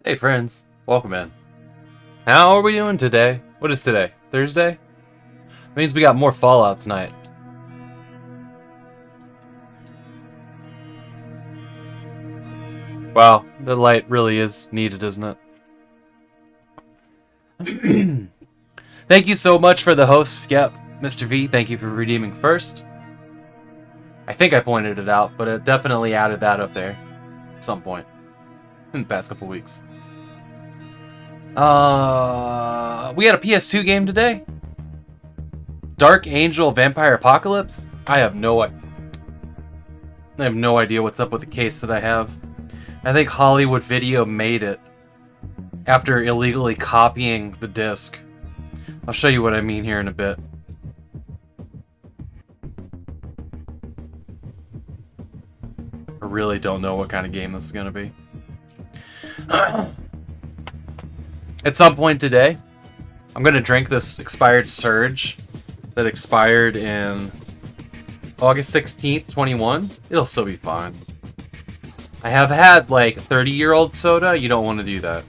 Hey friends, welcome in. How are we doing today? What is today? Thursday? Means we got more Fallout tonight. Wow, the light really is needed, isn't it? Thank you so much for the host, yep, Mr. V, thank you for redeeming first. I think I pointed it out, but it definitely added that up there at some point in the past couple weeks. We had a PS2 game today. Dark Angel Vampire Apocalypse? I have no idea what's up with the case that I have. I think Hollywood Video made it after illegally copying the disc. I'll show you what I mean here in a bit. I really don't know what kind of game this is going to be. At some point today, I'm going to drink this expired Surge that expired in August 16th, 21. It'll still be fine. I have had like 30-year-old soda. You don't want to do that.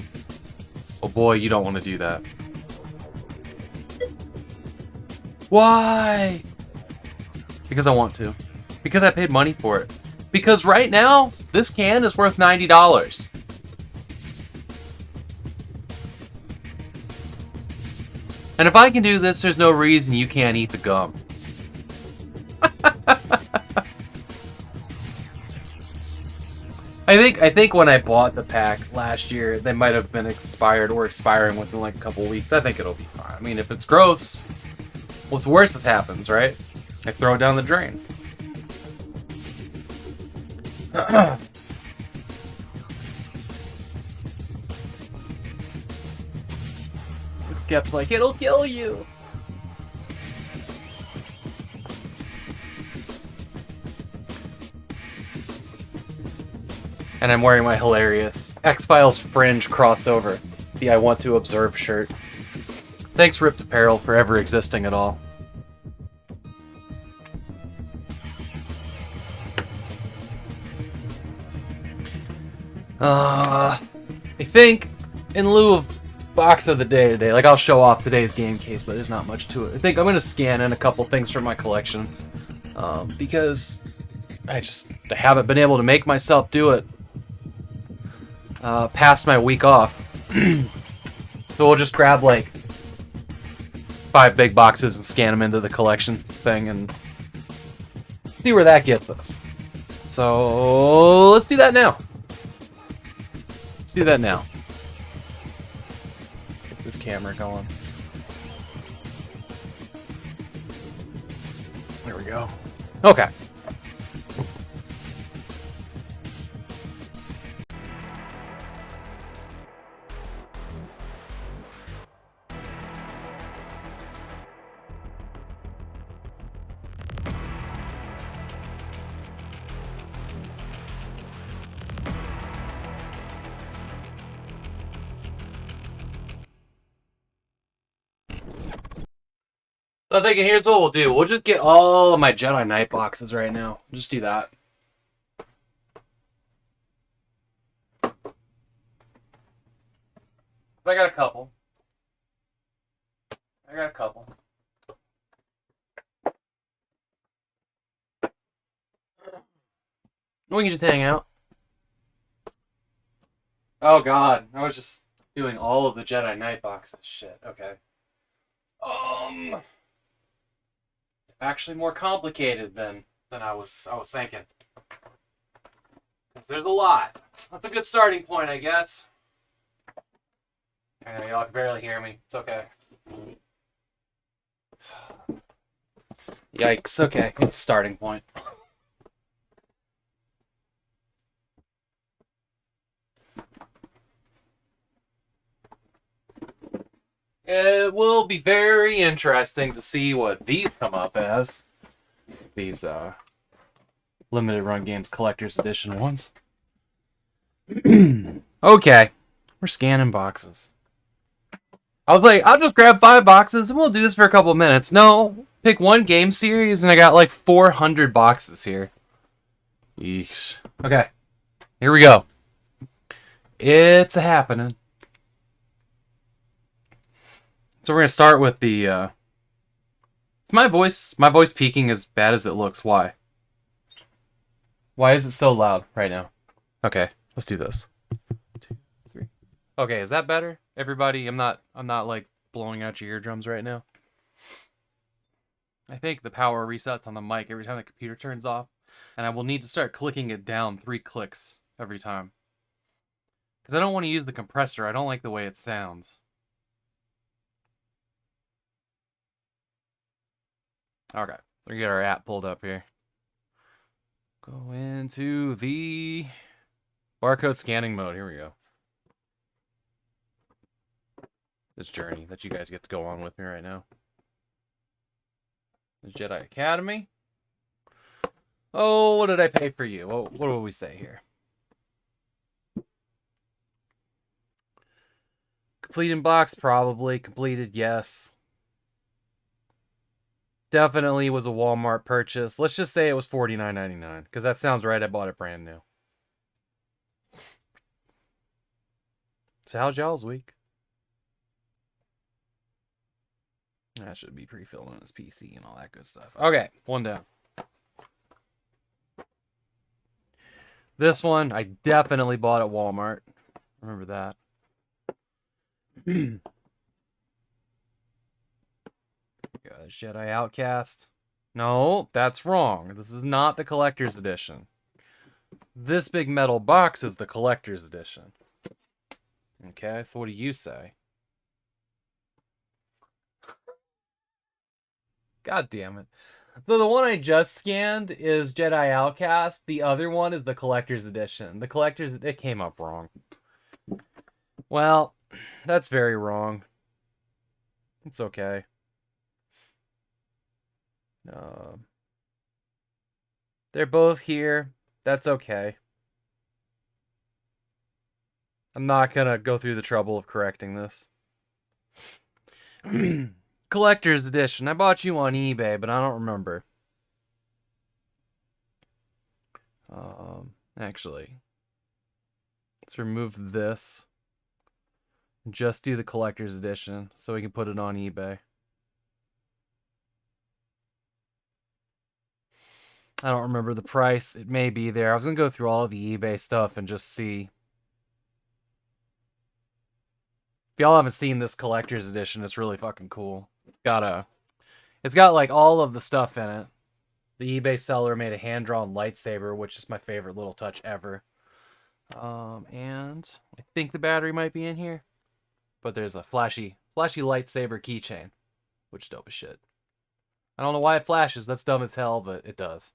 Oh boy, you don't want to do that. Why? Because I want to. Because I paid money for it. Because right now, this can is worth $90. And if I can do this, there's no reason you can't eat the gum. I think when I bought the pack last year, they might have been expired or expiring within like a couple weeks. I think it'll be fine. I mean, if it's gross, what's worse that happens, right? I throw it down the drain. Kep's like, it'll kill you. And I'm wearing my hilarious X-Files Fringe crossover, the I Want to Observe shirt. Thanks, Ripped Apparel, for ever existing at all. I think, in lieu of box of the day today, like I'll show off today's game case, but there's not much to it. I think I'm going to scan in a couple things from my collection, because I haven't been able to make myself do it past my week off. So we'll just grab like 5 big boxes and scan them into the collection thing and see where that gets us. So let's do that now. Let's do that now. Get this camera going. There we go. Okay. So I'm thinking here's what we'll do. We'll just get all of my Jedi Knight boxes right now. Just do that. I got a couple. We can just hang out. Oh god, I was just doing all of the Jedi Knight boxes. Shit, okay. Actually more complicated than I was thinking. Because there's a lot. That's a good starting point, I guess. I know y'all can barely hear me. It's okay. Yikes, okay. It's a starting point. It will be very interesting to see what these come up as. These limited run games collector's edition ones. Okay. We're scanning boxes. I was like, I'll just grab 5 boxes and we'll do this for a couple minutes. No, pick one game series and I got like 400 boxes here. Yeesh. Okay. Here we go. It's a happening. So we're gonna start with the. Is my voice peaking as bad as it looks? Why? Why is it so loud right now? Okay, let's do this. 2, 3. Okay, is that better, everybody? I'm not like blowing out your eardrums right now. I think the power resets on the mic every time the computer turns off, and I will need to start clicking it down 3 clicks every time. Because I don't want to use the compressor. I don't like the way it sounds. Okay, we get our app pulled up here. Go into the barcode scanning mode. Here we go. This journey that you guys get to go on with me right now. The Jedi Academy. Oh, what did I pay for you? What will we say here? Complete in box, probably. Completed, yes. Definitely was a Walmart purchase. Let's just say it was $49.99, because that sounds right. I bought it brand new. So how's y'all's week? That should be pre-filled on his PC and all that good stuff. Okay, one down. This one, I definitely bought at Walmart. Remember that. Jedi Outcast. No, that's wrong. This is not the collector's edition. This big metal box is the collector's edition. Okay, so what do you say? God damn it. So the one I just scanned is Jedi Outcast. The other one is the collector's edition. The collector's, it came up wrong. Well, that's very wrong. It's okay. They're both here. That's okay. I'm not gonna go through the trouble of correcting this. Collector's edition. I bought you on eBay, but I don't remember. Actually, let's remove this. Just do the collector's edition so we can put it on eBay. I don't remember the price. It may be there. I was going to go through all of the eBay stuff and just see. If y'all haven't seen this collector's edition, it's really fucking cool. It's got like all of the stuff in it. The eBay seller made a hand-drawn lightsaber, which is my favorite little touch ever. And I think the battery might be in here. But there's a flashy lightsaber keychain, which is dope as shit. I don't know why it flashes. That's dumb as hell, but it does.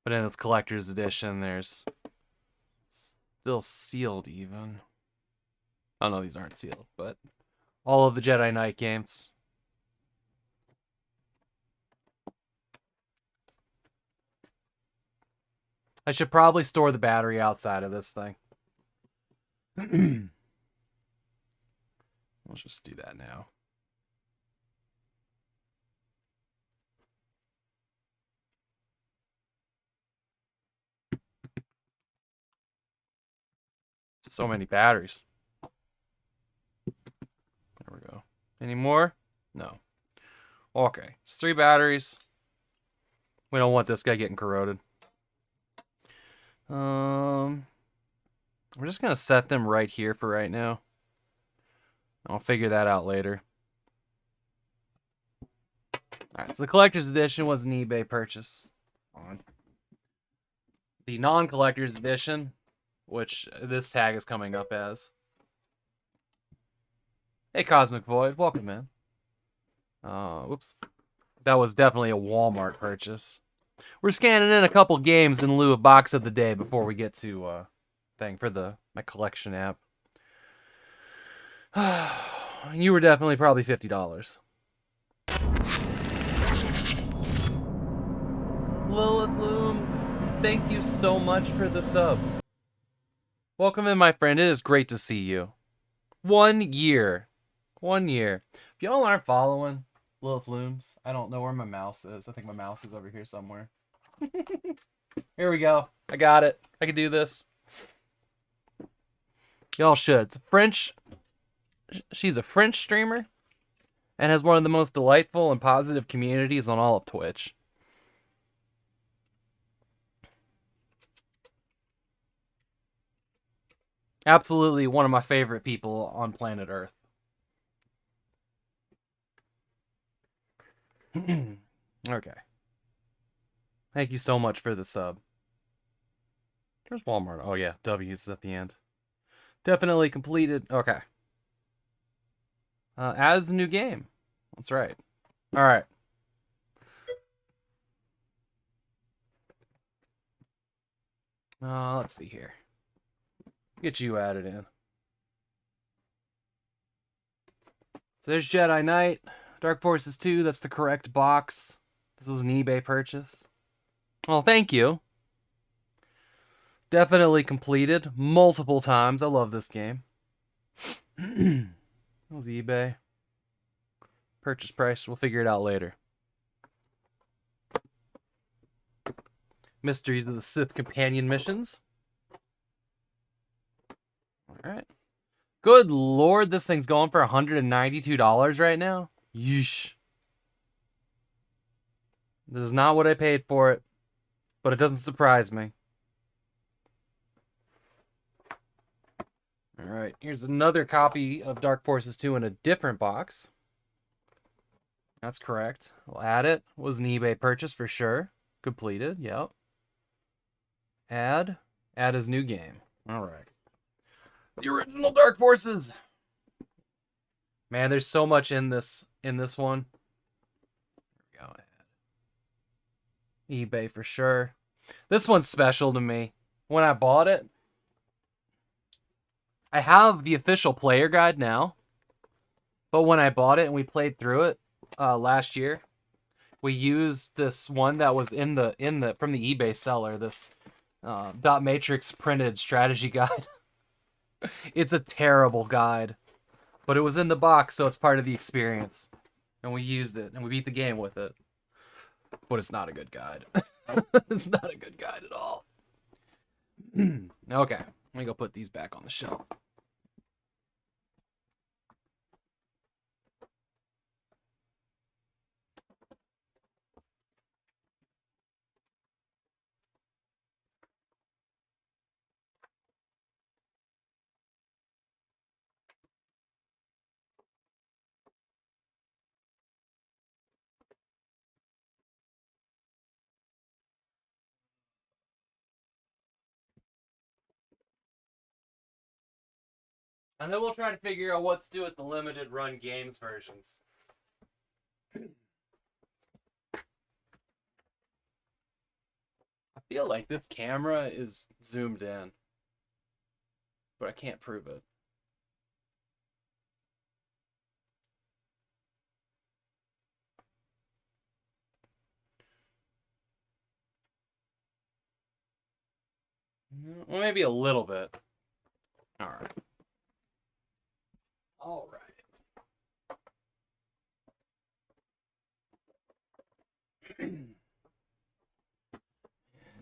But in this collector's edition, there's still sealed even. Oh no, these aren't sealed, but all of the Jedi Knight games. I should probably store the battery outside of this thing. Let's just do that now. So many batteries. There we go. Any more? No. Okay. It's 3 batteries. We don't want this guy getting corroded. We're just going to set them right here for right now. I'll figure that out later. Alright, so the collector's edition was an eBay purchase. The non-collector's edition, which this tag is coming up as. Hey, Cosmic Void. Welcome, man. Whoops. That was definitely a Walmart purchase. We're scanning in a couple games in lieu of box of the day before we get to thing for my collection app. You were definitely probably $50. Lilith Looms, thank you so much for the sub. Welcome in, my friend. It is great to see you. 1 year. 1 year. If y'all aren't following Lilith Looms, I don't know where my mouse is. I think my mouse is over here somewhere. Here we go. I got it. I can do this. Y'all should. It's a French. She's a French streamer and has one of the most delightful and positive communities on all of Twitch. Absolutely one of my favorite people on planet Earth. Okay. Thank you so much for the sub. Where's Walmart? Oh, yeah. W's at the end. Definitely completed. Okay. As a new game. That's right. All right. Let's see here. Get you added in. So there's Jedi Knight. Dark Forces 2. That's the correct box. This was an eBay purchase. Well, thank you. Definitely completed multiple times. I love this game. That was eBay. Purchase price. We'll figure it out later. Mysteries of the Sith companion missions. Alright. Good lord, this thing's going for $192 right now? Yeesh. This is not what I paid for it, but it doesn't surprise me. Alright, here's another copy of Dark Forces 2 in a different box. That's correct. We'll add it. Was an eBay purchase for sure. Completed, yep. Add as new game. Alright. The original Dark Forces. Man, there's so much in this one. Here we go. eBay for sure. This one's special to me. When I bought it, I have the official player guide now. But when I bought it and we played through it last year, we used this one that was from the eBay seller, this dot matrix printed strategy guide. It's a terrible guide, but it was in the box, so it's part of the experience. And we used it, and we beat the game with it. But it's not a good guide. It's not a good guide at all. Okay, let me go put these back on the shelf. And then we'll try to figure out what to do with the limited run games versions. I feel like this camera is zoomed in, but I can't prove it. Well, maybe a little bit. All right. All right. And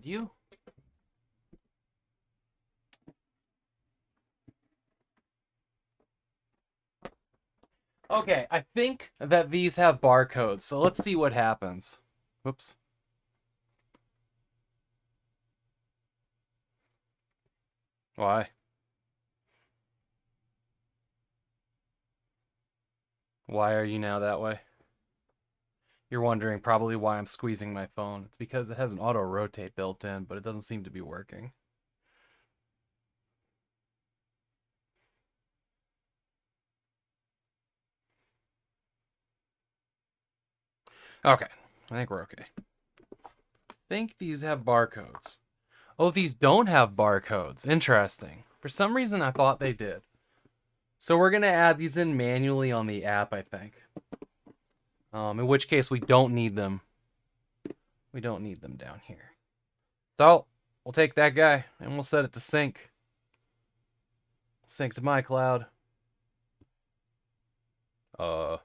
you? Okay, I think that these have barcodes, so let's see what happens. Whoops. Why? Why are you now that way? You're wondering probably why I'm squeezing my phone. It's because it has an auto rotate built in, but it doesn't seem to be working. Okay, I think we're okay. I think these have barcodes. Oh, these don't have barcodes. Interesting. For some reason, I thought they did. So we're going to add these in manually on the app, I think. In which case, we don't need them. We don't need them down here. So, we'll take that guy, and we'll set it to sync. Sync to my cloud. Did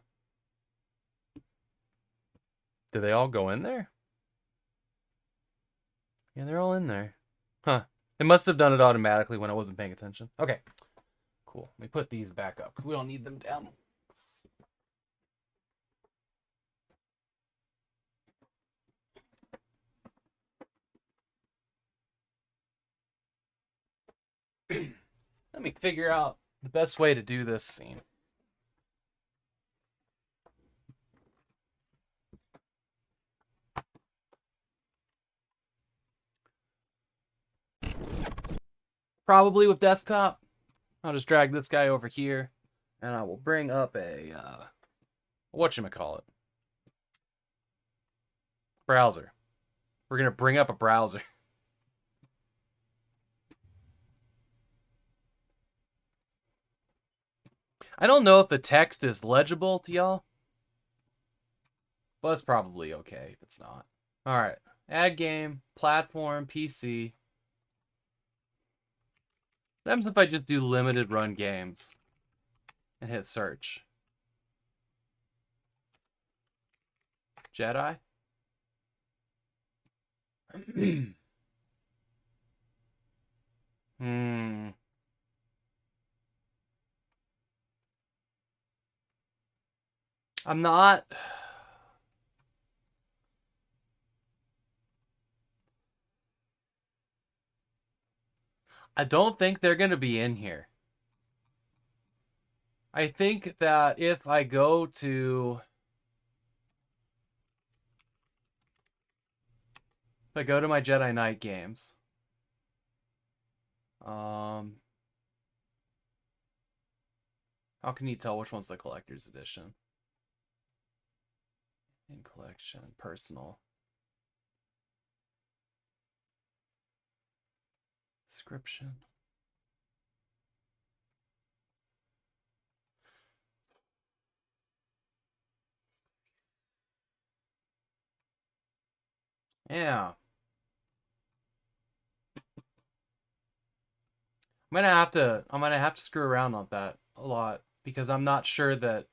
they all go in there? Yeah, they're all in there. Huh. It must have done it automatically when I wasn't paying attention. Okay. Cool. Let me put these back up because we don't need them down. Let me figure out the best way to do this scene. Probably with desktop. I'll just drag this guy over here, and I will bring up a whatchamacallit? Browser. We're gonna bring up a browser. I don't know if the text is legible to y'all, but it's probably okay if it's not. All right, add game, platform, PC. What happens if I just do limited run games and hit search? Jedi? I'm not... I don't think they're going to be in here. I think that if I go to... If I go to my Jedi Knight games... How can you tell which one's the collector's edition? In collection, personal. Description. Yeah. I'm gonna have to screw around on that a lot because I'm not sure that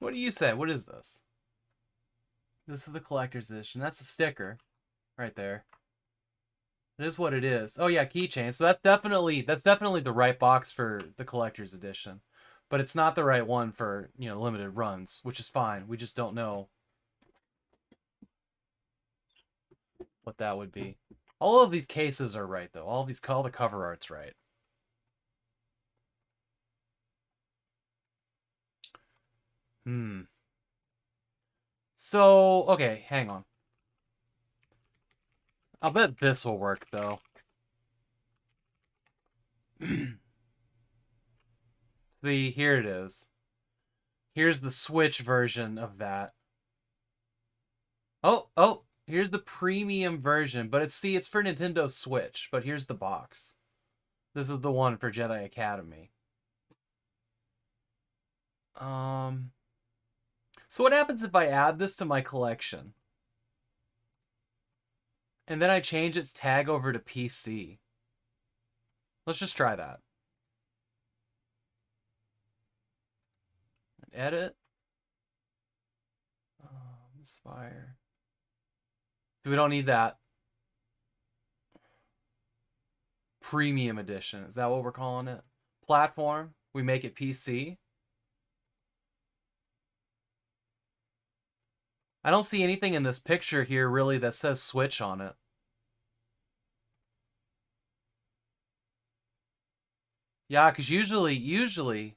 What do you say? What is this? This is the collector's edition. That's a sticker right there. It is what it is. Oh yeah, keychain. So that's definitely the right box for the collector's edition. But it's not the right one for, limited runs, which is fine. We just don't know what that would be. All of these cases are right though. All the cover art's right. So, okay, hang on. I'll bet this will work though. See, here it is. Here's the Switch version of that. Oh, here's the premium version, but it's for Nintendo Switch, but here's the box. This is the one for Jedi Academy. So what happens if I add this to my collection? And then I change its tag over to PC. Let's just try that. Edit. Inspire. So we don't need that. Premium edition. Is that what we're calling it? Platform. We make it PC. I don't see anything in this picture here really that says Switch on it. Yeah, because usually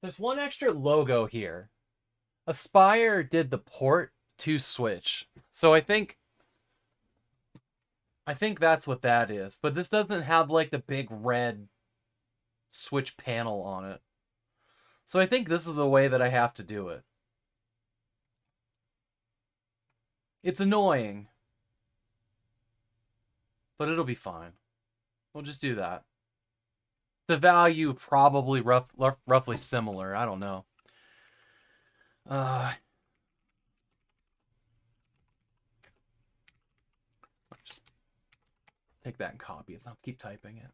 there's one extra logo here. Aspire did the port to Switch. So I think that's what that is. But this doesn't have like the big red Switch panel on it. So I think this is the way that I have to do it. It's annoying. But it'll be fine. We'll just do that. The value probably roughly similar. I don't know. Just take that and copy it. So I'll keep typing it.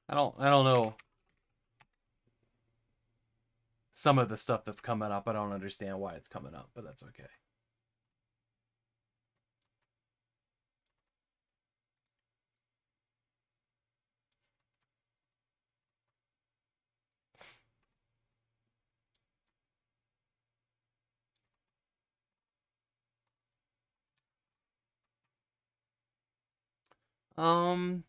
I don't know some of the stuff that's coming up. I don't understand why it's coming up, but that's okay. Maybe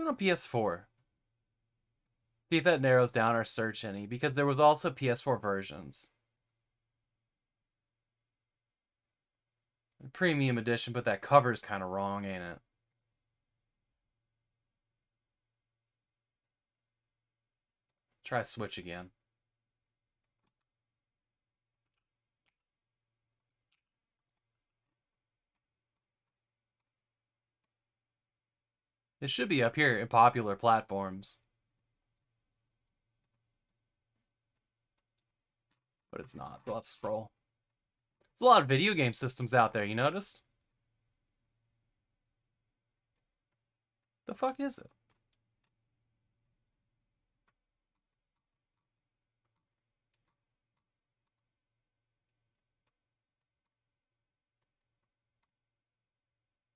on PS4. See if that narrows down our search any, because there was also PS4 versions. Premium edition, but that cover's kind of wrong, ain't it? Try Switch again. It should be up here in popular platforms. But it's not. Let's scroll. There's a lot of video game systems out there, you noticed? The fuck is it?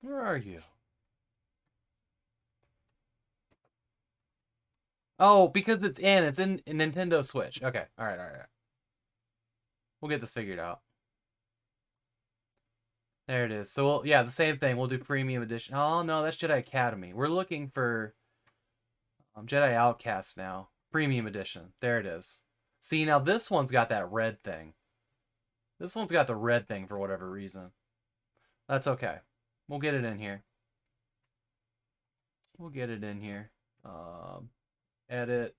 Where are you? Oh, because it's in Nintendo Switch. Okay, alright. We'll get this figured out. There it is. So, yeah, the same thing. We'll do Premium Edition. Oh, no, that's Jedi Academy. We're looking for Jedi Outcast now. Premium Edition. There it is. See, now this one's got that red thing. This one's got the red thing for whatever reason. That's okay. We'll get it in here. We'll get it in here. Edit.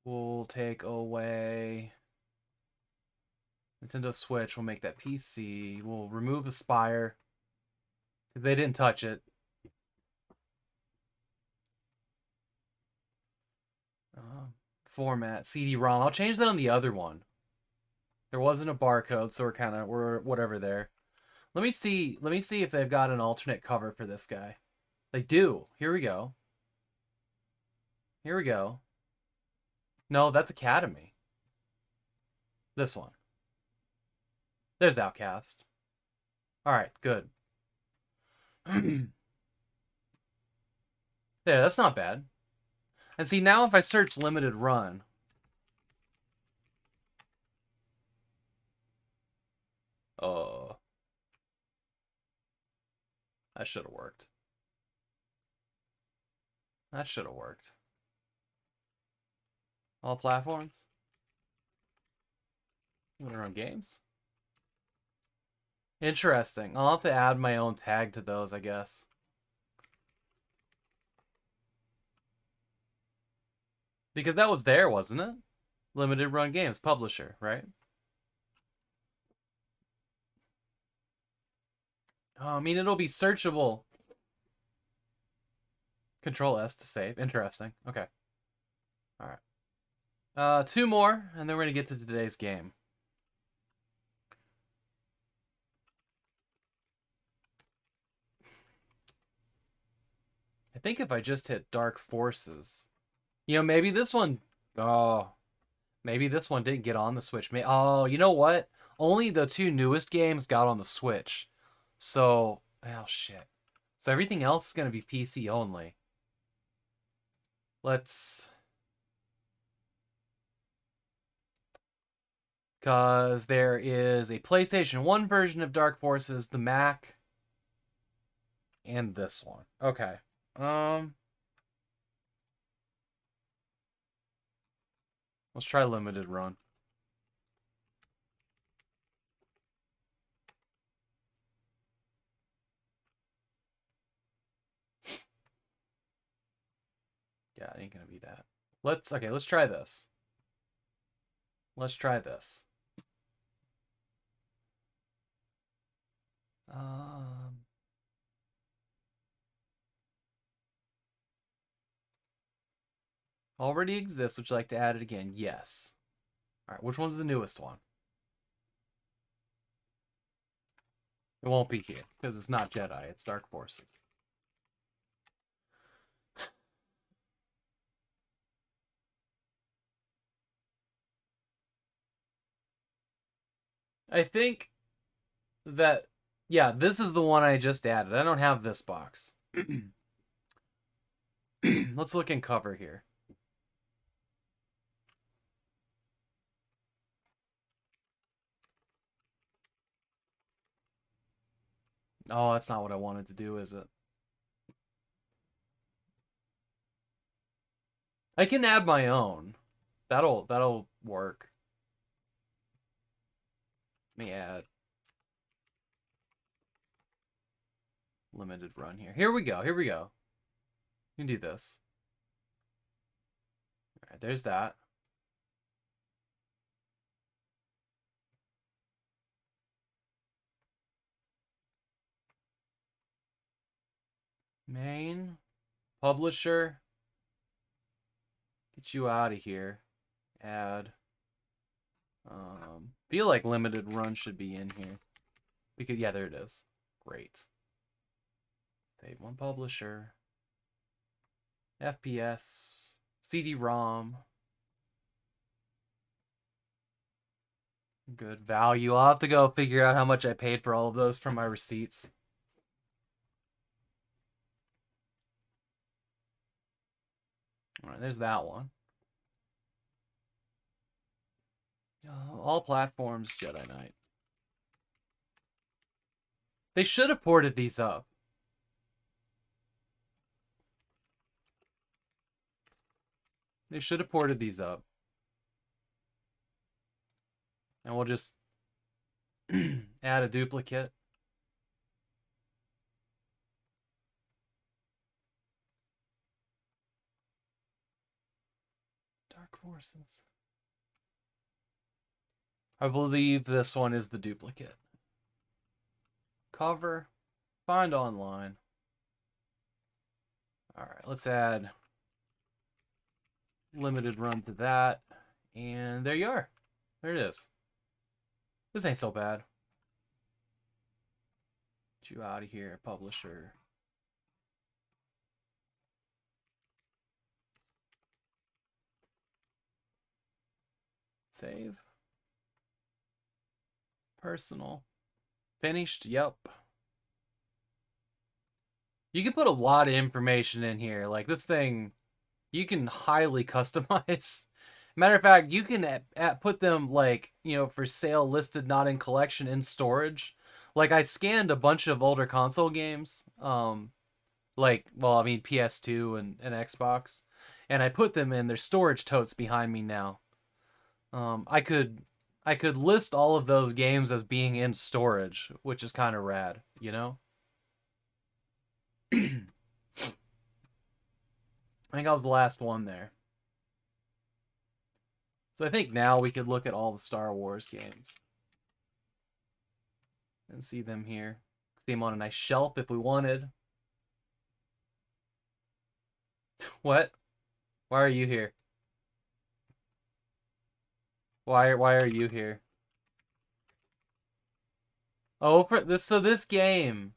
We'll take away Nintendo Switch. We'll make that PC. We'll remove Aspire because they didn't touch it. Format CD-ROM. I'll change that on the other one. There wasn't a barcode, so we're whatever there. Let me see if they've got an alternate cover for this guy. They do. Here we go. Here we go. No, that's Academy. This one. There's Outcast. Alright, good. There, that's not bad. And see, now if I search limited run... Oh. That should have worked. That should have worked. All platforms? You want to run games? Interesting. I'll have to add my own tag to those, I guess. Because that was there, wasn't it? Limited run games, publisher, right? Oh, I mean, it'll be searchable. Control S to save. Interesting. Okay. Alright. Two more, and then we're going to get to today's game. I think if I just hit Dark Forces... You know, maybe this one... Oh... Maybe this one didn't get on the Switch. Oh, you know what? Only the two newest games got on the Switch. So... Oh, shit. So everything else is going to be PC only. Let's... Because there is a PlayStation 1 version of Dark Forces, the Mac, and this one. Okay. Let's try limited run. Yeah, it ain't gonna be that. Let's try this. Let's try this. Already exists. Would you like to add it again? Yes. All right, which one's the newest one? It won't be here, because it's not Jedi, it's Dark Forces. I think that, yeah, this is the one I just added. I don't have this box. Let's look in cover here. Oh, that's not what I wanted to do, is it? I can add my own. That'll work. Let me add limited run here. Here we go. Here we go. You can do this. All right, there's that. Main publisher. Get you out of here. Add. Feel like limited run should be in here. Because yeah, there it is. Great. Save one publisher. FPS. CD-ROM. Good value. I'll have to go figure out how much I paid for all of those from my receipts. Alright, there's that one. All platforms, Jedi Knight. They should have ported these up. They should have ported these up. And we'll just add a duplicate. Dark Forces. I believe this one is the duplicate. Cover. Find online. Alright, let's add limited run to that. And there you are. There it is. This ain't so bad. Get you out of here, publisher. Save. Personal. Finished. Yep. You can put a lot of information in here. Like this thing, you can highly customize. Matter of fact, you can put them like, you know, for sale, listed, not in collection, in storage. Like I scanned a bunch of older console games. Like, well, I mean PS2 and Xbox. And I put them in their storage totes behind me now. I could list all of those games as being in storage, which is kind of rad, you know? I think I was the last one there. So I think now we could look at all the Star Wars games. And see them here. See them on a nice shelf if we wanted. What? Why are you here? Why are you here? Oh, for this, so this game.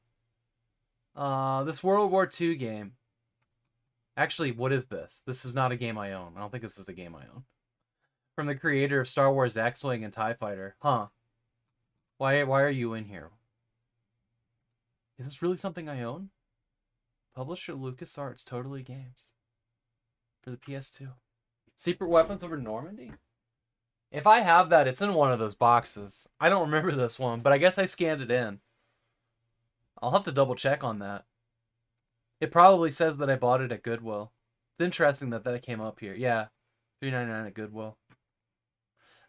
This World War II game. Actually, what is this? This is not a game I own. I don't think this is a game I own. From the creator of Star Wars X-Wing and TIE Fighter. Huh. Why are you in here? Is this really something I own? Publisher LucasArts Totally Games. For the PS2. Secret Weapons over Normandy? If I have that, it's in one of those boxes. I don't remember this one, but I guess I scanned it in. I'll have to double check on that. It probably says that I bought it at Goodwill. It's interesting that that came up here. Yeah, $3.99 at Goodwill.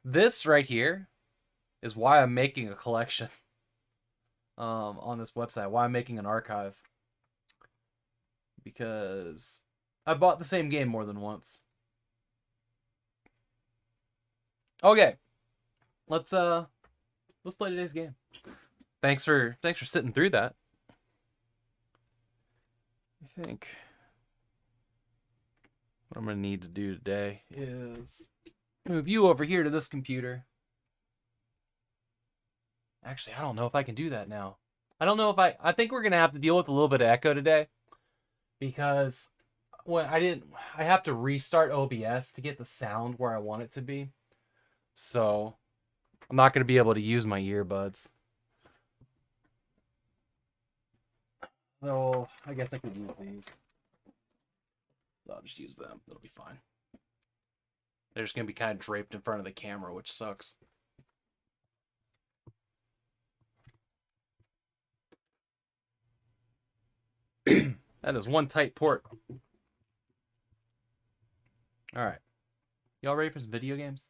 This right here is why I'm making a collection on this website. Why I'm making an archive. Because I bought the same game more than once. Okay, let's play today's game. Thanks for sitting through that. I think what I'm gonna need to do today is move you over here to this computer. Actually, I don't know if I can do that now. I don't know if I think we're gonna have to deal with a little bit of echo today because I have to restart OBS to get the sound where I want it to be. So I'm not gonna be able to use my earbuds. So I guess I could use these. So I'll just use them. It'll be fine. They're just gonna be kind of draped in front of the camera, which sucks. That is one tight port. All right, y'all ready for some video games?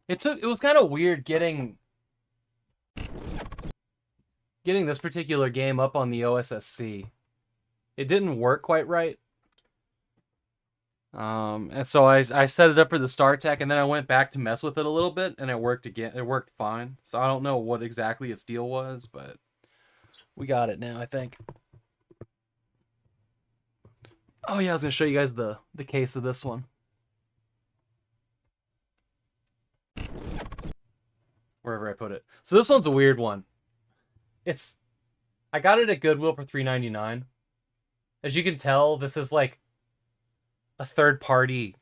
It was kind of weird getting this particular game up on the OSSC. It didn't work quite right. And so I set it up for the StarTech, and then I went back to mess with it a little bit, and it worked again. It worked fine. So I don't know what exactly its deal was, but we got it now, I think. Oh yeah, I was gonna show you guys the case of this one. Wherever I put it. So this one's a weird one. I got it at Goodwill for $3.99. As you can tell, this is like a third-party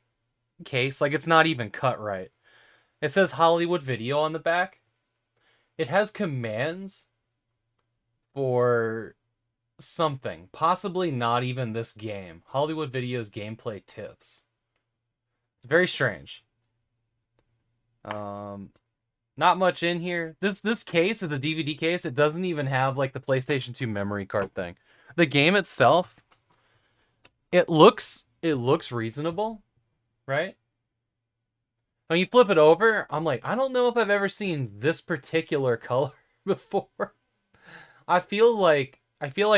case. Like, it's not even cut right. It says Hollywood Video on the back. It has commands for something. Possibly not even this game. Hollywood Video's gameplay tips. It's very strange. Not much in here. This case is a DVD case. It doesn't even have like the PlayStation 2 memory card thing. The game itself, it looks reasonable, right? When you flip it over, I'm like, I don't know if I've ever seen this particular color before. I feel like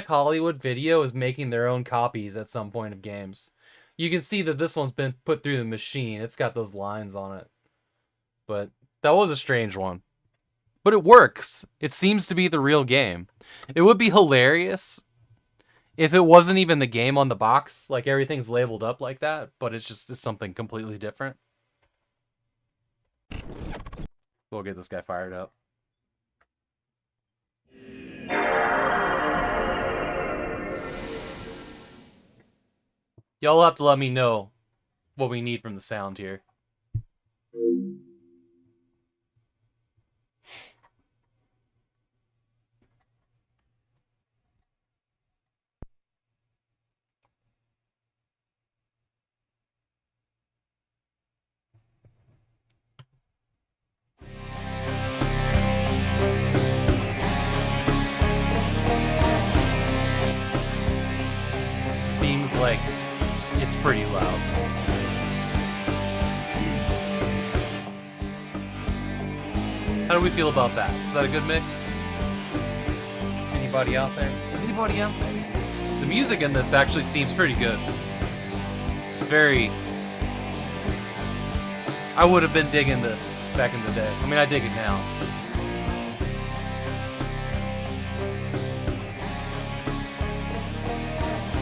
Hollywood Video is making their own copies at some point of games. You can see that this one's been put through the machine. It's got those lines on it. But that was a strange one. But it works. It seems to be the real game. It would be hilarious if it wasn't even the game on the box. Like, everything's labeled up like that, but it's something completely different. We'll get this guy fired up. Y'all have to let me know what we need from the sound here. Seems like it's pretty loud. How do we feel about that? Is that a good mix? Anybody out there? Anybody out there? The music in this actually seems pretty good. It's very... I would have been digging this back in the day. I mean, I dig it now.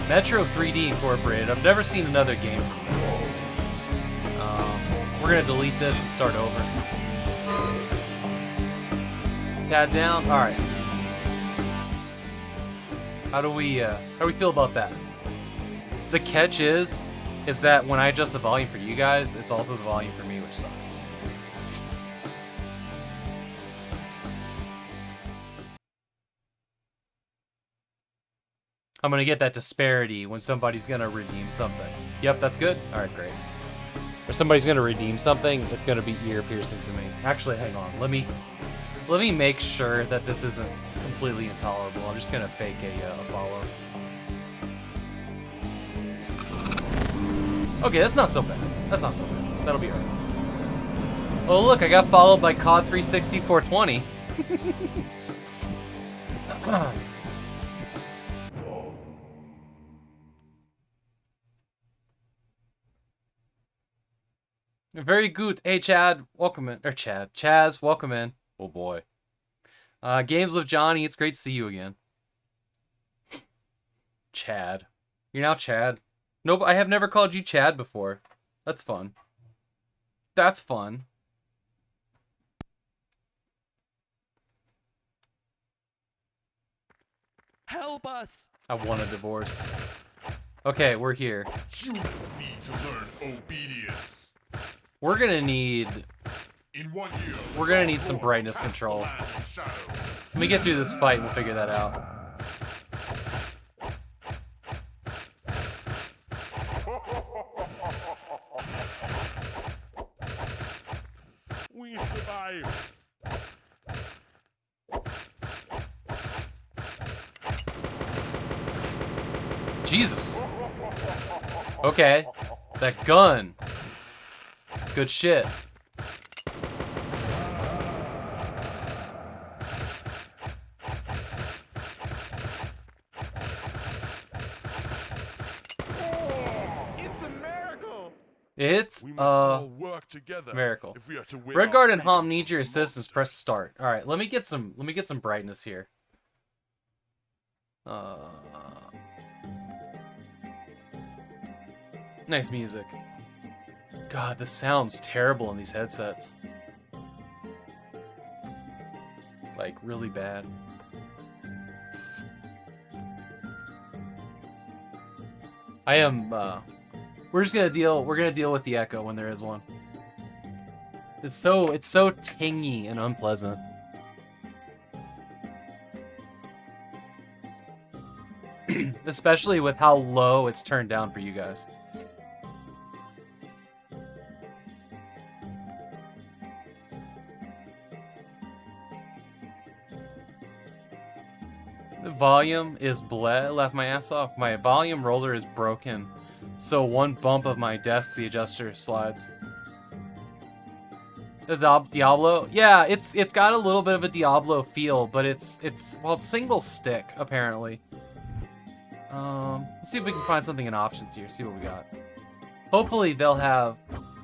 Metro 3D Incorporated. I've never seen another game from them. We're gonna delete this and start over. Tad down. All right. How do we feel about that? The catch is that when I adjust the volume for you guys, it's also the volume for me, which sucks. I'm gonna get that disparity when somebody's gonna redeem something. Yep, that's good. All right, great. If somebody's gonna redeem something, it's gonna be ear piercing to me. Actually, hang on. Let me make sure that this isn't completely intolerable. I'm just gonna fake a follow. Okay, that's not so bad. That's not so bad. That'll be alright. Oh look, I got followed by COD 360 420. Very good. Hey, Chad, welcome in. Or Chaz, welcome in. Oh boy. Games with Johnny, it's great to see you again. Chad. You're now Chad. Nope, I have never called you Chad before. That's fun. That's fun. Help us! I want a divorce. Okay, we're here. Humans need to learn obedience. We're gonna need... In 1 year, We're gonna Dark need some Lord brightness will cast the control. land in shadow. Let me get through this fight and we'll figure that out. We survive. Jesus. Okay. That gun. It's good shit. It's a miracle! It's We must all work together miracle. if we are to win. Redguard our and Hom freedom need from your the assistance. monster. Press start. All right, let me get some brightness here. Nice music. God, this sounds terrible in these headsets. Like really bad. I am we're gonna deal with the echo when there is one. It's so tingy and unpleasant. Especially with how low it's turned down for you guys. The volume is bleh, left my ass off. My volume roller is broken. So one bump of my desk, the adjuster slides. The Diablo? Yeah, it's got a little bit of a Diablo feel, but it's single stick, apparently. Let's see if we can find something in options here, see what we got. Hopefully they'll have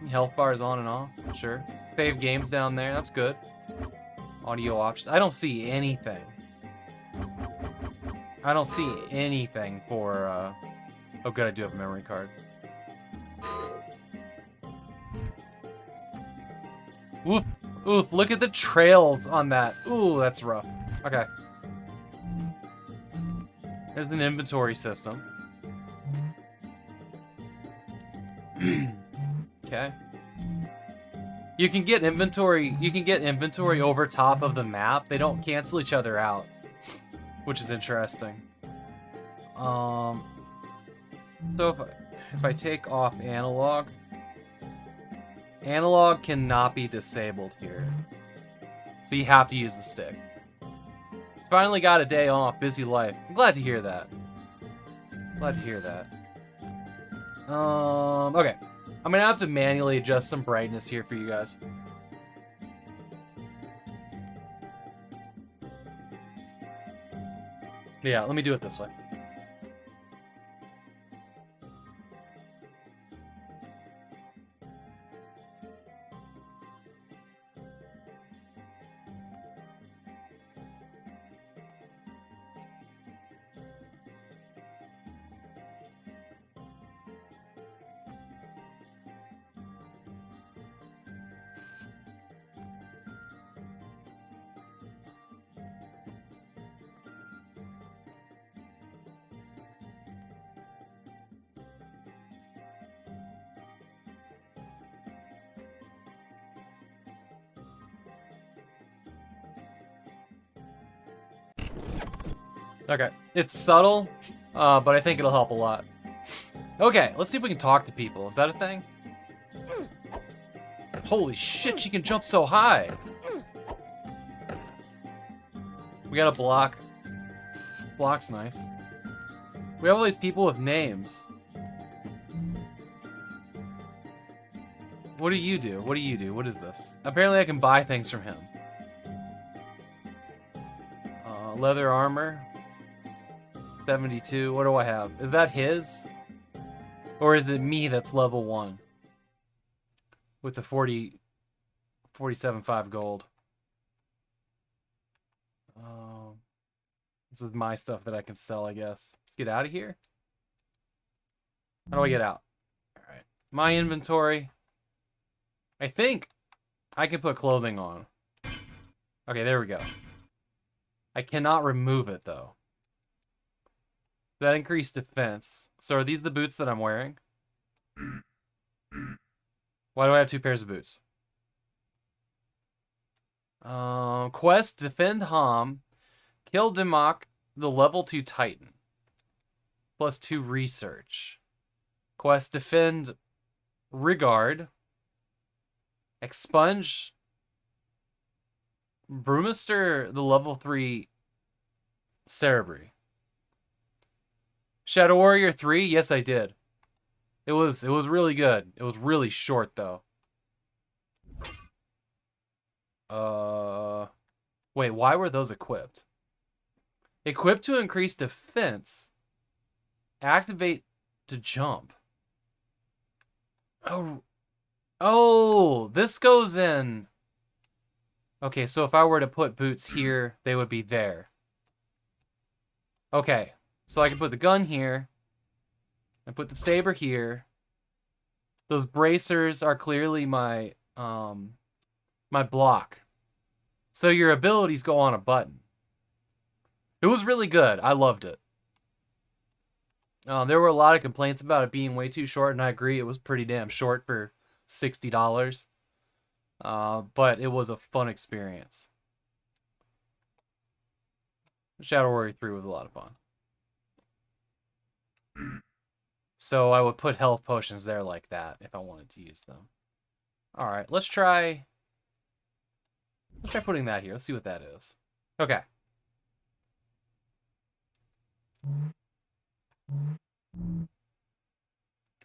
health bars on and off, sure. Save games down there, that's good. Audio options. I don't see anything. I don't see anything for, oh good, I do have a memory card. Oof, oof, look at the trails on that. Ooh, that's rough. Okay. There's an inventory system. Okay. You can get inventory over top of the map. They don't cancel each other out, which is interesting. So if I take off analog cannot be disabled here. So you have to use the stick. Finally got a day off, busy life. I'm glad to hear that. Glad to hear that. Okay. I'm gonna have to manually adjust some brightness here for you guys. Yeah, let me do it this way. Okay, it's subtle, but I think it'll help a lot. Okay, let's see if we can talk to people. Is that a thing? Holy shit, she can jump so high! We got a block. Block's nice. We have all these people with names. What do you do? What do you do? What is this? Apparently I can buy things from him. Leather armor. 72. What do I have? Is that his? Or is it me that's level 1? With the 47.5 gold. This is my stuff that I can sell, I guess. Let's get out of here. How do I get out? Alright. My inventory. I think I can put clothing on. Okay, there we go. I cannot remove it, though. That increased defense. So are these the boots that I'm wearing? Why do I have 2 pairs of boots? Quest, defend Ham. Kill Dimok, the level 2 Titan. Plus 2 research. Quest, defend Rigard. Expunge Brewmaster, the level 3 Cerebri. Shadow Warrior 3? Yes, I did. It was really good. It was really short though. Wait, why were those equipped? Equipped to increase defense. Activate to jump. Oh, this goes in. Okay, so if I were to put boots here, they would be there. Okay, so I can put the gun here. And put the saber here. Those bracers are clearly my my block. So your abilities go on a button. It was really good. I loved it. There were a lot of complaints about it being way too short, and I agree it was pretty damn short for $60. But it was a fun experience. Shadow Warrior 3 was a lot of fun. So I would put health potions there like that if I wanted to use them. Alright, let's try putting that here. Let's see what that is. Okay.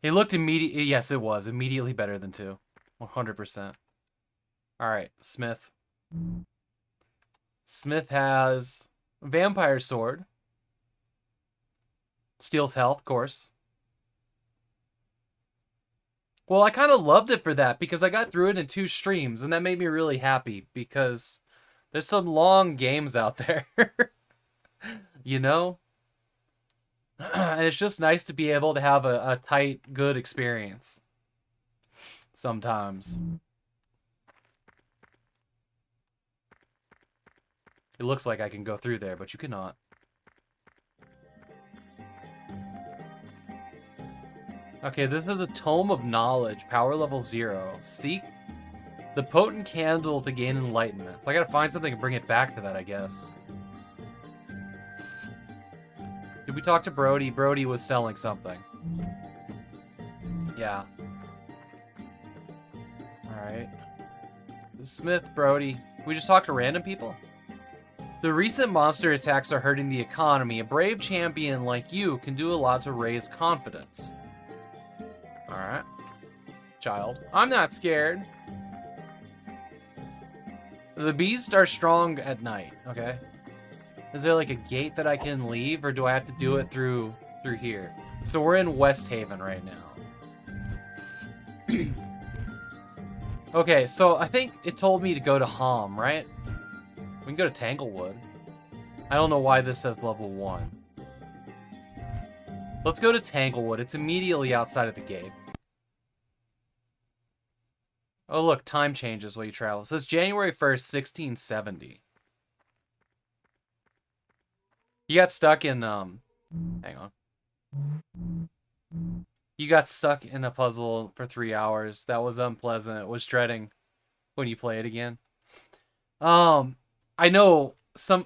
It looked immediately... Yes, it was. Immediately better than 2. 100%. Alright, Smith. Smith has Vampire Sword. Steals health, of course. Well, I kind of loved it for that because I got through it in 2 streams, and that made me really happy because there's some long games out there, you know? And it's just nice to be able to have a tight, good experience sometimes. It looks like I can go through there, but you cannot. Okay, this is a Tome of Knowledge, power level 0. Seek the potent candle to gain enlightenment. So I gotta find something and bring it back to that, I guess. Did we talk to Brody? Brody was selling something. Yeah. Alright. Smith, Brody. We just talk to random people? The recent monster attacks are hurting the economy. A brave champion like you can do a lot to raise confidence. Alright. Child. I'm not scared. The beasts are strong at night. Okay. Is there like a gate that I can leave, or do I have to do it through here? So we're in West Haven right now. Okay, so I think it told me to go to Ham, right? We can go to Tanglewood. I don't know why this says level 1. Let's go to Tanglewood. It's immediately outside of the gate. Oh, look, time changes while you travel. It says January 1st, 1670. You got stuck in, hang on. You got stuck in a puzzle for 3 hours. That was unpleasant. It was dreading when you play it again. I know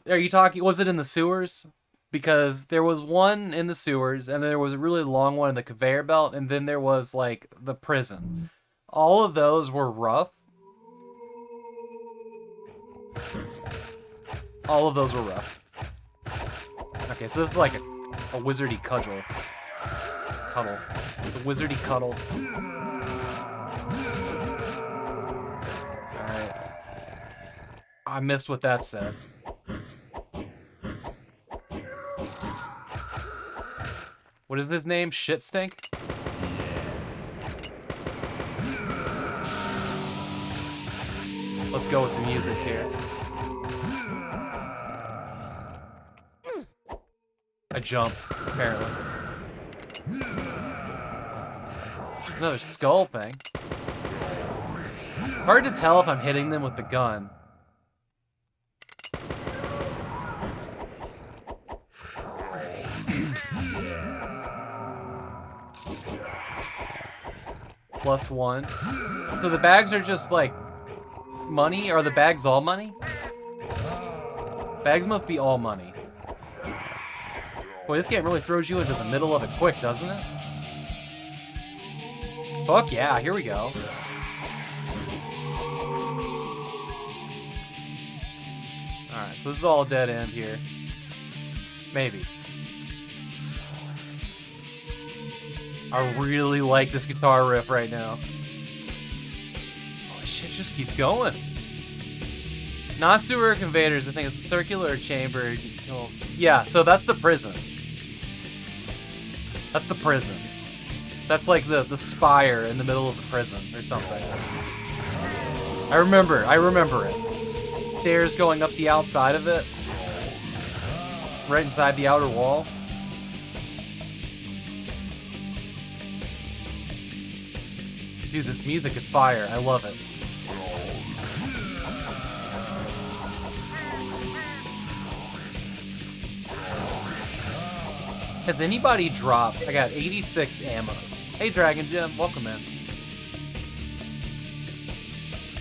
are you talking, was it in the sewers? Because there was one in the sewers, and there was a really long one in the conveyor belt, and then there was, like, the prison. All of those were rough. All of those were rough. Okay, so this is like a wizardy cuddle. It's a wizardy cuddle. Alright. I missed what that said. What is his name? Shit Stink? Let's go with the music here. I jumped, apparently. There's another skull thing. Hard to tell if I'm hitting them with the gun. +1. So the bags are just like money? Are the bags all money? Bags must be all money. Boy, this game really throws you into the middle of it quick, doesn't it? Fuck yeah, here we go. Alright, so this is all a dead end here. Maybe. I really like this guitar riff right now. Oh shit, just keeps going. Not sewer conveyors, I think it's a circular chamber. Yeah, so that's the prison. That's the prison. That's like the spire in the middle of the prison or something. I remember it. Stairs going up the outside of it. Right inside the outer wall. Dude, this music is fire. I love it. Has anybody dropped? I got 86 ammos. Hey, Dragon Jim, welcome in.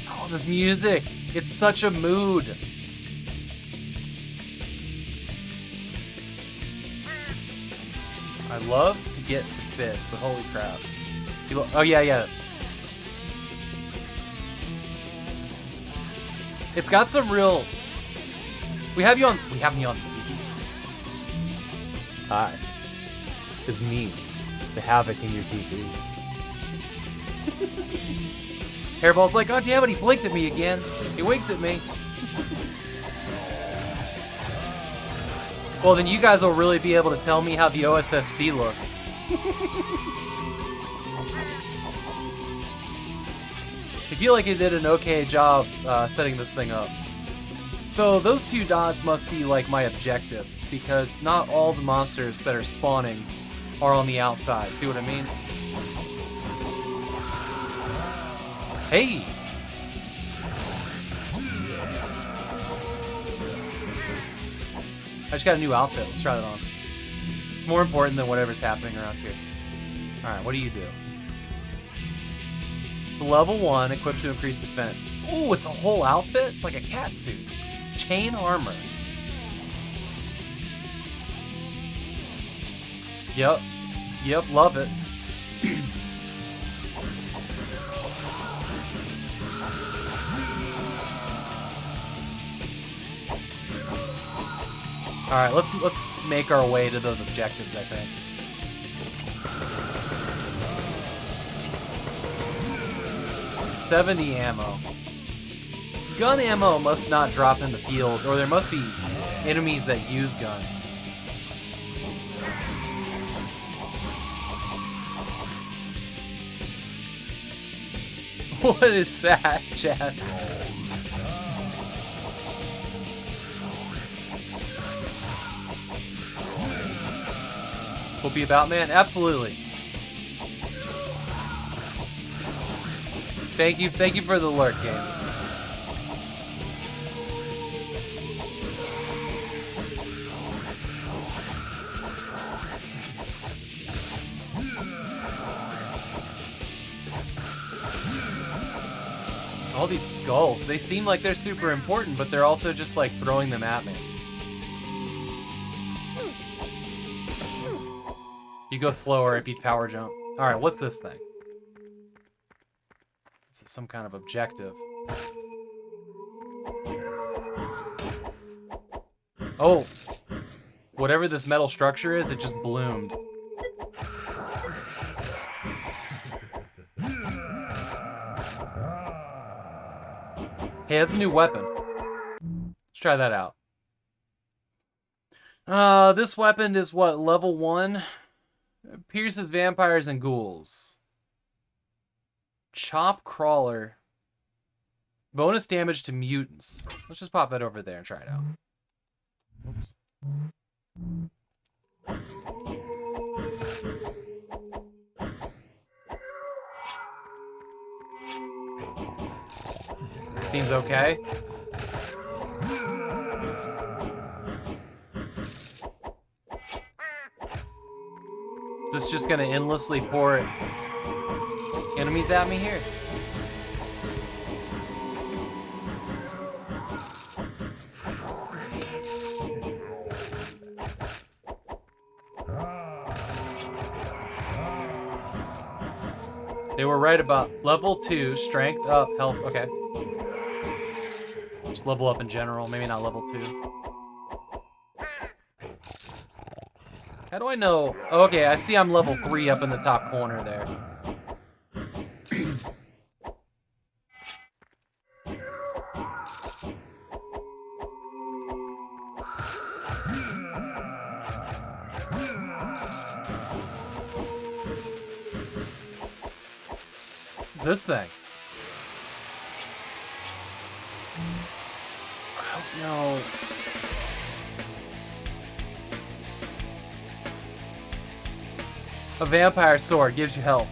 Oh, the music. It's such a mood. I love to get to bits, but holy crap. Oh, yeah. It's got some real... We have me on TV. Hi. It's me, the Havok in your TV. Hairball's like, oh damn it, he blinked at me again. He winked at me. Well, then you guys will really be able to tell me how the OSSC looks. I feel like you did an okay job setting this thing up. So those two dots must be like my objectives, because not all the monsters that are spawning are on the outside. See what I mean? Hey! I just got a new outfit. Let's try that on. More important than whatever's happening around here. Alright, what do you do? Level 1, equipped to increase defense. Ooh, it's a whole outfit? It's like a cat suit. Chain armor. Yep, love it. Alright, let's make our way to those objectives, I think. $70 ammo. Gun ammo must not drop in the field, or there must be enemies that use guns. What is that, Chaz? Will be about man? Absolutely. Thank you for the alert, game. All these skulls, they seem like they're super important, but they're also just like throwing them at me. You go slower if you power jump. Alright, what's this thing? This is some kind of objective. Oh! Whatever this metal structure is, it just bloomed. Hey, that's a new weapon. Let's try that out. This weapon is what, level 1? Pierces vampires and ghouls. Chop crawler. Bonus damage to mutants. Let's just pop that over there and try it out. Oops. Seems okay. Is this just gonna endlessly pour it? Enemies at me here. They were right about level 2, strength up, health. Okay. Just level up in general, maybe not level 2. How do I know? Oh, okay, I see I'm level 3 up in the top corner there. This thing. Oh, no. A vampire sword gives you health.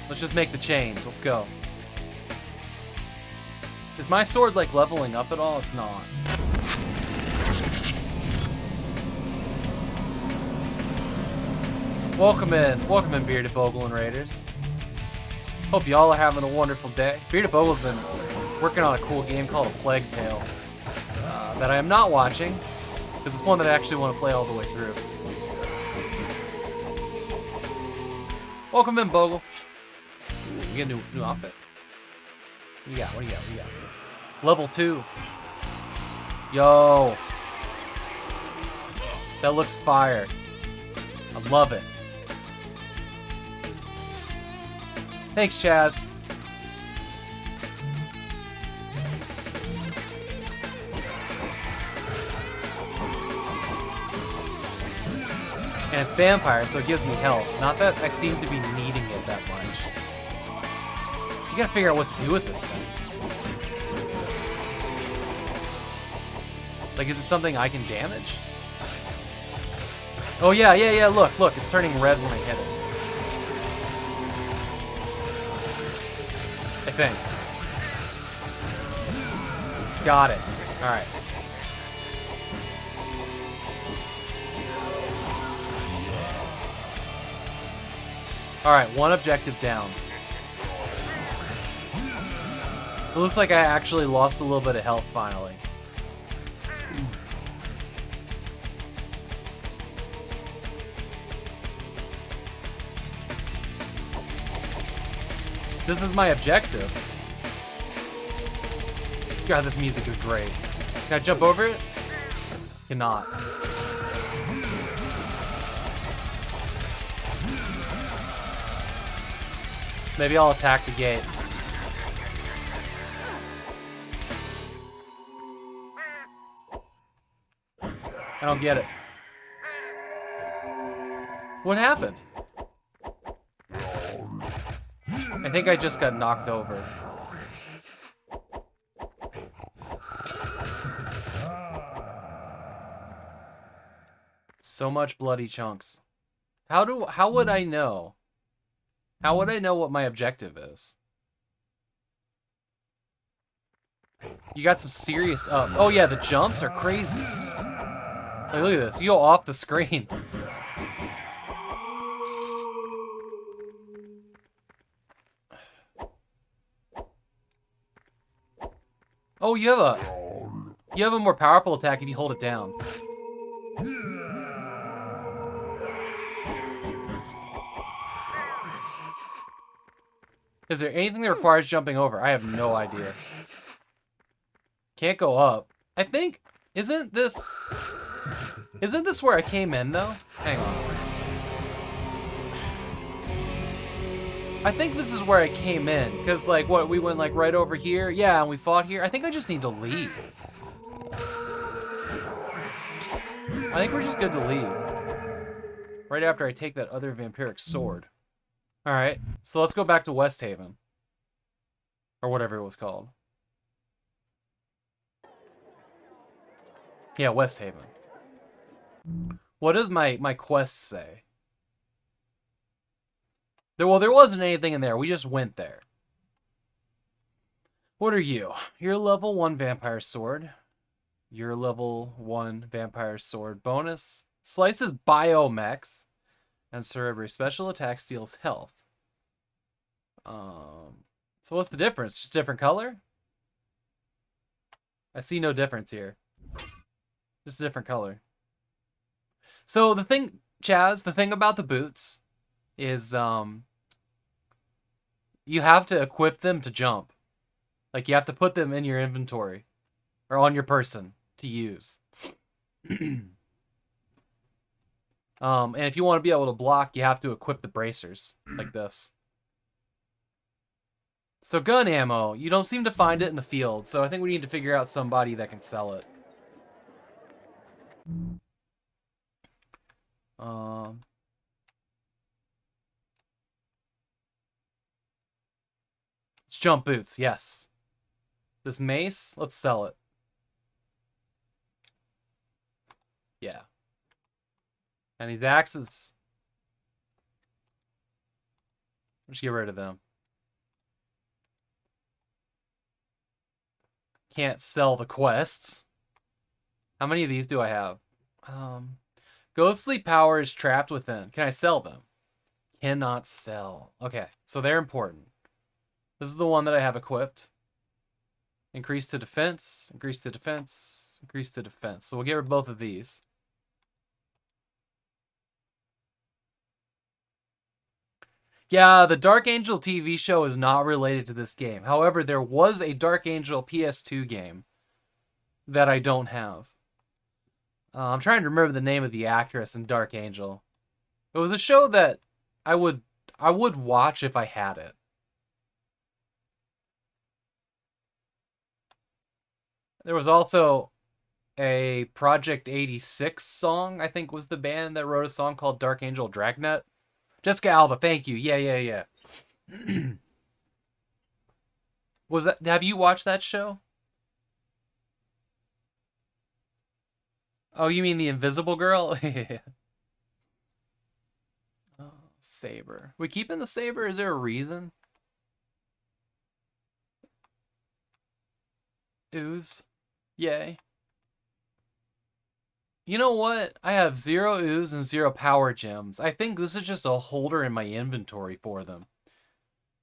Let's just make the change. Let's go. Is my sword, like, leveling up at all? It's not. Welcome in, Bearded Bogle and Raiders. Hope y'all are having a wonderful day. Bearded Bogle's been working on a cool game called A Plague Tale that I am not watching, because it's one that I actually want to play all the way through. Welcome in, Bogle. Ooh, you get a new outfit. What do you got? What do you got? What do you got? Level 2. Yo. That looks fire. I love it. Thanks, Chaz. And it's vampire, so it gives me health. Not that I seem to be needing it that much. You gotta figure out what to do with this thing. Like, is it something I can damage? Oh, yeah, look, it's turning red when I hit it. I think. Got it. Alright. Alright, one objective down. It looks like I actually lost a little bit of health finally. This is my objective. God, this music is great. Can I jump over it? Cannot. Maybe I'll attack the gate. I don't get it. What happened? I think I just got knocked over. So much bloody chunks. How would I know? How would I know what my objective is? You got some serious oh yeah, the jumps are crazy. Like, look at this. You go off the screen. Oh, you have a more powerful attack if you hold it down. Is there anything that requires jumping over? I have no idea. Can't go up. I think, isn't this where I came in though? Hang on. I think this is where I came in, because, like, what, we went, like, right over here? Yeah, and we fought here. I think I just need to leave. I think we're just good to leave. Right after I take that other vampiric sword. Alright, so let's go back to West Haven. Or whatever it was called. Yeah, West Haven. What does my quest say? Well, there wasn't anything in there. We just went there. What are you? You're a level 1 vampire sword. You're a level 1 vampire sword bonus. Slices biomex. And Cerebri. Special attack steals health. So what's the difference? Just different color? I see no difference here. Just a different color. So the thing, Chaz, the thing about the boots is you have to equip them to jump. Like you have to put them in your inventory or on your person to use. And if you want to be able to block, you have to equip the bracers like this. So gun ammo, you don't seem to find it in the field, so I think we need to figure out somebody that can sell it. It's jump boots, yes. This mace, let's sell it. Yeah. And these axes, let's get rid of them. Can't sell the quests. How many of these do I have? Ghostly power is trapped within. Can I sell them? Cannot sell. Okay, so they're important. This is the one that I have equipped. Increase to defense, increase to defense, increase to defense. So we'll get rid of both of these. Yeah, the Dark Angel TV show is not related to this game. However, there was a Dark Angel PS2 game that I don't have. I'm trying to remember the name of the actress in Dark Angel. It was a show that I would watch if I had it. There was also a Project 86 song, I think was the band that wrote a song called Dark Angel Dragnet. Jessica Alba, thank you. Yeah. Was that? Have you watched that show? Oh, you mean the Invisible Girl? Oh, saber. We keeping the saber? Is there a reason? Ooze. Yay. You know what? I have 0 ooze and 0 power gems. I think this is just a holder in my inventory for them.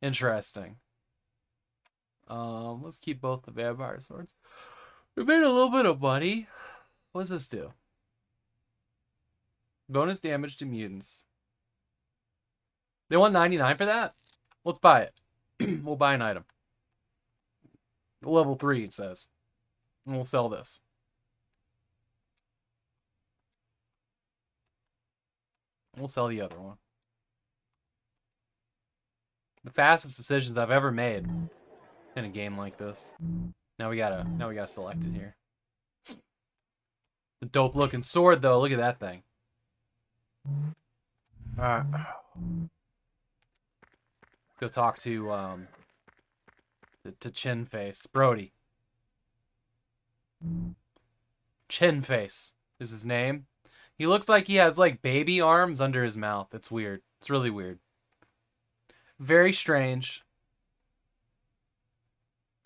Interesting. Let's keep both the vampire swords. We made a little bit of money. What does this do? Bonus damage to mutants. They want 99 for that? Let's buy it. We'll buy an item. Level 3, it says. And we'll sell this. We'll sell the other one. The fastest decisions I've ever made in a game like this. Now we gotta select it here. The dope looking sword though, look at that thing. Alright. Go talk to Chin Face. Brody. Chin Face is his name. He looks like he has like baby arms under his mouth. It's weird. It's really weird. Very strange.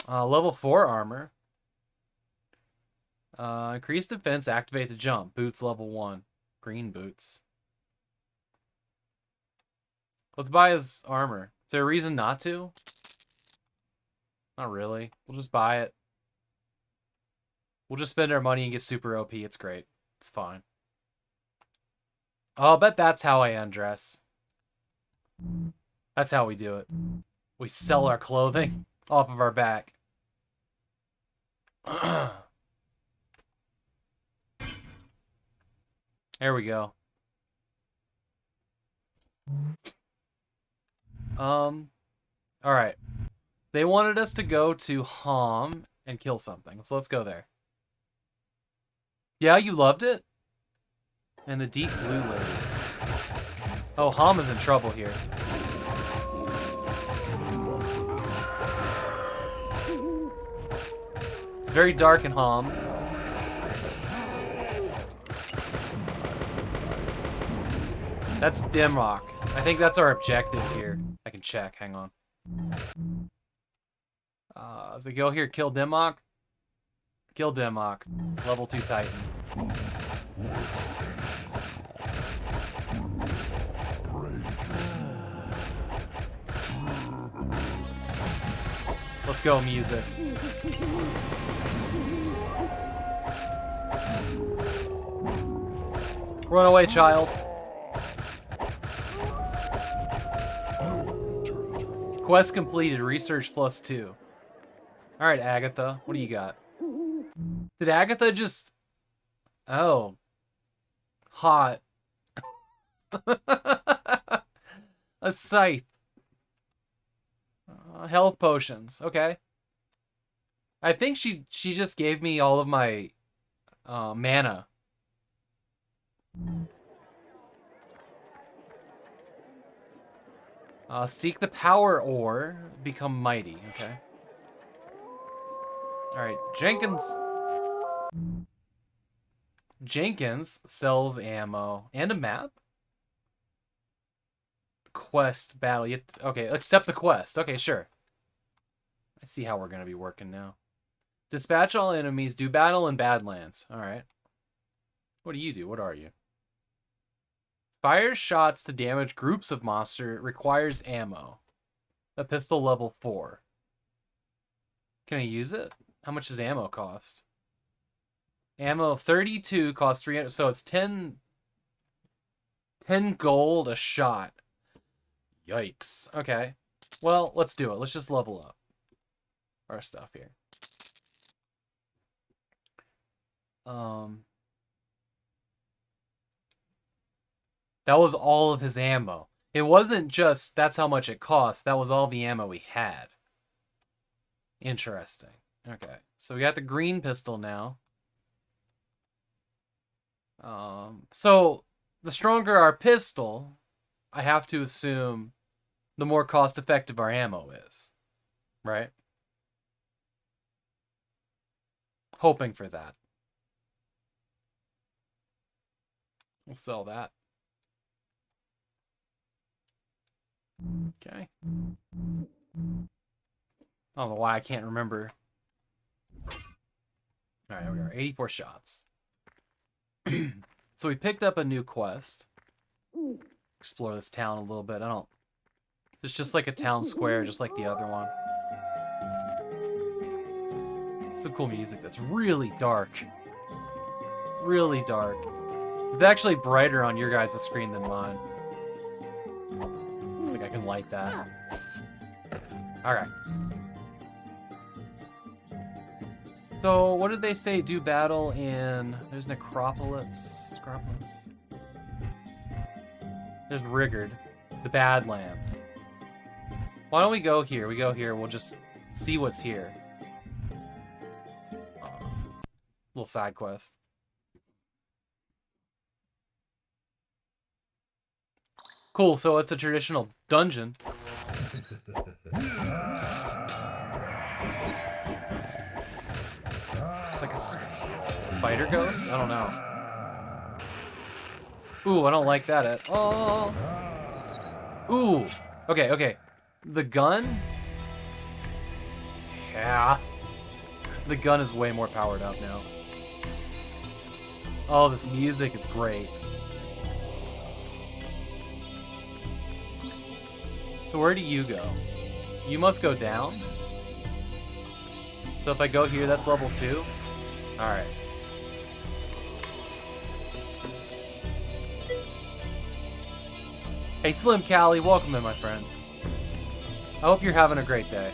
Level 4 armor. Increase defense, activate the jump. Boots level 1. Green boots. Let's buy his armor. Is there a reason not to? Not really. We'll just buy it. We'll just spend our money and get super OP. It's great. It's fine. Oh, I'll bet that's how I undress. That's how we do it. We sell our clothing off of our back. There we go. Alright. They wanted us to go to Hom and kill something. So let's go there. Yeah, you loved it? And the deep blue lady. Oh, Hom is in trouble here. It's very dark in Hom. That's Dimrock. I think that's our objective here. I can check. Hang on. Does it go here? Kill Dimrock? Kill Dimrock. Level 2 Titan. Let's go, music. Run away, child. Quest completed. Research +2. Alright, Agatha. What do you got? Did Agatha just... Oh. Hot. A scythe. Health potions. Okay. I think she just gave me all of my mana. Seek the power ore. Become mighty. Okay. Alright, Jenkins. Jenkins sells ammo and a map. Quest battle. Okay, accept the quest. Okay, sure. I see how we're going to be working now. Dispatch all enemies. Do battle in Badlands. Alright. What do you do? What are you? Fires shots to damage groups of monster. Requires ammo. A pistol level 4. Can I use it? How much does ammo cost? Ammo 32 costs 300. So it's 10 gold a shot. Yikes. Okay. Well, let's do it. Let's just level up our stuff here. That was all of his ammo. It wasn't just that's how much it cost. That was all the ammo we had. Interesting. Okay. So we got the green pistol now. So the stronger our pistol, I have to assume the more cost-effective our ammo is. Right? Hoping for that. We'll sell that. Okay. I don't know why I can't remember. Alright, here we are. 84 shots. So we picked up a new quest. Explore this town a little bit. It's just like a town square, just like the other one. Some cool music that's really dark. Really dark. It's actually brighter on your guys' screen than mine. I think I can light that. Alright. So, what did they say? Do battle in... There's Necropolis. There's Rigard. The Badlands. Why don't we go here? We go here. We'll just see what's here. Little side quest. Cool, so it's a traditional dungeon. Like a spider ghost? I don't know. Ooh, I don't like that at all. Ooh. Okay. The gun? Yeah. The gun is way more powered up now. Oh, this music is great. So where do you go? You must go down? So if I go here, that's level 2? Alright. Hey Slim Callie, welcome in, my friend. I hope you're having a great day.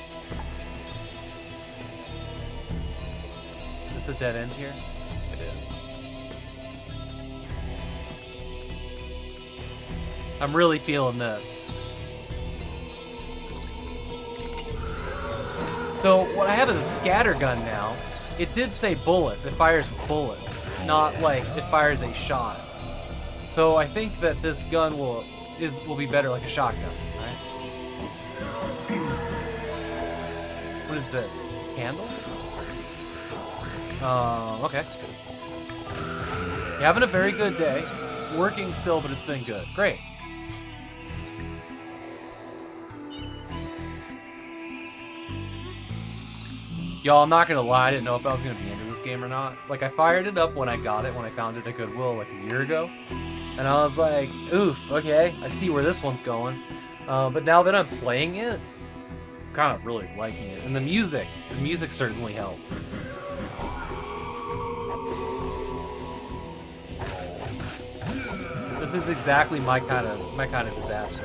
Is this a dead end here? It is. I'm really feeling this. So what I have is a scatter gun now. It did say bullets. It fires bullets, not like it fires a shot. So I think that this gun will be better like a shotgun, right? What is this? Candle? Okay. You're having a very good day. Working still, but it's been good. Great. Y'all, I'm not gonna lie, I didn't know if I was gonna be into this game or not. Like, I fired it up when I got it, when I found it at Goodwill like a year ago. And I was like, oof, okay, I see where this one's going. But now that I'm playing it, kind of really liking it. And the music certainly helps. This is exactly my kind of disaster.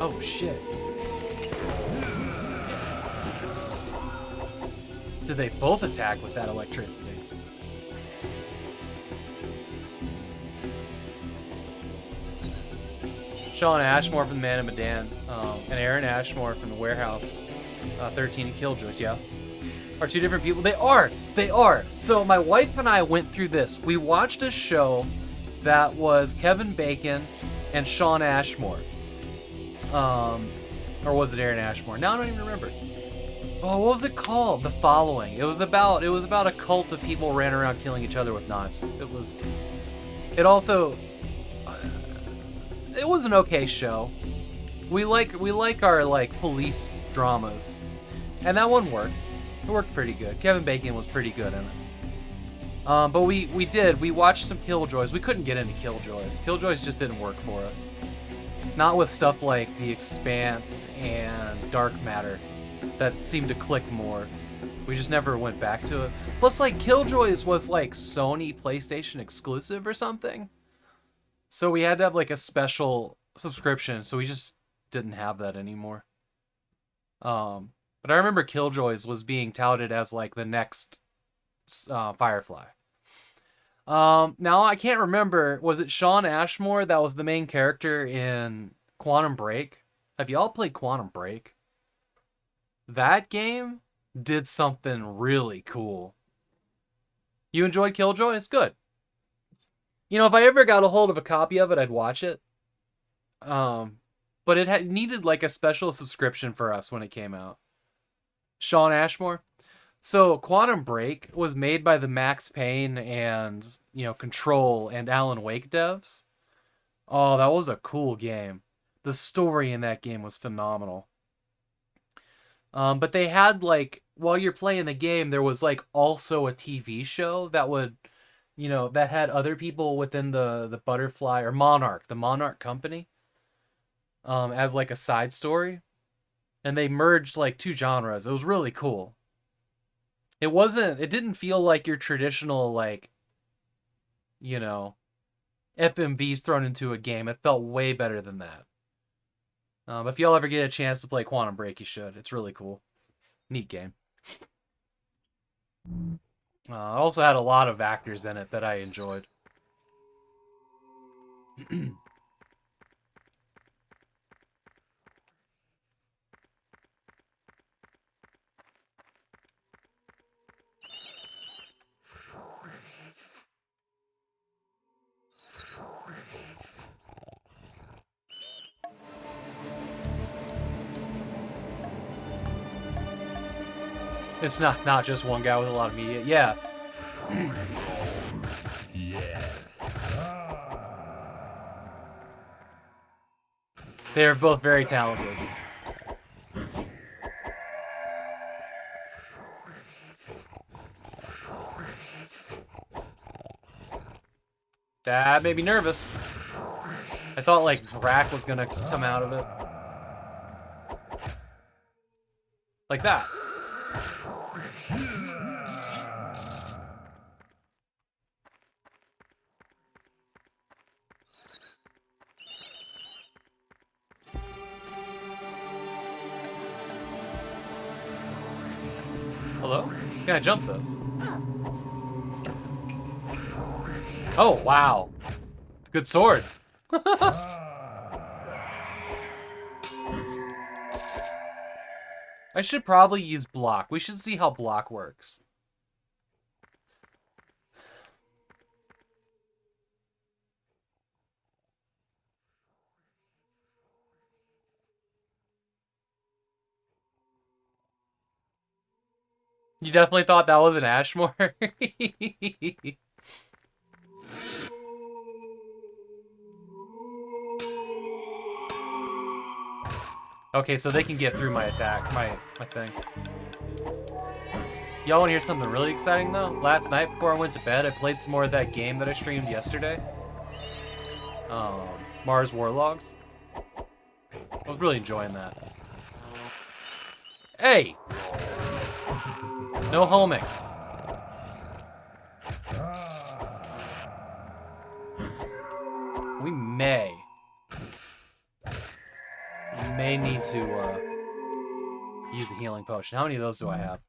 Oh shit. Did they both attack with that electricity? Sean Ashmore from the Man of Medan, and Aaron Ashmore from the Warehouse 13 and Killjoys, yeah. Are two different people? They are! So my wife and I went through this. We watched a show that was Kevin Bacon and Sean Ashmore. Or was it Aaron Ashmore? Now I don't even remember. Oh, what was it called? The Following. It was about a cult of people ran around killing each other with knives. It was an okay show. We like our like police dramas. And that one worked. It worked pretty good. Kevin Bacon was pretty good in it. But we watched some Killjoys. We couldn't get into Killjoys. Killjoys just didn't work for us. Not with stuff like The Expanse and Dark Matter that seemed to click more. We just never went back to it. Plus, like, Killjoys was like Sony PlayStation exclusive or something. So we had to have like a special subscription, so we just didn't have that anymore. But I remember Killjoys was being touted as like the next Firefly. Now I can't remember, was it Sean Ashmore that was the main character in Quantum Break? Have y'all played Quantum Break? That game did something really cool. You enjoyed Killjoys? Good. You know, if I ever got a hold of a copy of it, I'd watch it. But it needed like a special subscription for us when it came out. Sean Ashmore. So Quantum Break was made by the Max Payne and, you know, Control and Alan Wake devs. Oh, that was a cool game. The story in that game was phenomenal. But they had like, while you're playing the game, there was like also a TV show that would, you know, that had other people within the Butterfly or Monarch, the Monarch company, as like a side story. And they merged like two genres. It was really cool. It didn't feel like your traditional, like, you know, FMVs thrown into a game. It felt way better than that. If y'all ever get a chance to play Quantum Break, you should. It's really cool. Neat game. It also had a lot of actors in it that I enjoyed. It's not just one guy with a lot of media. Yeah. They're both very talented. That made me nervous. I thought like Drac was gonna come out of it. Like that. Hello? Can I jump this? Oh, wow. It's a good sword. I should probably use block. We should see how block works. You definitely thought that was an Ashmore? Okay, so they can get through my attack, my thing. Y'all want to hear something really exciting, though? Last night, before I went to bed, I played some more of that game that I streamed yesterday. Mars Warlogs. I was really enjoying that. Hey! No homing. We may need to use a healing potion. How many of those do I have?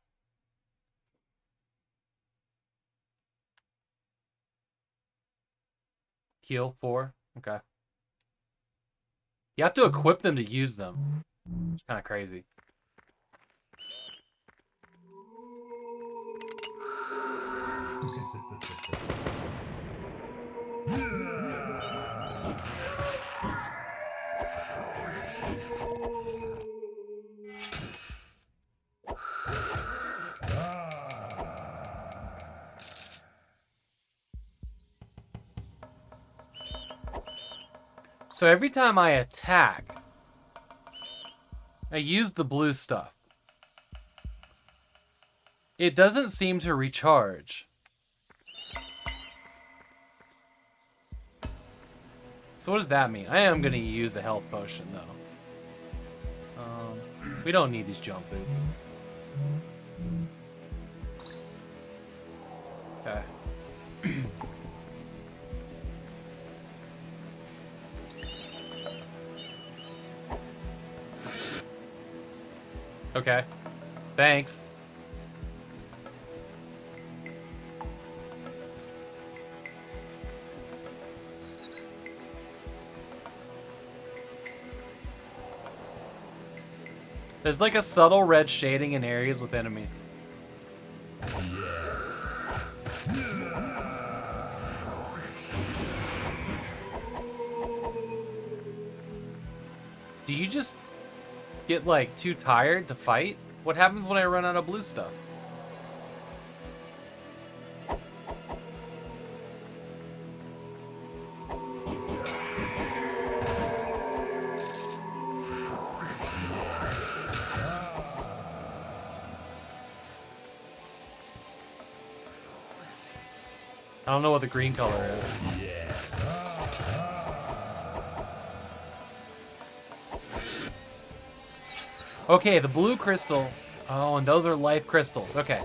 Heal 4. Okay. You have to equip them to use them. It's kind of crazy. So every time I attack, I use the blue stuff. It doesn't seem to recharge. So what does that mean? I am going to use a health potion, though. We don't need these jump boots. Okay. Okay. Thanks. There's like a subtle red shading in areas with enemies. Do you just get like too tired to fight? What happens when I run out of blue stuff? I don't know what the green color is. Okay, the blue crystal. Oh, and those are life crystals. Okay.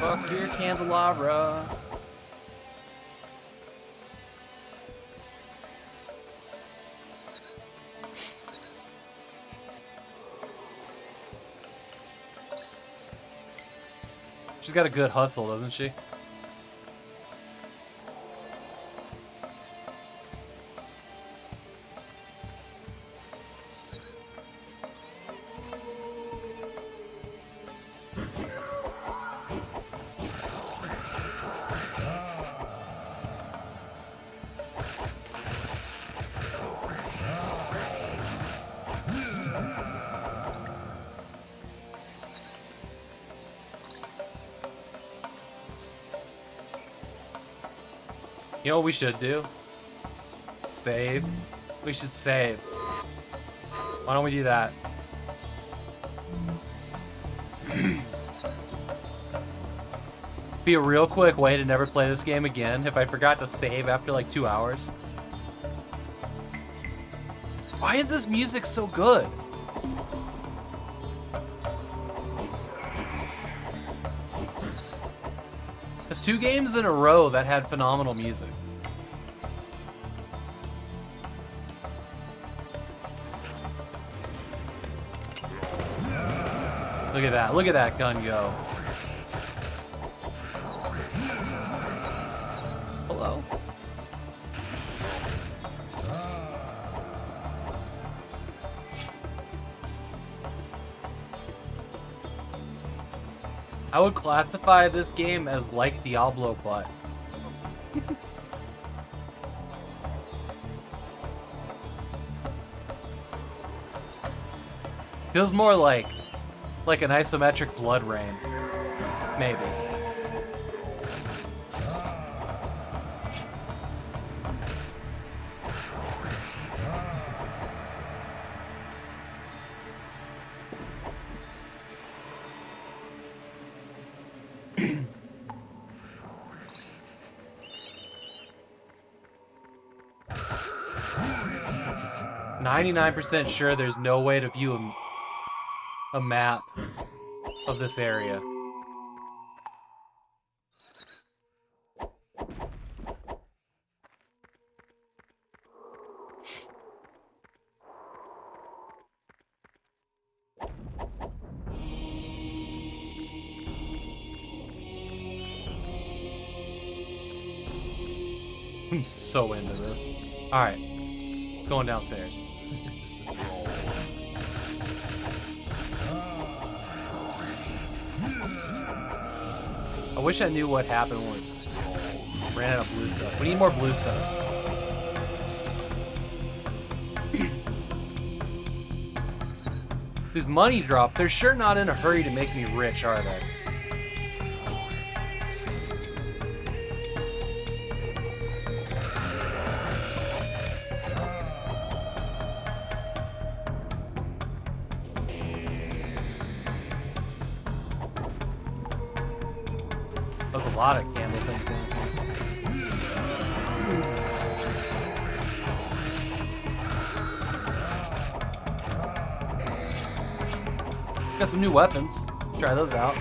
Fuck your candelabra. She's got a good hustle, doesn't she? You know what we should do? Save. We should save. Why don't we do that? Be a real quick way to never play this game again if I forgot to save after like 2 hours. Why is this music so good? There's 2 games in a row that had phenomenal music. Look at that gun go. Hello? I would classify this game as like Diablo, but feels more like an isometric Blood Rain, maybe. "99% sure there's no way to view a map of this area. I'm so into this. Alright. It's going downstairs. I wish I knew what happened when we ran out of blue stuff. We need more blue stuff. These money drop, they're sure not in a hurry to make me rich, are they? There's a lot of candle things in here. Got some new weapons. Try those out.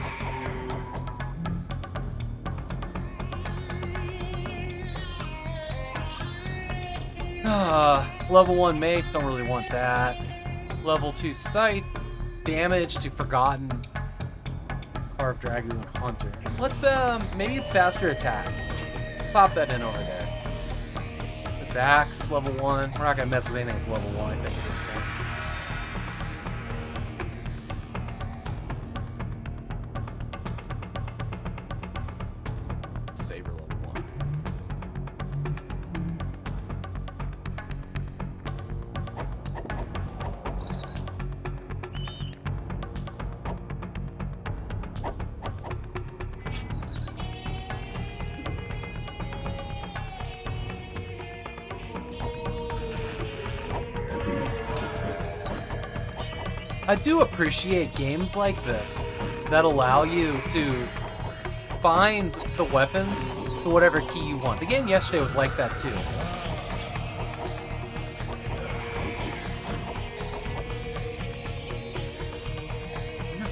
Level 1 mace, don't really want that. Level 2 scythe, damage to forgotten carved dragoon hunter. Let's maybe it's faster attack. Pop that in over there. This axe, level 1. We're not gonna mess with anything that's level 1, I think, at this point. Saber level 1. I do appreciate games like this that allow you to find the weapons to whatever key you want. The game yesterday was like that too.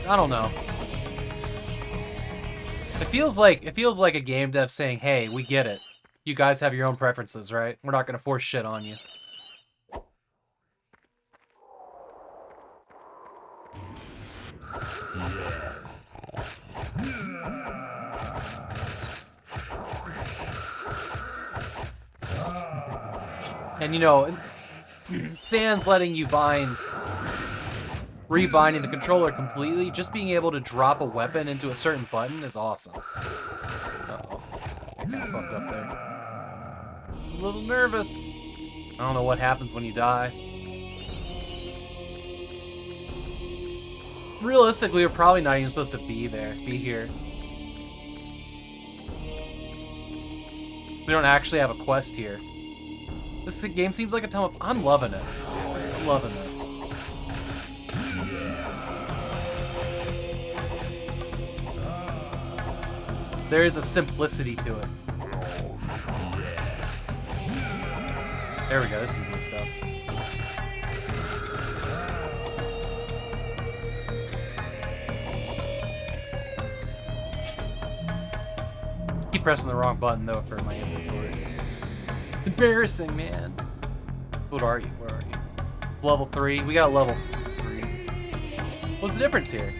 I don't know. It feels like a game dev saying, "Hey, we get it. You guys have your own preferences, right? We're not going to force shit on you." And you know, fans letting you rebinding the controller completely, just being able to drop a weapon into a certain button is awesome. Uh-oh. I got fucked up there. I'm a little nervous. I don't know what happens when you die. Realistically, we're probably not even supposed to be here. We don't actually have a quest here. This game seems like a ton of... I'm loving it. I'm loving this. There is a simplicity to it. There we go, there's some good stuff. Keep pressing the wrong button though for my inventory. Embarrassing, man. What are you? Where are you? Level 3. We got level 3. What's the difference here?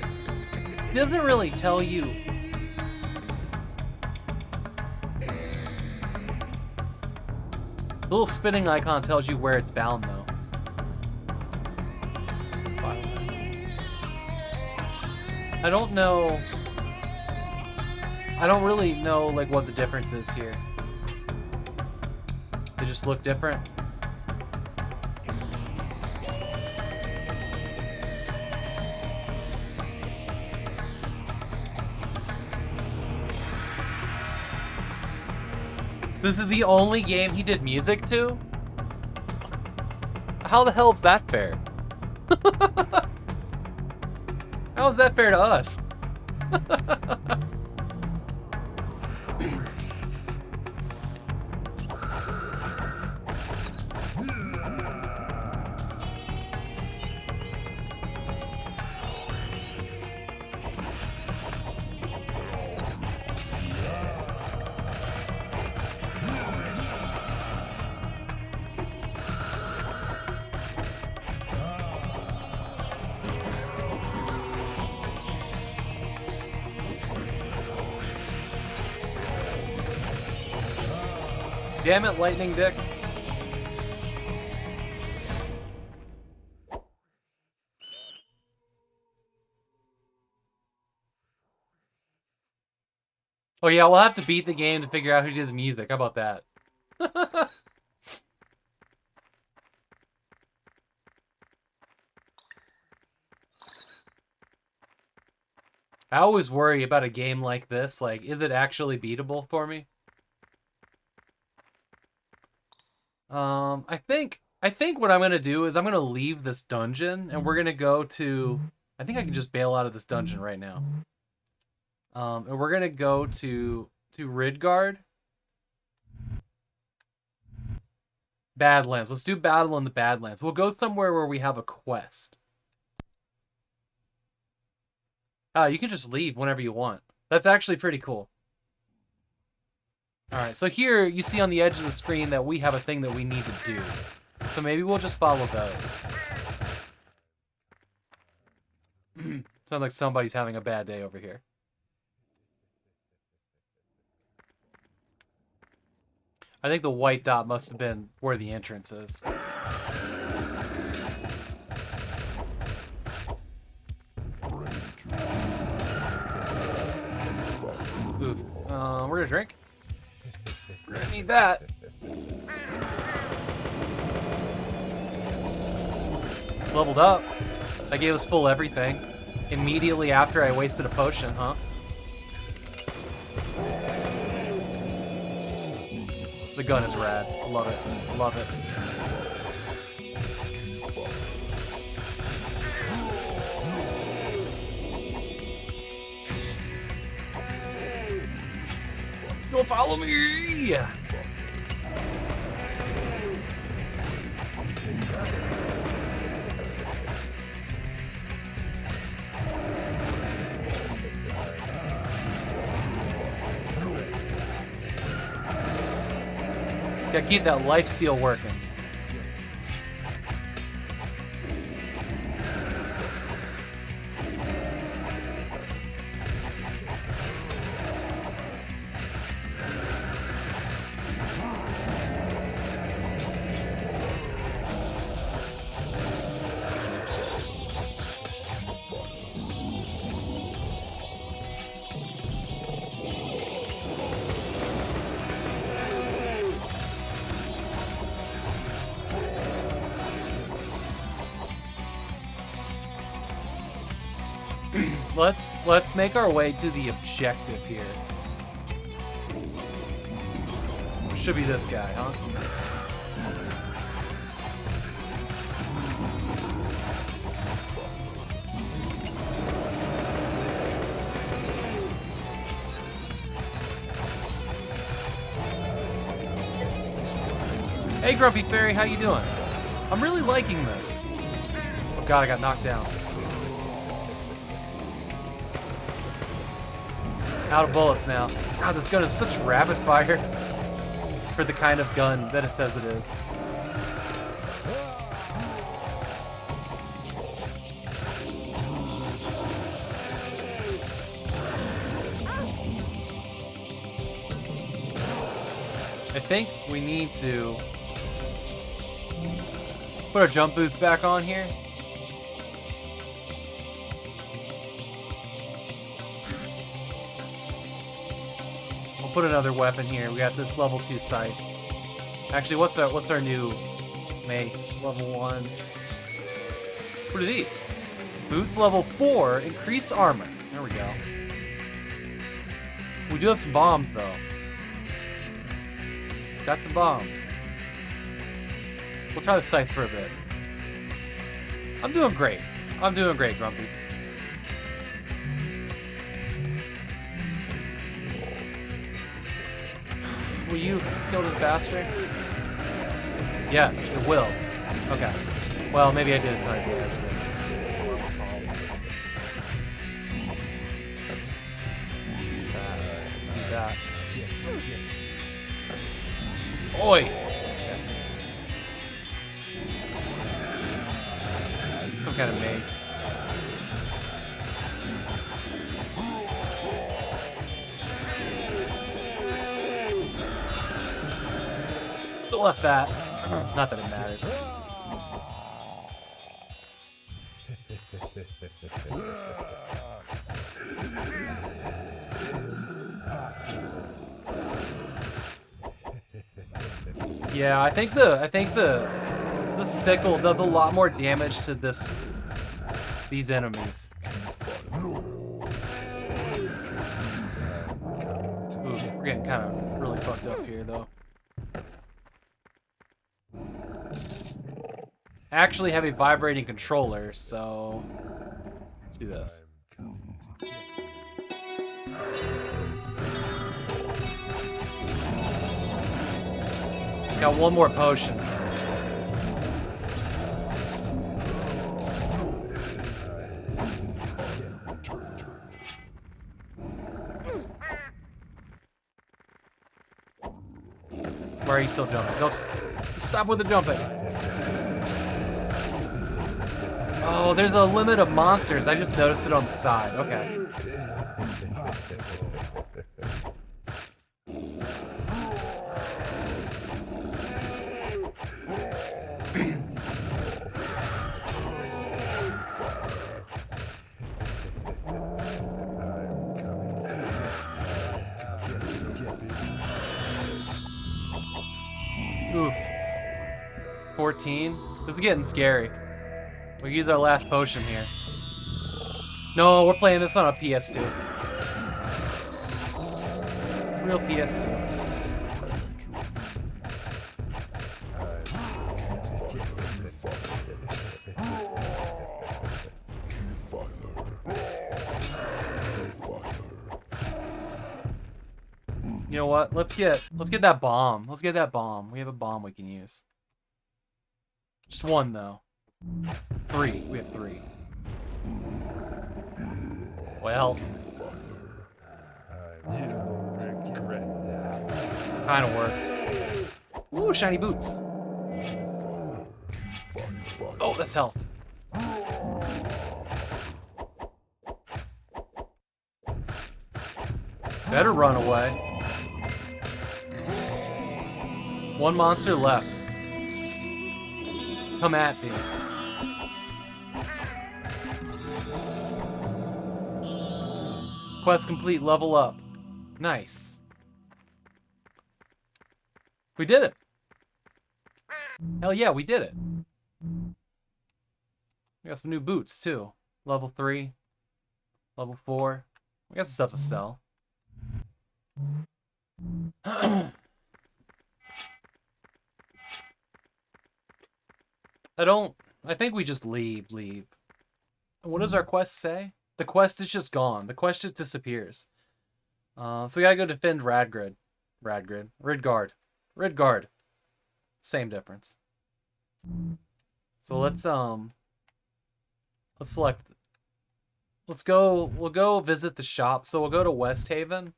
It doesn't really tell you. The little spinning icon tells you where it's bound, though. I don't know. I don't really know, like, what the difference is here. They just look different. This is the only game he did music to? How the hell is that fair? How is that fair to us? Damn it, lightning dick. Oh yeah, we'll have to beat the game to figure out who did the music. How about that? I always worry about a game like this. Like, is it actually beatable for me? I think what I'm gonna do is I'm gonna leave this dungeon and we're gonna go to. I think I can just bail out of this dungeon right now. And we're gonna go to Ridgard. Badlands. Let's do battle in the Badlands. We'll go somewhere where we have a quest. You can just leave whenever you want. That's actually pretty cool. Alright, so here you see on the edge of the screen that we have a thing that we need to do. So maybe we'll just follow those. Sounds like somebody's having a bad day over here. I think the white dot must have been where the entrance is. Oof. We're gonna drink. We're gonna need that. Leveled up. That gave us full everything. Immediately after I wasted a potion, huh? The gun is rad. Love it. Love it. Don't follow me! Gotta keep that life steal working. Let's make our way to the objective here. Should be this guy, huh? Hey Grumpy Fairy, how you doing? I'm really liking this. Oh god, I got knocked down. Out of bullets now. God, this gun is such rapid fire for the kind of gun that it says it is. I think we need to put our jump boots back on here. Put another weapon here. We got this level 2 sight. Actually, what's our new mace? Level 1. What are these? Boots level 4, increase armor. There we go. We do have some bombs though. Got some bombs. We'll try the scythe for a bit. I'm doing great. I'm doing great, Grumpy. Will you kill this bastard? Yes, it will. Okay. Well, maybe I didn't try to do that. Do that. Oi! Okay. Some kind of mace. have left that. Not that it matters. Yeah, I think the sickle does a lot more damage to these enemies. Oof, we're getting kind of really fucked up here, though. I actually have a vibrating controller, so let's do this. Got one more potion. Why are you still jumping? Don't stop with the jumping. Oh, there's a limit of monsters. I just noticed it on the side. Okay. Oof. 14. This is getting scary. We use our last potion here. No, we're playing this on a PS2. Real PS2. You know what? Let's get that bomb. Let's get that bomb. We have a bomb we can use. Just one though. 3. We have 3. Well, kind of worked. Ooh, shiny boots. Oh, that's health. Better run away. One monster left. Come at me. Quest complete, level up. Nice. We did it. Hell yeah, we did it. We got some new boots too. Level 3. Level 4. We got some stuff to sell. I think we just leave. What does our quest say? The quest is just gone. The quest just disappears. So we gotta go defend Radgrid. Ridgard. Same difference. So let's select. We'll go visit the shop. So we'll go to West Haven.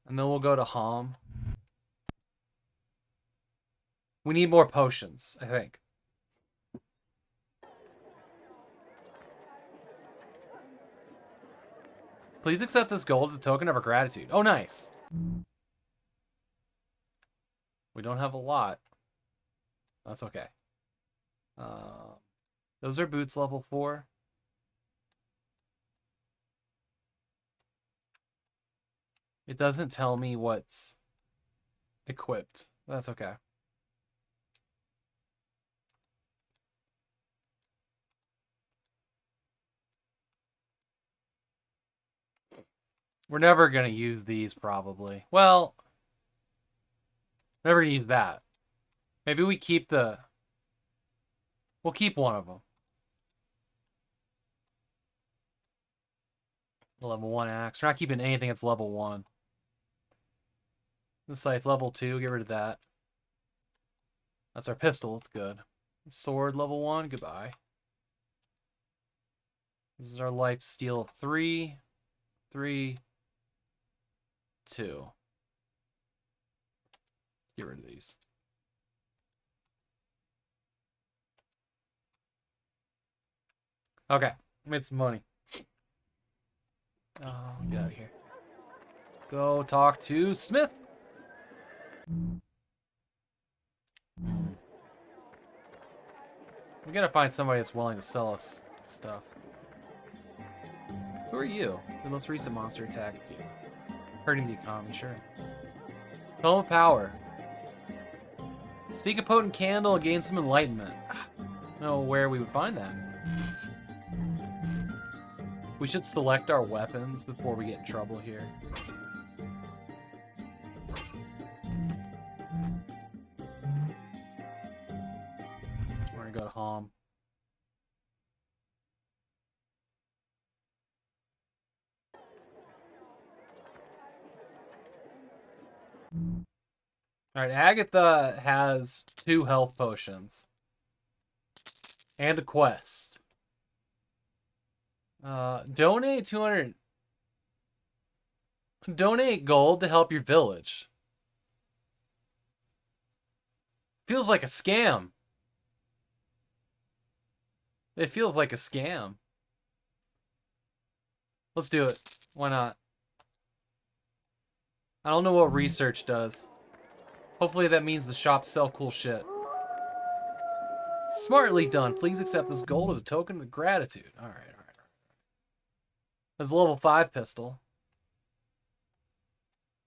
And then we'll go to Hom. We need more potions, I think. Please accept this gold as a token of our gratitude. Oh, nice. We don't have a lot. That's okay. Those are boots level 4. It doesn't tell me what's equipped. That's okay. We're never going to use these, probably. Well, never going to use that. Maybe we keep the... We'll keep one of them. Level 1 axe. We're not keeping anything that's level 1. This scythe, level 2. Get rid of that. That's our pistol. It's good. Sword, level 1. Goodbye. This is our life steal of 3. 3. 2. Get rid of these. Okay, made some money. Oh, get out of here. Go talk to Smith. We gotta find somebody that's willing to sell us stuff. Who are you? The most recent monster attacks you. Hurting the economy, sure. Tome of Power. Seek a potent candle, gain some enlightenment. I don't know where we would find that. We should select our weapons before we get in trouble here. We're gonna go to home. Alright, Agatha has 2 health potions. And a quest. Donate 200... Donate gold to help your village. Feels like a scam. It feels like a scam. Let's do it. Why not? I don't know what research does. Hopefully that means the shops sell cool shit. Smartly done. Please accept this gold as a token of gratitude. Alright, alright. There's a level 5 pistol.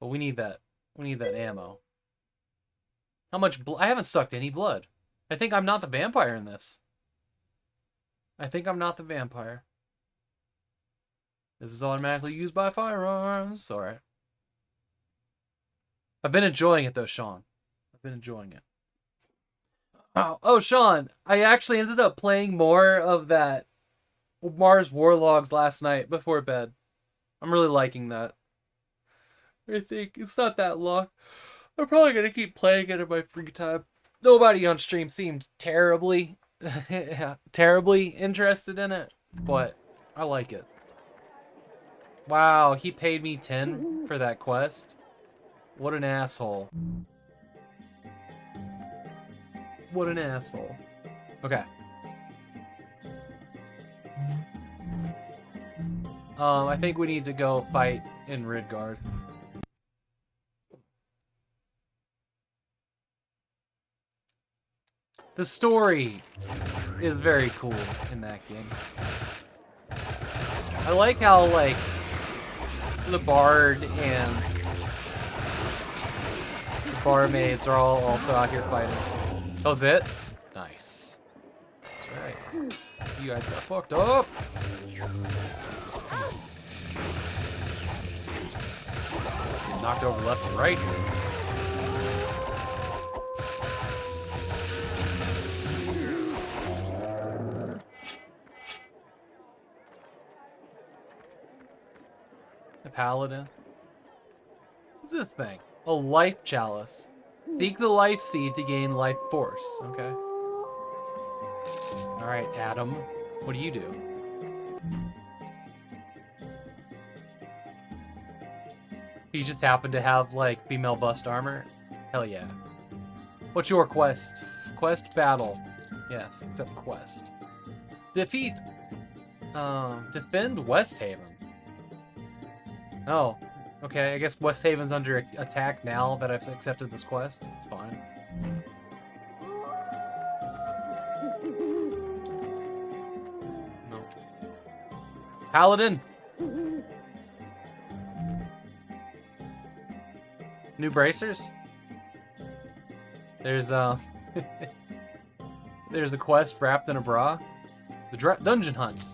But we need that. We need that ammo. How much blood? I haven't sucked any blood. I think I'm not the vampire in this. I think I'm not the vampire. This is automatically used by firearms. Alright. I've been enjoying it though, Sean. I've been enjoying it. Oh, Sean, I actually ended up playing more of that Mars Warlogs last night before bed. I'm really liking that. I think it's not that long. I'm probably going to keep playing it in my free time. Nobody on stream seemed terribly interested in it, but I like it. Wow, he paid me 10 for that quest. What an asshole. What an asshole. Okay. I think we need to go fight in Ridgard. The story is very cool in that game. I like how, like, the bard and the barmaids are all also out here fighting. That was it? Nice. That's right. You guys got fucked up. Getting knocked over left and right here. The paladin. What's this thing? A life chalice. Seek the life seed to gain life force. Okay. Alright, Adam. What do you do? You just happen to have, like, female bust armor? Hell yeah. What's your quest? Quest battle. Yes, except quest. Defeat. Defend West Haven. Oh. Okay, I guess West Haven's under attack now that I've accepted this quest. It's fine. No. Paladin! New bracers? There's, there's a quest wrapped in a bra. The dungeon hunt.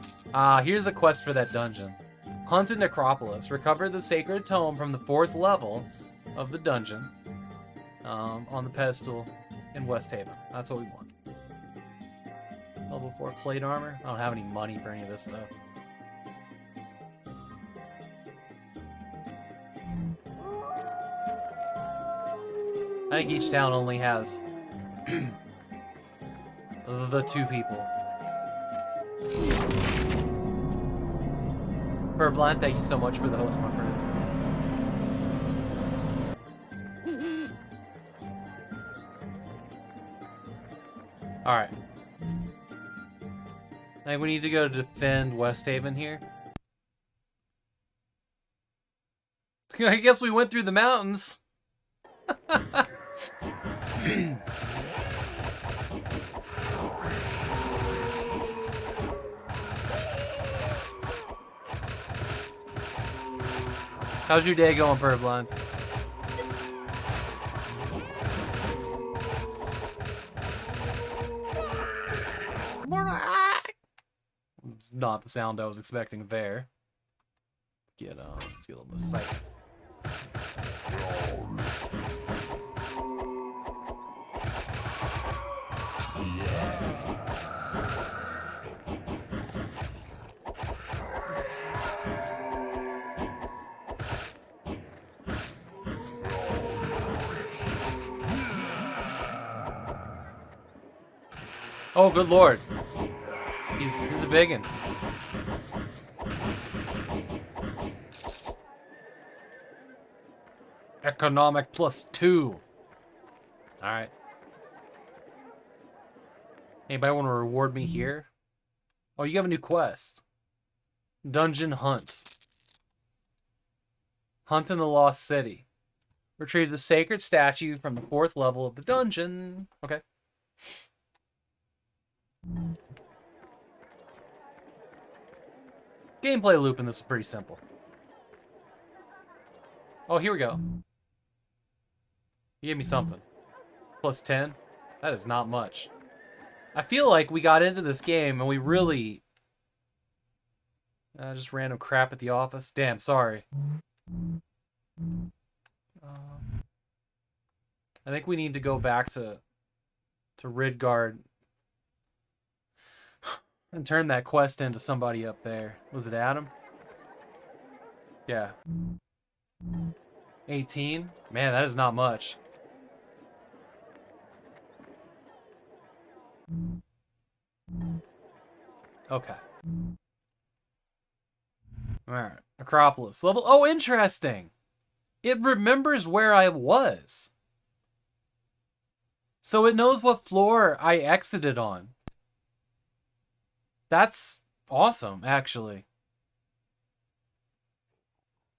Here's a quest for that dungeon. Hunt in Necropolis. Recover the sacred tome from the 4th level of the dungeon on the pedestal in West Haven. That's what we want. Level 4 plate armor. I don't have any money for any of this stuff. I think each town only has the 2 people. Purblind, thank you so much for the host, my friend. Alright. I think we need to go to defend West Haven here. I guess we went through the mountains. How's your day going, Purblind? Not the sound I was expecting there. Let's get a little sight. Oh, good lord. He's the biggin. Economic +2. Alright. Anybody want to reward me here? Oh, you have a new quest. Dungeon Hunt. Hunt in the Lost City. Retrieve the sacred statue from the 4th level of the dungeon. Okay. Gameplay loop in this is pretty simple. Oh, here we go. You gave me something. +10? That is not much. I feel like we got into this game and we really... just random crap at the office. Damn, sorry. I think we need to go back to Ridgard and turn that quest into somebody up there. Was it Adam? Yeah. 18? Man, that is not much. Okay. Alright. Acropolis. Level... Oh, interesting! It remembers where I was. So it knows what floor I exited on. That's awesome, actually.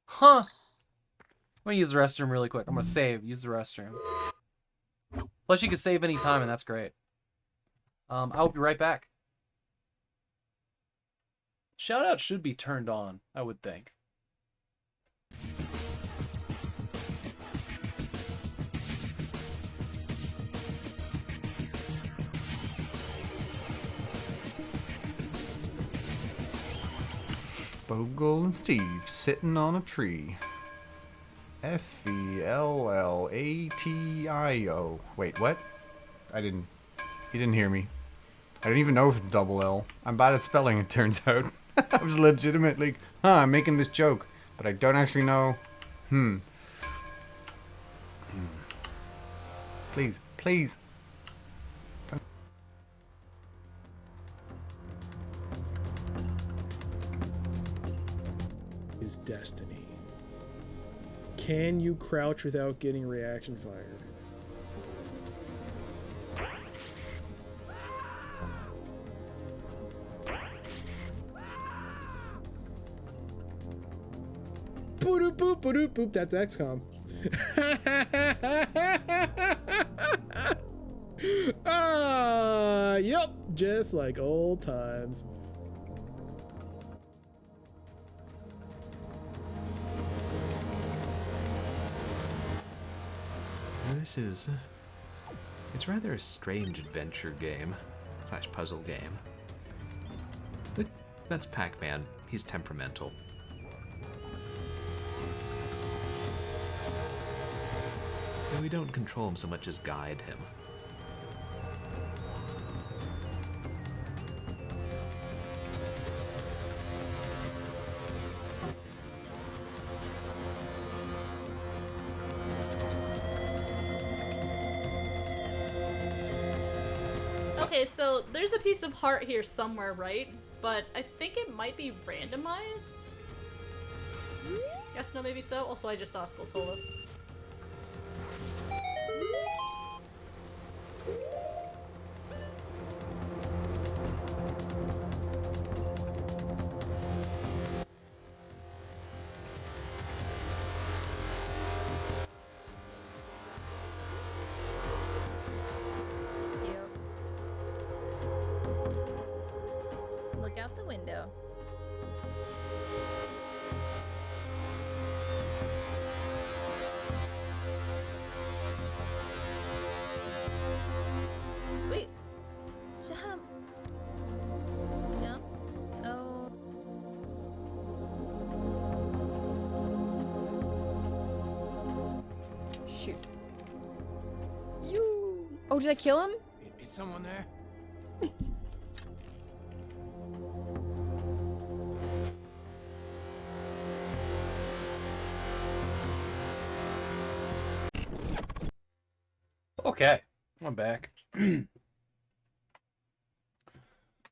Huh. I'm gonna use the restroom really quick. I'm gonna save. Use the restroom. Plus, you can save any time, and that's great. I'll be right back. Shoutout should be turned on, I would think. Bogle and Steve sitting on a tree. Fellatio. Wait, what? You didn't hear me. I didn't even know if it's double L. I'm bad at spelling, it turns out. I was legitimately, I'm making this joke, but I don't actually know. Please, please. Is destiny. Can you crouch without getting reaction fired? Boop boop boop boop. That's XCOM. Yep, just like old times. It's rather a strange adventure game / puzzle game. That's Pac-Man. He's temperamental. And we don't control him so much as guide him. Okay, so there's a piece of heart here somewhere, right? But I think it might be randomized? Yes, no, maybe so. Also, I just saw Skulltula. Look out the window. Oh, did I kill him? Is someone there? Okay, I'm back.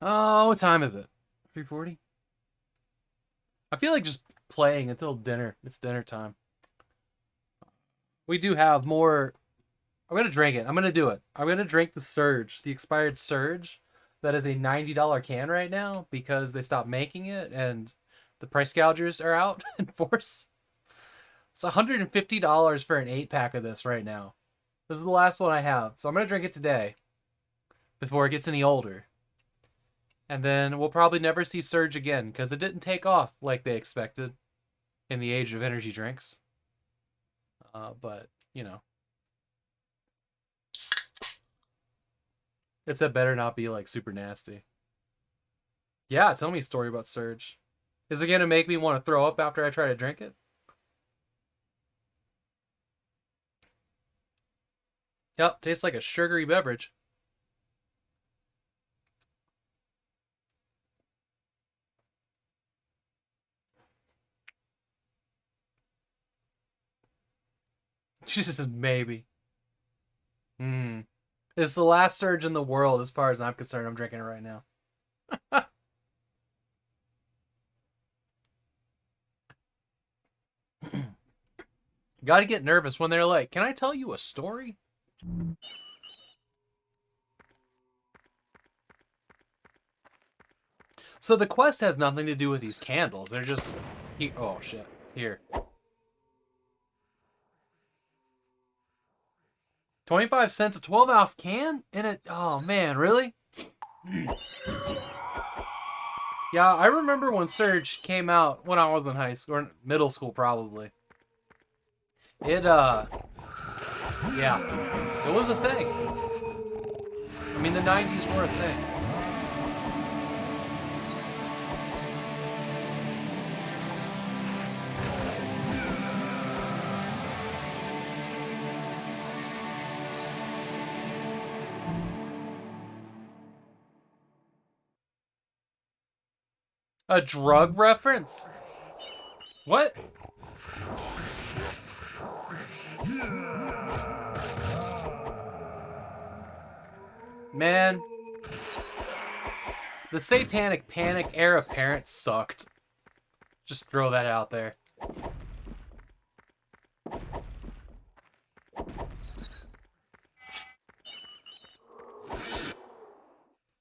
Oh, what time is it? 3:40? I feel like just playing until dinner. It's dinner time. We do have more. I'm going to drink it. I'm going to do it. I'm going to drink the Surge, the expired Surge. That is a $90 can right now because they stopped making it and the price gougers are out in force. It's $150 for an 8-pack of this right now. This is the last one I have. So I'm going to drink it today before it gets any older. And then we'll probably never see Surge again because it didn't take off like they expected in the age of energy drinks. But, you know. It's that better not be like super nasty. Yeah, tell me a story about Surge. Is it going to make me want to throw up after I try to drink it? Yep, tastes like a sugary beverage. She just says maybe. It's the last Surge in the world as far as I'm concerned. I'm drinking it right now. Gotta get nervous when they're like, can I tell you a story? So the quest has nothing to do with these candles. They're just... Oh, shit. Here. 25 cents a 12-ounce can? In it? Oh, man, really? Yeah, I remember when Surge came out when I was in high school, or middle school, probably. Yeah, it was a thing. I mean, the 90s were a thing. A drug reference? What? Man, the Satanic Panic era parents sucked. Just throw that out there.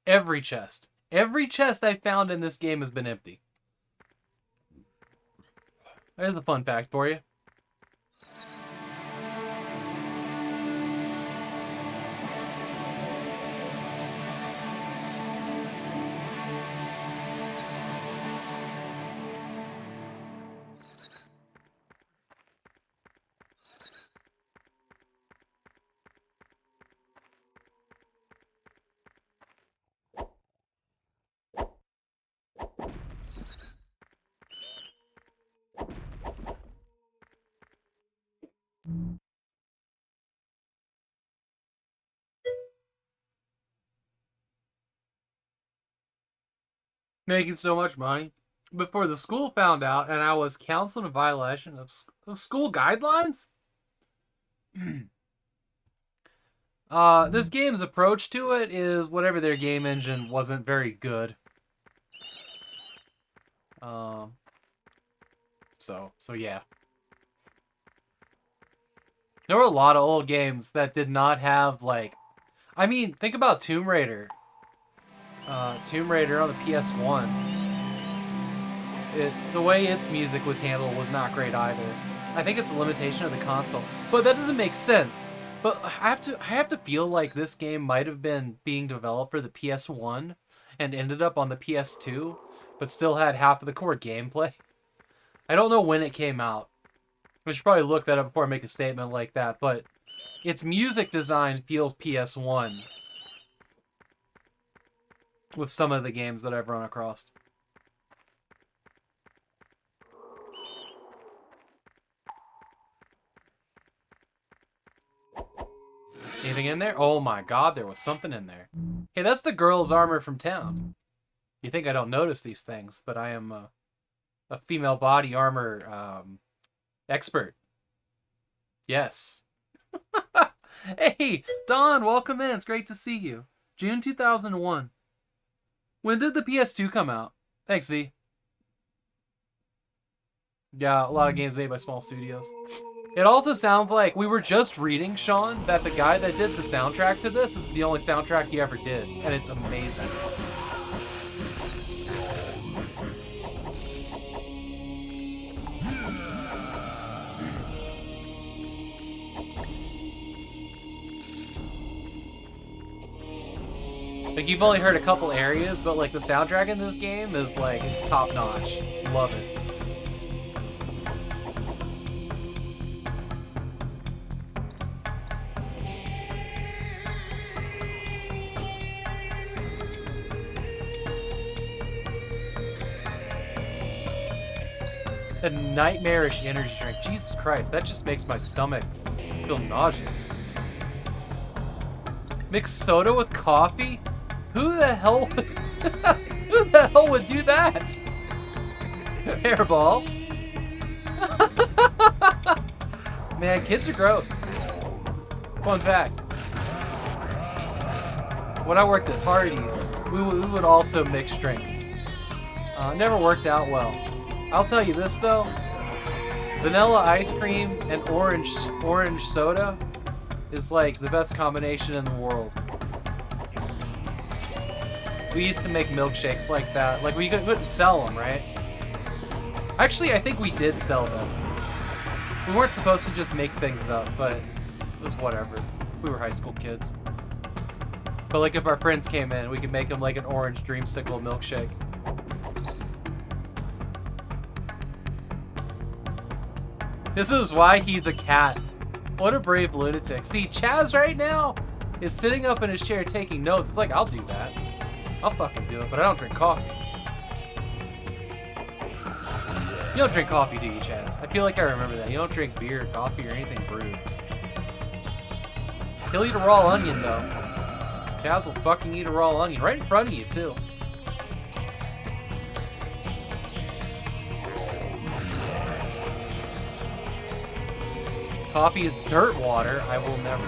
Every chest. Every chest I found in this game has been empty. There's a fun fact for you. Making so much money before the school found out and I was counseled in violation of school guidelines? This game's approach to it is whatever their game engine wasn't very good. So yeah. There were a lot of old games that did not have, like... I mean, think about Tomb Raider. Tomb Raider on the PS1. The way its music was handled was not great either. I think it's a limitation of the console. But that doesn't make sense. But I have to feel like this game might have been being developed for the PS1 and ended up on the PS2, but still had half of the core gameplay. I don't know when it came out. I should probably look that up before I make a statement like that, but its music design feels PS1 with some of the games that I've run across. Anything in there? Oh my god, there was something in there. Hey, that's the girl's armor from town. You think I don't notice these things, but I am a female body armor expert. Yes. Hey, Don, welcome in. It's great to see you. June 2001. When did the PS2 come out? Thanks, V. Yeah, a lot of games made by small studios. It also sounds like, we were just reading, Sean, that the guy that did the soundtrack to this is the only soundtrack he ever did, and it's amazing. Like, you've only heard a couple areas, but like the soundtrack in this game is like, it's top notch. Love it. A nightmarish energy drink. Jesus Christ, that just makes my stomach feel nauseous. Mixed soda with coffee? Who the hell who the hell would do that? Hairball. Man, kids are gross. Fun fact. When I worked at Hardee's, we would also mix drinks. Never worked out well. I'll tell you this though, vanilla ice cream and orange soda is like the best combination in the world. We used to make milkshakes like that. Like, we couldn't sell them, right? Actually, I think we did sell them. We weren't supposed to just make things up, but it was whatever. We were high school kids. But like, if our friends came in, we could make them like an orange dreamsicle milkshake. This is why he's a cat. What a brave lunatic. See, Chaz right now is sitting up in his chair taking notes. It's like, I'll do that. I'll fucking do it, but I don't drink coffee. You don't drink coffee, do you, Chaz? I feel like I remember that. You don't drink beer, or coffee, or anything brewed. He'll eat a raw onion, though. Chaz will fucking eat a raw onion right in front of you, too. Coffee is dirt water. I will never.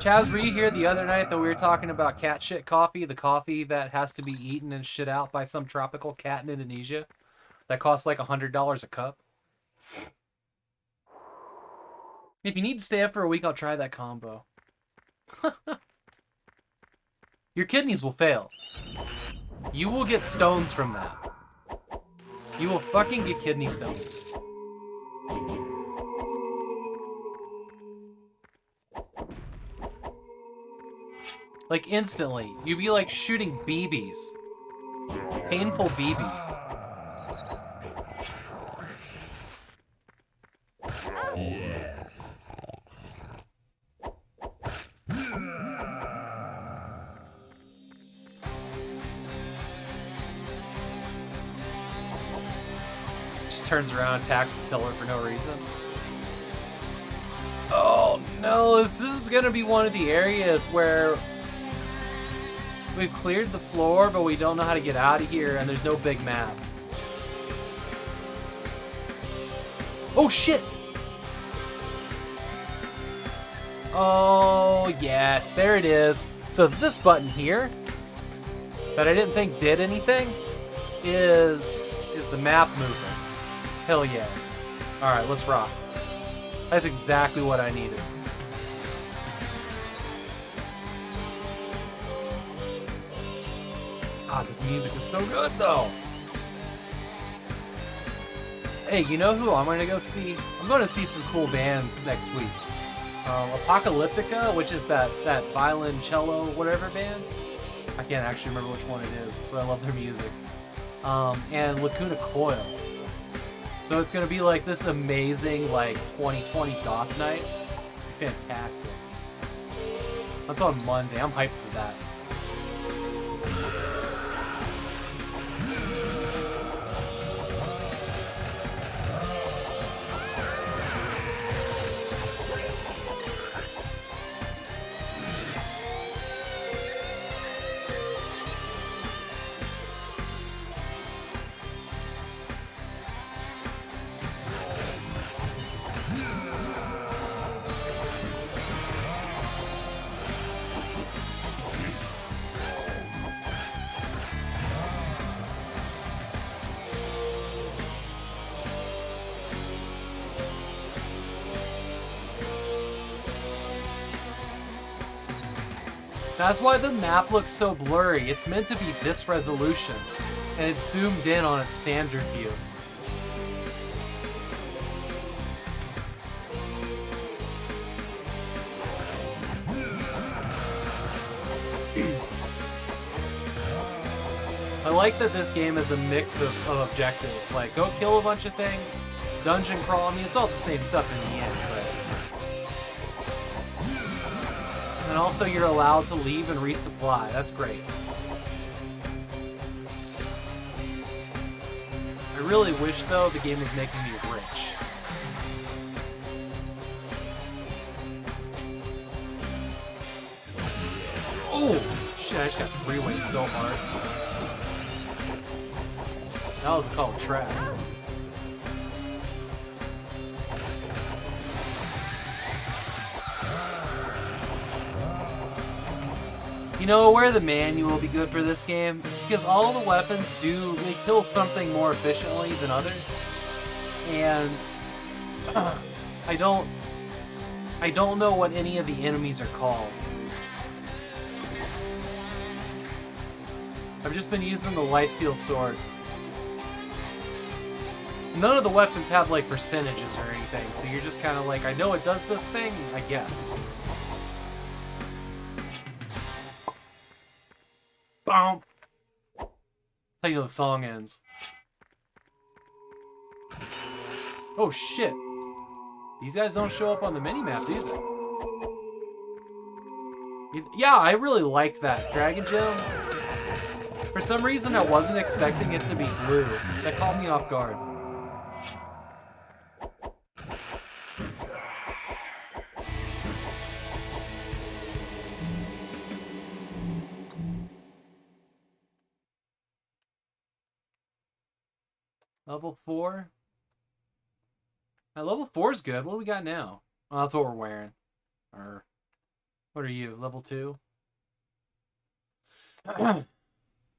Chaz, were you here the other night that we were talking about cat shit coffee? The coffee that has to be eaten and shit out by some tropical cat in Indonesia? That costs like $100 a cup? If you need to stay up for a week, I'll try that combo. Your kidneys will fail. You will get stones from that. You will fucking get kidney stones. Like, instantly. You'd be like shooting BBs. Painful BBs. Just turns around and attacks the pillar for no reason. Oh no, this is gonna be one of the areas where we've cleared the floor, but we don't know how to get out of here, and there's no big map. Oh shit! Oh yes, there it is. So this button here, that I didn't think did anything, is the map movement. Hell yeah. Alright, let's rock. That's exactly what I needed. God, this music is so good, though. Hey, you know who I'm going to go see? I'm going to see some cool bands next week. Apocalyptica, which is that violoncello whatever band. I can't actually remember which one it is, but I love their music. And Lacuna Coil. So it's going to be like this amazing, like, 2020 goth night. Fantastic. That's on Monday. I'm hyped for that. That's why the map looks so blurry. It's meant to be this resolution, and it's zoomed in on its standard view. I like that this game is a mix of objectives. Like, go kill a bunch of things, dungeon crawl. I mean, it's all the same stuff in the end, but... And also, you're allowed to leave and resupply. That's great. I really wish, though, the game was making me rich. Oh! Shit, I just got three-way so hard. That was called trap. You know where the manual will be good for this game? Because all the weapons they kill something more efficiently than others. And I don't know what any of the enemies are called. I've just been using the lifesteal sword. None of the weapons have like percentages or anything, so you're just kind of like, I know it does this thing, I guess. Boom. That's how you know the song ends. Oh shit. These guys don't show up on the minimap either. Yeah, I really liked that Dragon Gem. For some reason, I wasn't expecting it to be blue. That caught me off guard. Level 4. Level 4 is good. What do we got now? Oh, that's what we're wearing. Or, what are you? Level 2?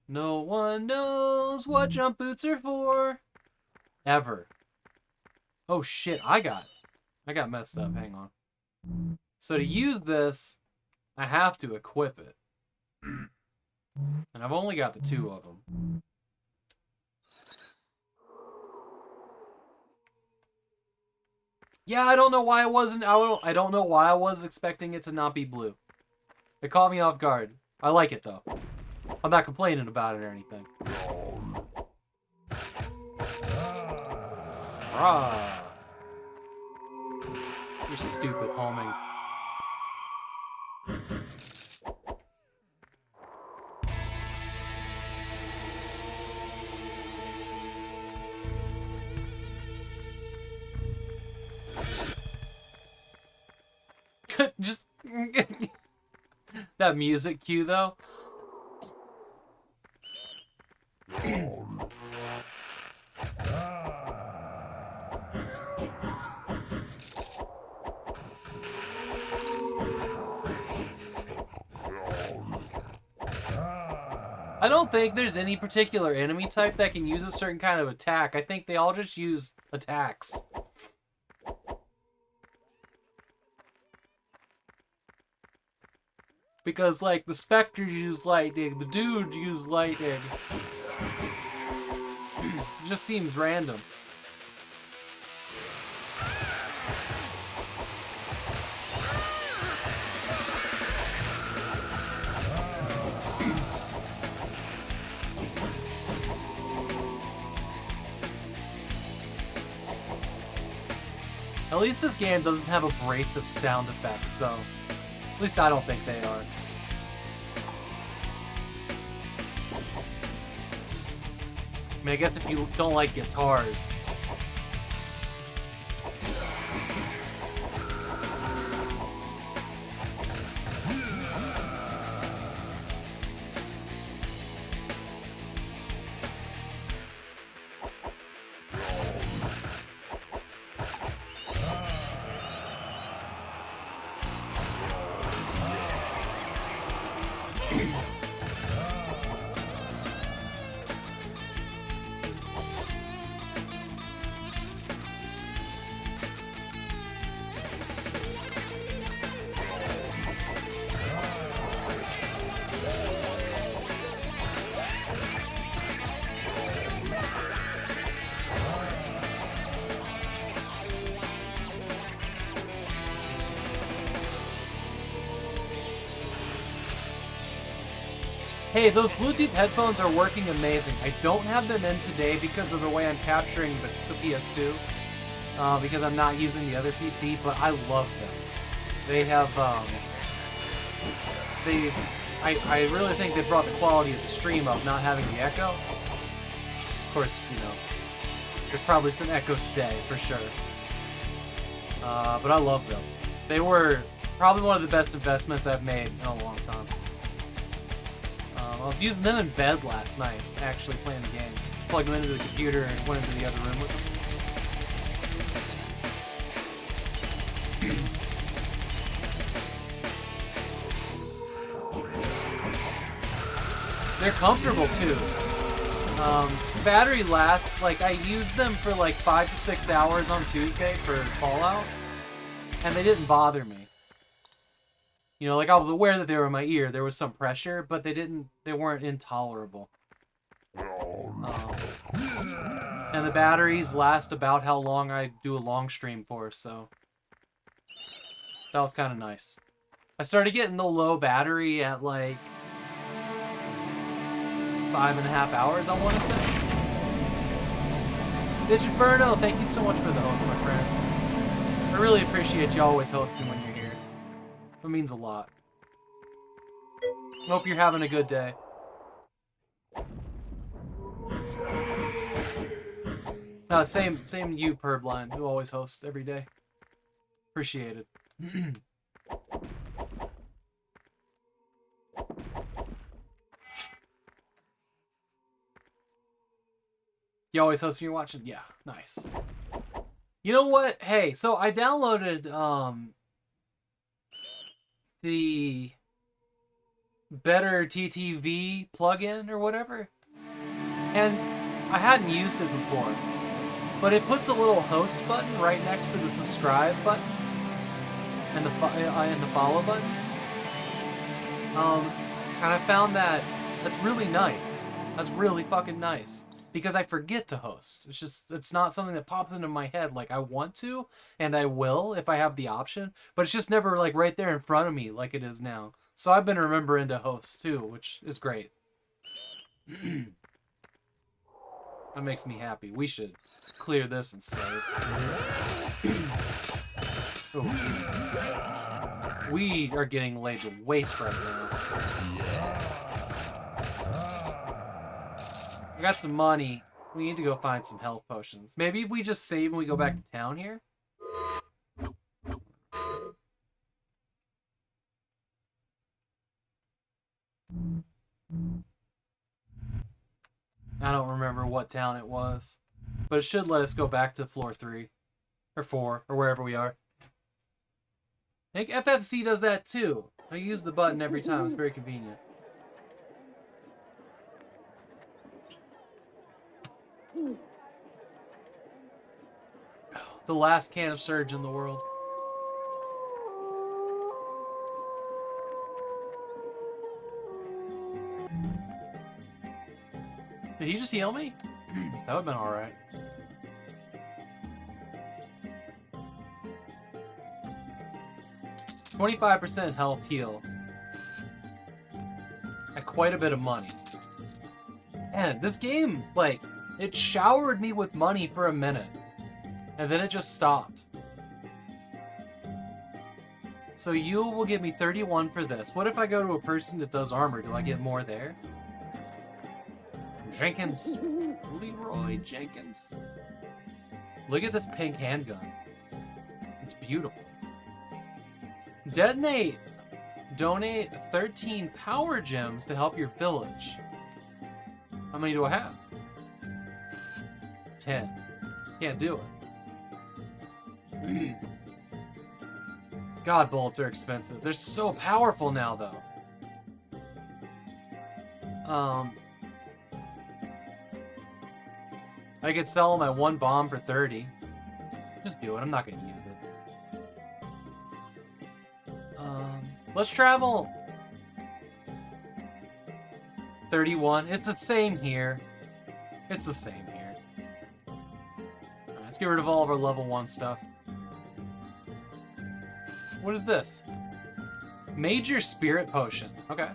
No one knows what jump boots are for. Ever. Oh shit, I got messed up. Hang on. So to use this, I have to equip it. And I've only got the 2 of them. Yeah, I don't know why I wasn't. I don't know why I was expecting it to not be blue. It caught me off guard. I like it though. I'm not complaining about it or anything. Rah. You're stupid homing. Just that music cue though. I don't think there's any particular enemy type that can use a certain kind of attack. I think they all just use attacks. Because, like, the specters use lightning, the dudes use lightning. It just seems random. At least this game doesn't have abrasive sound effects, though. At least I don't think they are. I mean, I guess if you don't like guitars. Hey, those Bluetooth headphones are working amazing. I don't have them in today because of the way I'm capturing the PS2. Because I'm not using the other PC, but I love them. They have, I really think they brought the quality of the stream up, not having the echo. Of course, you know, there's probably some echo today, for sure. But I love them. They were probably one of the best investments I've made in a long time. I was using them in bed last night, actually playing the game. Plugged them into the computer and went into the other room with them. They're comfortable too. Battery lasts, like I used them for like 5 to 6 hours on Tuesday for Fallout, and they didn't bother me. You know, like I was aware that they were in my ear, there was some pressure, but they weren't intolerable. And the batteries last about how long I do a long stream for, so that was kind of nice. I started getting the low battery at like 5.5 hours, I want to say. Ditch Inferno, thank you so much for the host, my friend. I really appreciate you always hosting when you're here. It means a lot. Hope you're having a good day. Same you, Purblind, who always hosts every day. Appreciate it. You always host when you're watching? Yeah, nice. You know what? Hey, so I downloaded the Better TTV plugin or whatever, and I hadn't used it before, but it puts a little host button right next to the subscribe button and the follow button. And I found that that's really nice. That's really fucking nice. Because I forget to host. It's not something that pops into my head. Like, I want to, and I will if I have the option, but it's just never, like, right there in front of me like it is now. So I've been remembering to host, too, which is great. That makes me happy. We should clear this and save. Oh, jeez. We are getting laid to waste right now. I got some money. We need to go find some health potions. Maybe if we just save and we go back to town here? I don't remember what town it was. But it should let us go back to floor 3. Or 4. Or wherever we are. I think FFC does that too. I use the button every time. It's very convenient. The last can of Surge in the world. Did he just heal me? That would've been alright. $25% health heal. At quite a bit of money. Man, this game, like, it showered me with money for a minute. And then it just stopped. So you will give me 31 for this. What if I go to a person that does armor? Do I get more there? Jenkins. Leroy Jenkins. Look at this pink handgun. It's beautiful. Detonate. Donate 13 power gems to help your village. How many do I have? 10. Can't do it. God, bullets are expensive. They're so powerful now, though. I could sell my one bomb for 30. Just do it. I'm not going to use it. Let's travel. 31. It's the same here. It's the same here. Alright, let's get rid of all of our level 1 stuff. What is this? Major Spirit Potion. Okay.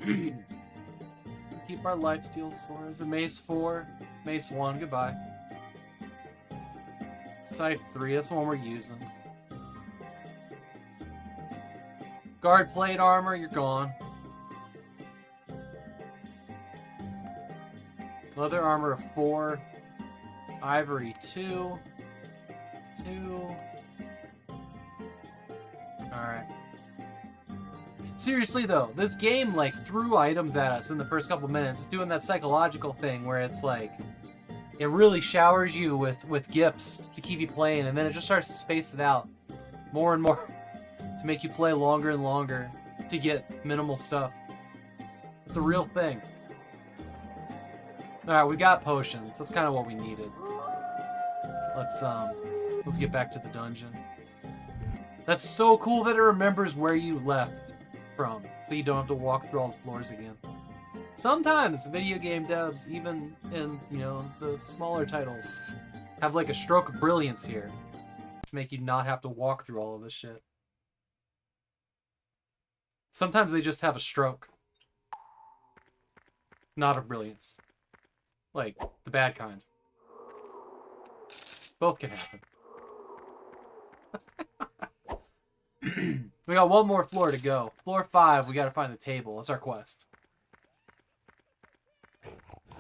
Keep our lifesteal swords. A Mace 4, Mace 1, goodbye. Scythe 3, that's the one we're using. Guard plate armor, you're gone. Leather armor of 4. Ivory 2. 2. Alright. Seriously though, this game like threw items at us in the first couple minutes, doing that psychological thing where it's like it really showers you with gifts to keep you playing, and then it just starts to space it out more and more to make you play longer and longer to get minimal stuff. It's a real thing. Alright, we got potions. That's kind of what we needed. Let's get back to the dungeon. That's so cool that it remembers where you left from, so you don't have to walk through all the floors again. Sometimes video game devs, even in, you know, the smaller titles, have like a stroke of brilliance here to make you not have to walk through all of this shit. Sometimes they just have a stroke. Not of brilliance. Like, the bad kind. Both can happen. We got one more floor to go. Floor 5, we gotta find the table. That's our quest.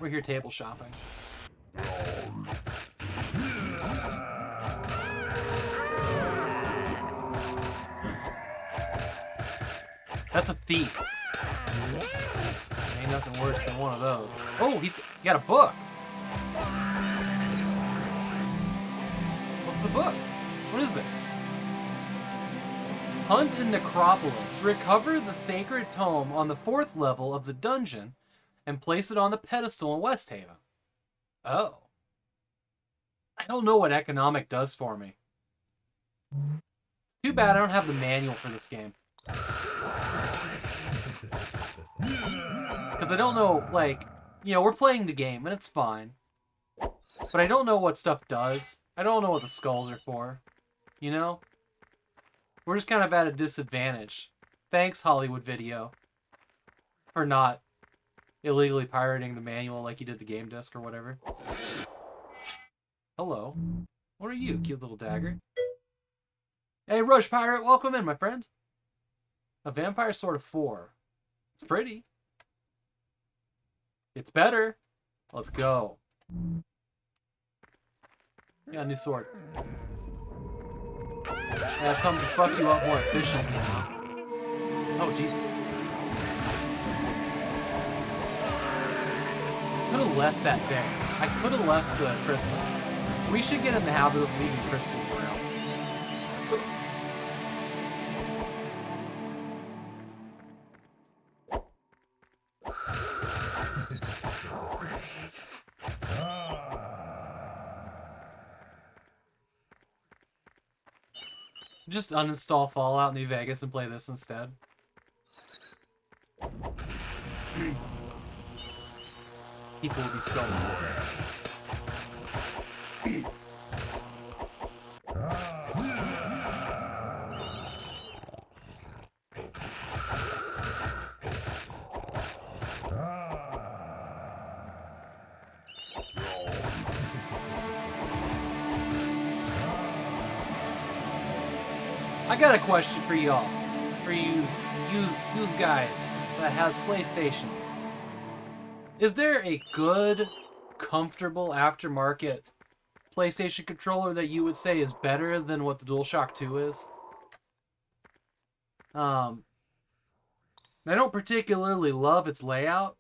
We're here table shopping. That's a thief. Ain't nothing worse than one of those. Oh, he got a book. What's the book? What is this? Hunt in Necropolis. Recover the sacred tome on the 4th level of the dungeon and place it on the pedestal in West Haven. Oh. I don't know what economic does for me. Too bad I don't have the manual for this game. Because I don't know, like, you know, we're playing the game and it's fine. But I don't know what stuff does. I don't know what the skulls are for. You know? We're just kind of at a disadvantage. Thanks, Hollywood Video, for not illegally pirating the manual like you did the game disc or whatever. Hello. What are you, cute little dagger? Hey, Rush Pirate, welcome in, my friend. A vampire sword of 4. It's pretty. It's better. Let's go. Got a new sword. I've come to fuck you up more efficiently now. Oh, Jesus. Could have left that there. I could have left the crystals. We should get in the habit of leaving crystals around. Just uninstall Fallout New Vegas and play this instead. People will be so mad. I got a question for y'all. For you guys that has PlayStations. Is there a good, comfortable aftermarket PlayStation controller that you would say is better than what the DualShock 2 is? I don't particularly love its layout,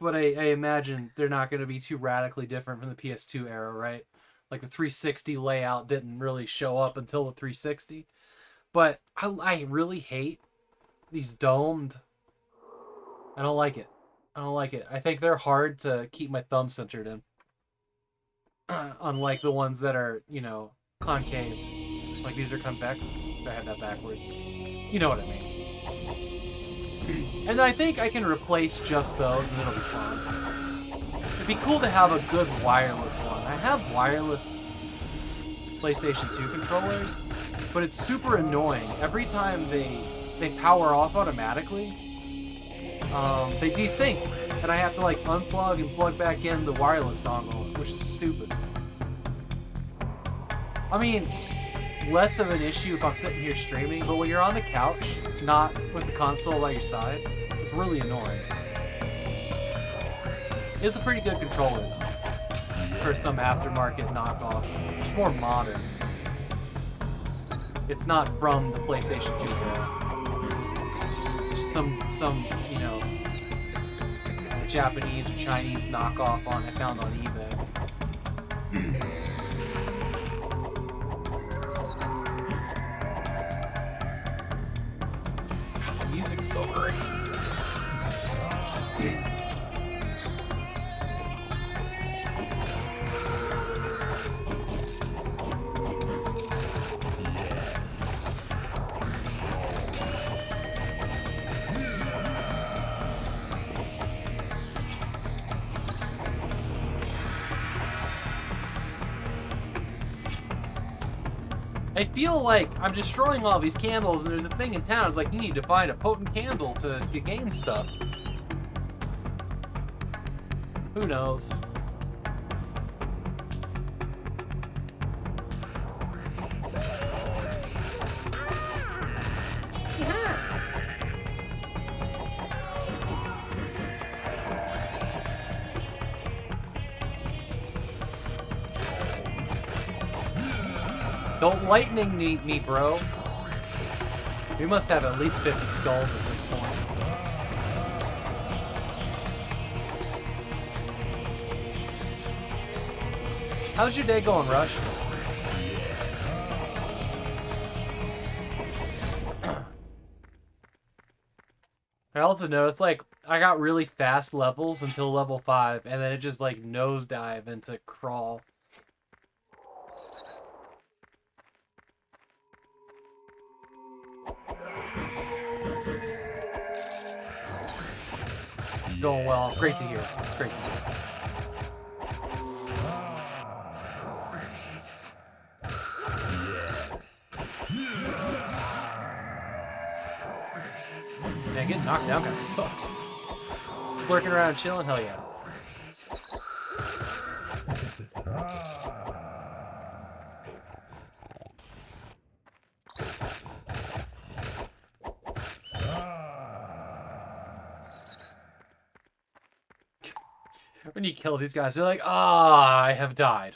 but I imagine they're not going to be too radically different from the PS2 era, right? Like the 360 layout didn't really show up until the 360. But I really hate these domed. I don't like it. I don't like it. I think they're hard to keep my thumb centered in. Unlike the ones that are, you know, concaved. Like these are convexed. I have that backwards. You know what I mean. And I think I can replace just those and it'll be fine. It'd be cool to have a good wireless one. I have wireless PlayStation 2 controllers, but it's super annoying. Every time they power off automatically, they desync, and I have to like unplug and plug back in the wireless dongle, which is stupid. I mean, less of an issue if I'm sitting here streaming, but when you're on the couch, not with the console by your side, it's really annoying. It's a pretty good controller though, for some aftermarket knockoff. It's more modern. It's not from the PlayStation 2 era. Just some, you know, Japanese or Chinese knockoff I found on eBay. God, the music is so great. I feel like I'm destroying all these candles, and there's a thing in town. It's like you need to find a potent candle to gain stuff. Who knows? Don't lightning me, bro. We must have at least 50 skulls at this point. How's your day going, Rush? I also noticed, like, I got really fast levels until level 5, and then it just, like, nosedive into crawl. Going well. Great to hear. It's great to hear. Man, getting knocked down kind of sucks. Lurking around chilling, hell yeah. When you kill these guys, they're like, "Ah, I have died."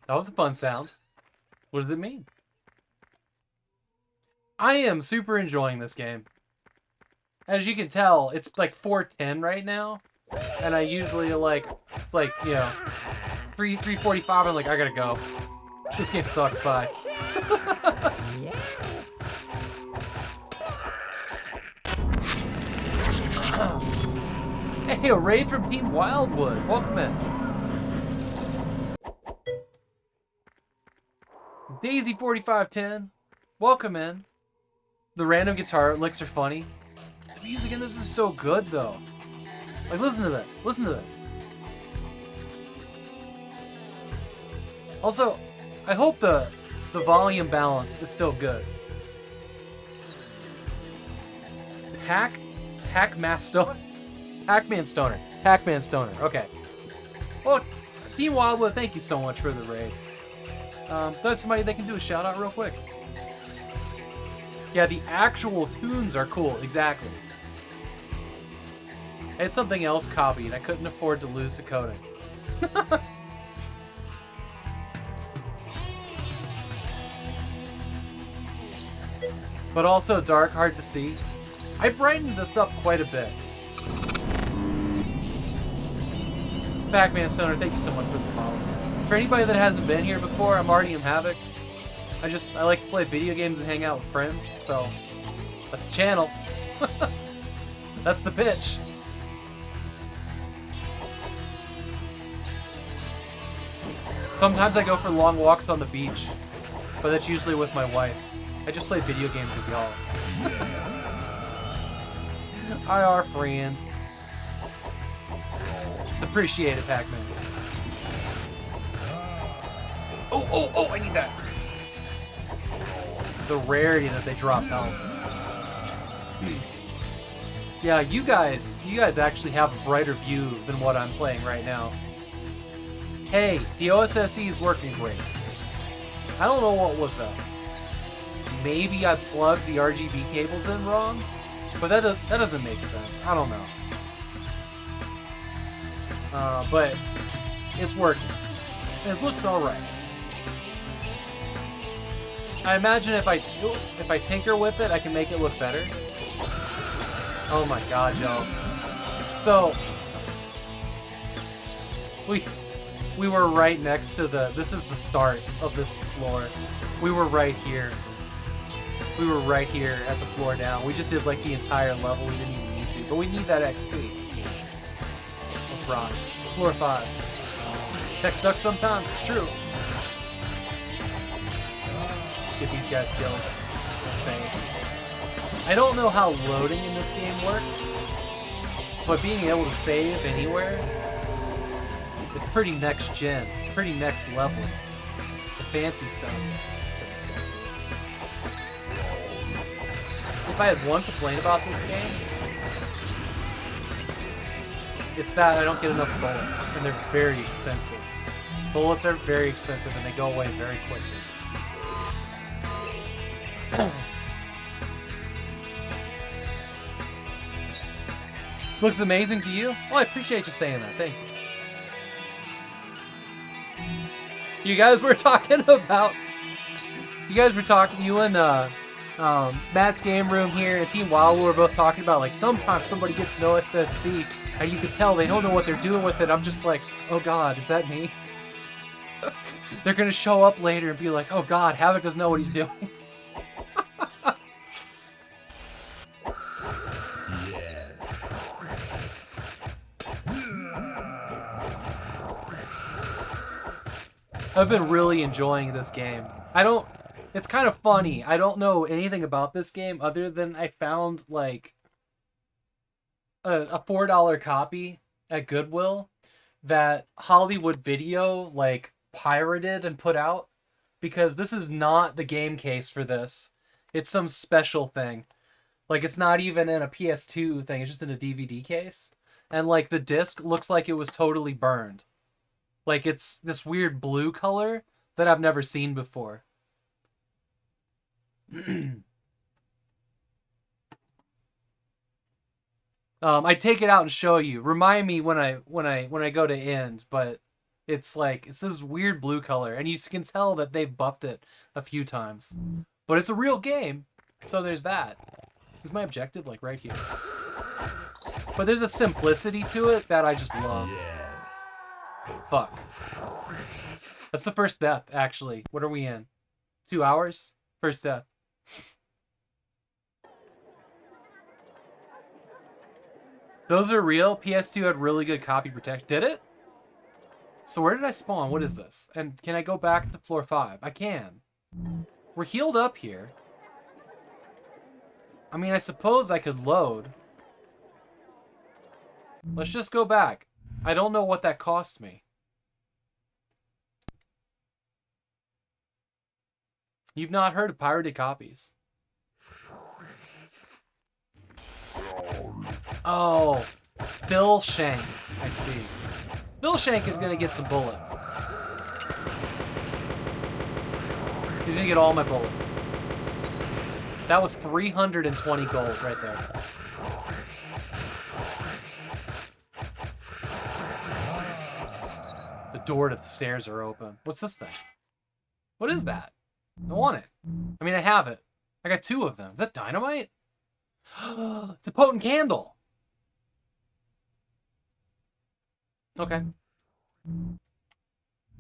That was a fun sound. What does it mean? I am super enjoying this game. As you can tell, it's like 4:10 right now, and I usually like, it's like, you know, 3:45. I'm like, I gotta go. This game sucks. Bye. Hey, a raid from Team Wildwood. Welcome in. Daisy 4510. Welcome in. The random guitar licks are funny. The music in this is so good, though. Like, listen to this. Listen to this. Also, I hope the volume balance is still good. Pac-Man Stoner. Pac-Man Stoner. Okay. Well, Team Wildwood, thank you so much for the raid. That's somebody that can do a shout out real quick. Yeah, the actual tunes are cool. Exactly. I had something else copied. I couldn't afford to lose the coding. But also dark, hard to see. I brightened this up quite a bit. Pac-Man Stoner, thank you so much for the follow. For anybody that hasn't been here before, I'm Artyom Havok. I like to play video games and hang out with friends, so that's the channel. That's the pitch. Sometimes I go for long walks on the beach, but that's usually with my wife. I just play video games with y'all. I are friend. Appreciate it, Pac-Man. Oh, I need that. The rarity that they drop health. Yeah, you guys actually have a brighter view than what I'm playing right now. Hey, the OSSE is working great. I don't know what was up. Maybe I plugged the RGB cables in wrong, but that doesn't make sense. I don't know. But it's working. It looks all right. I imagine if I tinker with it, I can make it look better. Oh my god, y'all. So we were right next to this is the start of this floor. We were right here. We were right here at the floor down. We just did like the entire level. We didn't even need to, but we need that XP. Let's rock. Floor 5. Tech sucks sometimes, it's true. Get these guys killed. Insane. I don't know how loading in this game works, but being able to save anywhere is pretty next gen, pretty next level. The fancy stuff. If I had one complaint about this game, it's that I don't get enough bullets, and they're very expensive. Bullets are very expensive, and they go away very quickly. Looks amazing to you? Well, I appreciate you saying that. Thank you. You guys were talking about... You and Matt's Game Room here and Team Wild were both talking about, like, sometimes somebody gets an OSSC and you can tell they don't know what they're doing with it. I'm just like, oh god, is that me? They're gonna show up later and be like, oh god, Havok doesn't know what he's doing. I've been really enjoying this game. It's kind of funny. I don't know anything about this game other than I found, like, a $4 copy at Goodwill that Hollywood Video, like, pirated and put out. Because this is not the game case for this. It's some special thing. Like, it's not even in a PS2 thing. It's just in a DVD case. And, like, the disc looks like it was totally burned. Like, it's this weird blue color that I've never seen before. I take it out and show you. Remind me when I go to end, but it's like it's this weird blue color, and you can tell that they've buffed it a few times. But it's a real game, so there's that. Is my objective like right here? But there's a simplicity to it that I just love. Fuck. That's the first death, actually. What are we in? 2 hours? First death. Those are real? PS2 had really good copy protection. Did it? So where did I spawn? What is this? And can I go back to floor 5? I can. We're healed up here. I mean, I suppose I could load. Let's just go back. I don't know what that cost me. You've not heard of pirated copies. Oh, Bill Shank. I see. Bill Shank is gonna get some bullets. He's gonna get all my bullets. That was 320 gold right there. The door to the stairs are open. What's this thing? What is that? I want it. I mean, I have it. I got 2 of them. Is that dynamite? It's a potent candle. Okay.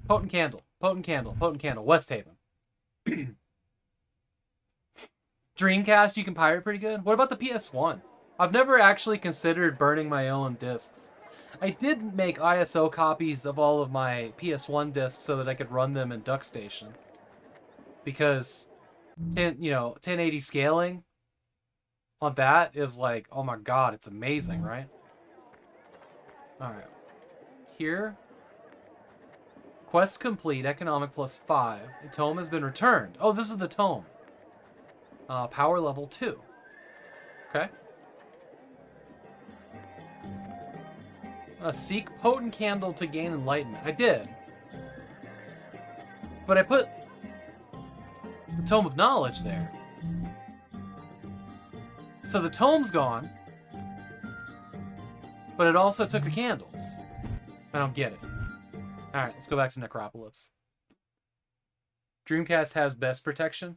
Potent candle. Potent candle. Potent candle. West Haven. Dreamcast, you can pirate pretty good. What about the PS1? I've never actually considered burning my own discs. I did make ISO copies of all of my PS1 discs so that I could run them in DuckStation. Because 1080 scaling on that is like, oh my god, it's amazing, right? Alright. Here. Quest complete, economic +5. The tome has been returned. Oh, this is the tome. Power level 2. Okay. Seek potent candle to gain enlightenment. I did. But I put the Tome of Knowledge there. So the tome's gone. But it also took the candles. I don't get it. Alright, let's go back to Necropolis. Dreamcast has best protection.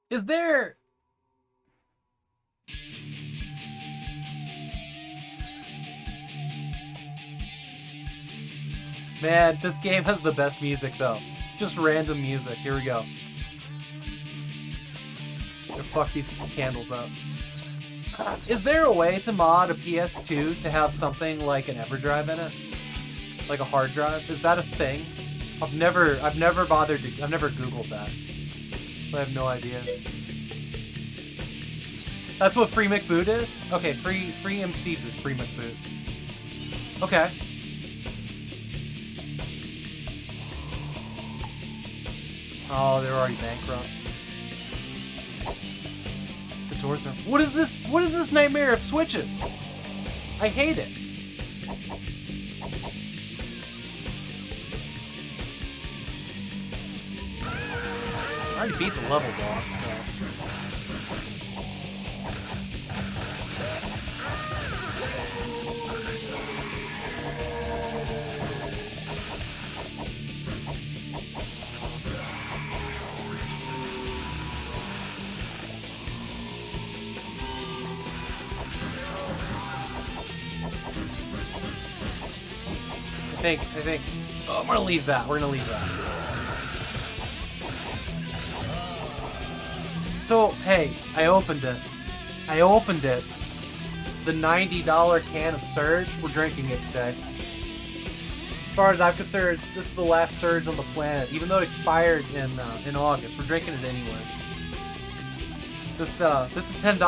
Is there... Man, this game has the best music, though. Just random music. Here we go. Gonna fuck these candles up. Is there a way to mod a PS2 to have something like an EverDrive in it? Like a hard drive? Is that a thing? I've never bothered to... I've never Googled that. I have no idea. That's what Free McBoot is? Okay, free MC boot, Free McBoot. Okay. Oh, they're already bankrupt. The doors are... What is this? What is this nightmare of switches? I hate it. I already beat the level boss, so... I think... Oh, I'm gonna leave that. We're gonna leave that. So, hey, I opened it. The $90 can of Surge. We're drinking it today. As far as I'm concerned, this is the last Surge on the planet. Even though it expired in August, we're drinking it anyways. This is $10.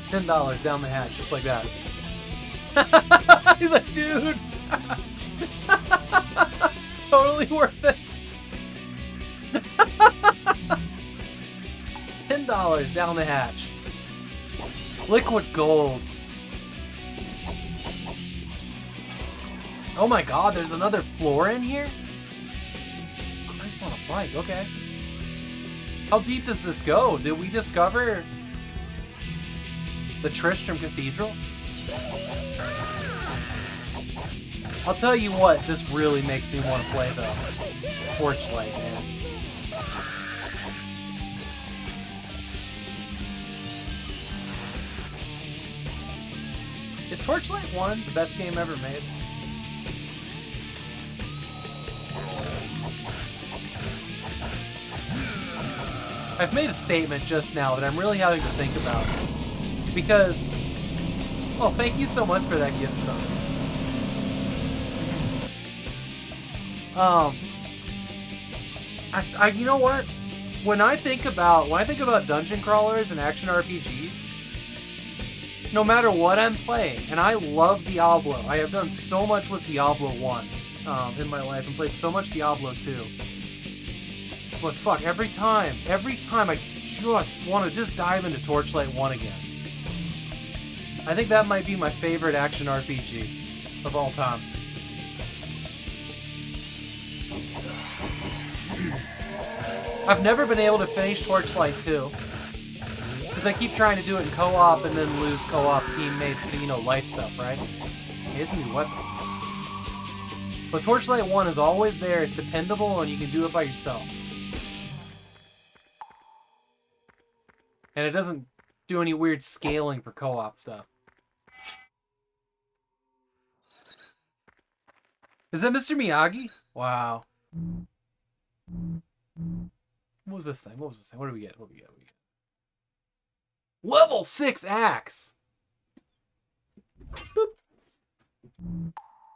$10 down the hatch, just like that. He's like, dude! Totally worth it! $10 down the hatch. Liquid gold. Oh my god, there's another floor in here? Christ on a bike, okay. How deep does this go? Did we discover the Tristram Cathedral? I'll tell you what, this really makes me want to play the Torchlight, man. Is Torchlight 1 the best game ever made? I've made a statement just now that I'm really having to think about. Because... Oh, thank you so much for that gift, son. You know what? When I think about dungeon crawlers and action RPGs, no matter what I'm playing, and I love Diablo. I have done so much with Diablo 1 in my life and played so much Diablo 2. But fuck, every time I just want to dive into Torchlight 1 again. I think that might be my favorite action RPG of all time. I've never been able to finish Torchlight 2. Because I keep trying to do it in co-op and then lose co-op teammates to, life stuff, right? It's a new weapon. But Torchlight 1 is always there, it's dependable, and you can do it by yourself. And it doesn't do any weird scaling for co-op stuff. Is that Mr. Miyagi? Wow. What was this thing? What was this thing? What do we get? What do we get? What do we get? Level 6 axe! Boop.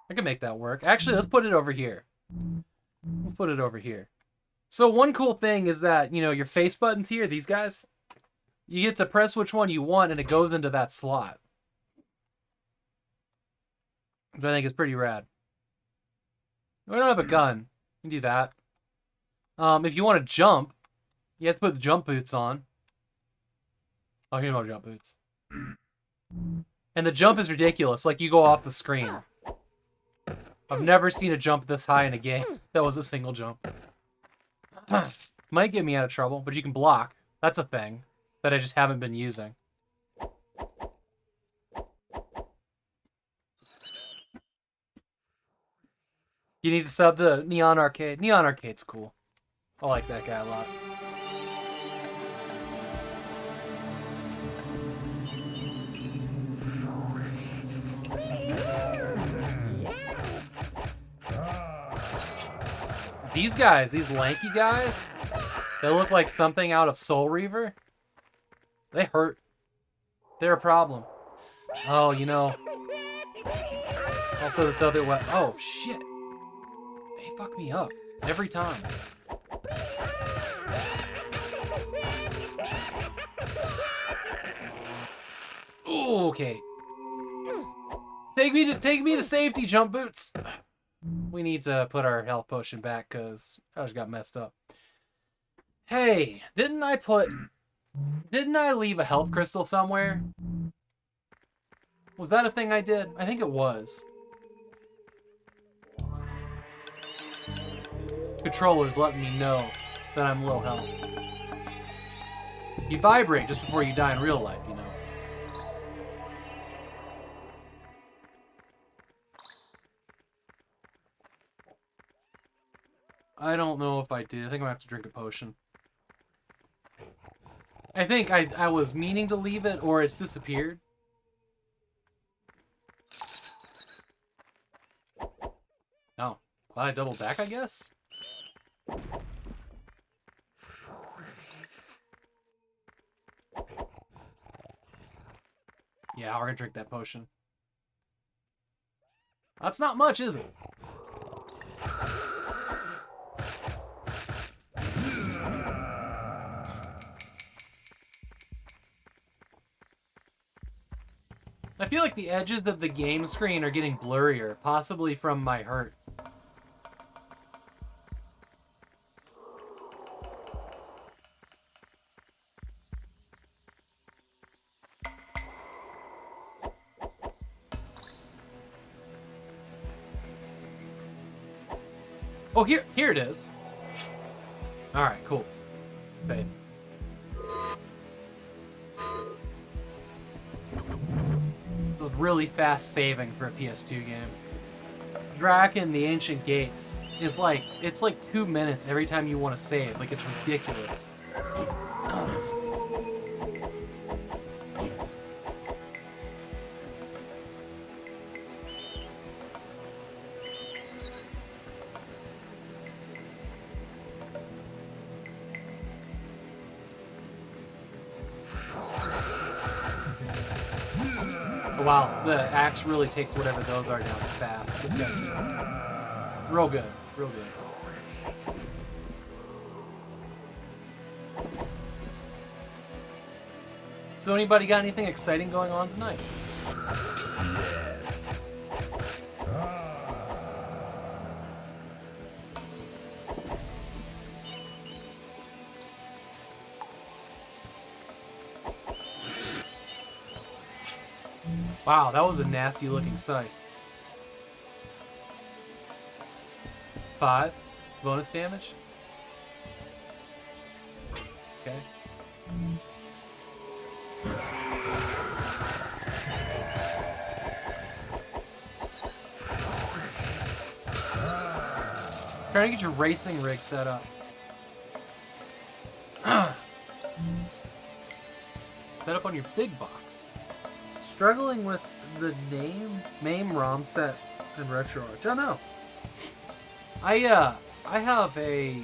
I can make that work. Actually, let's put it over here. Let's put it over here. So one cool thing is that, you know, your face buttons here, these guys, you get to press which one you want and it goes into that slot. Which I think is pretty rad. We don't have a gun. You can do that. If you want to jump, you have to put the jump boots on. Oh, here's my jump boots. And the jump is ridiculous. Like, you go off the screen. I've never seen a jump this high in a game. That was a single jump. Might get me out of trouble, but you can block. That's a thing that I just haven't been using. You need to sub to Neon Arcade. Neon Arcade's cool. I like that guy a lot. These guys, these lanky guys, they look like something out of Soul Reaver. They hurt. They're a problem. Oh, you know. Also this other one. Oh, shit. They fuck me up every time. Ooh, okay. Take me to safety, jump boots. We need to put our health potion back because I just got messed up. Hey, didn't I leave a health crystal somewhere? Was that a thing I did? I think it was. Controller's letting me know that I'm low health. You vibrate just before you die in real life, you know. I don't know if I did. I think I'm gonna have to drink a potion. I think I was meaning to leave it, or it's disappeared. Oh, glad I doubled back, I guess? Yeah, we're gonna drink that potion. That's not much, is it? I feel like the edges of the game screen are getting blurrier, possibly from my hurt. Oh, here it is. All right, cool. Okay. This is really fast saving for a PS2 game. Draken the Ancient Gates is like, it's like 2 minutes every time you want to save. Like, it's ridiculous. Wow, the axe really takes whatever those are down fast. This guy's real good, real good. So anybody got anything exciting going on tonight? Wow, that was a nasty looking sight. 5 bonus damage. Okay. Trying to get your racing rig set up. Set up on your big box. Struggling with the MAME ROM set and RetroArch. I don't know. I have a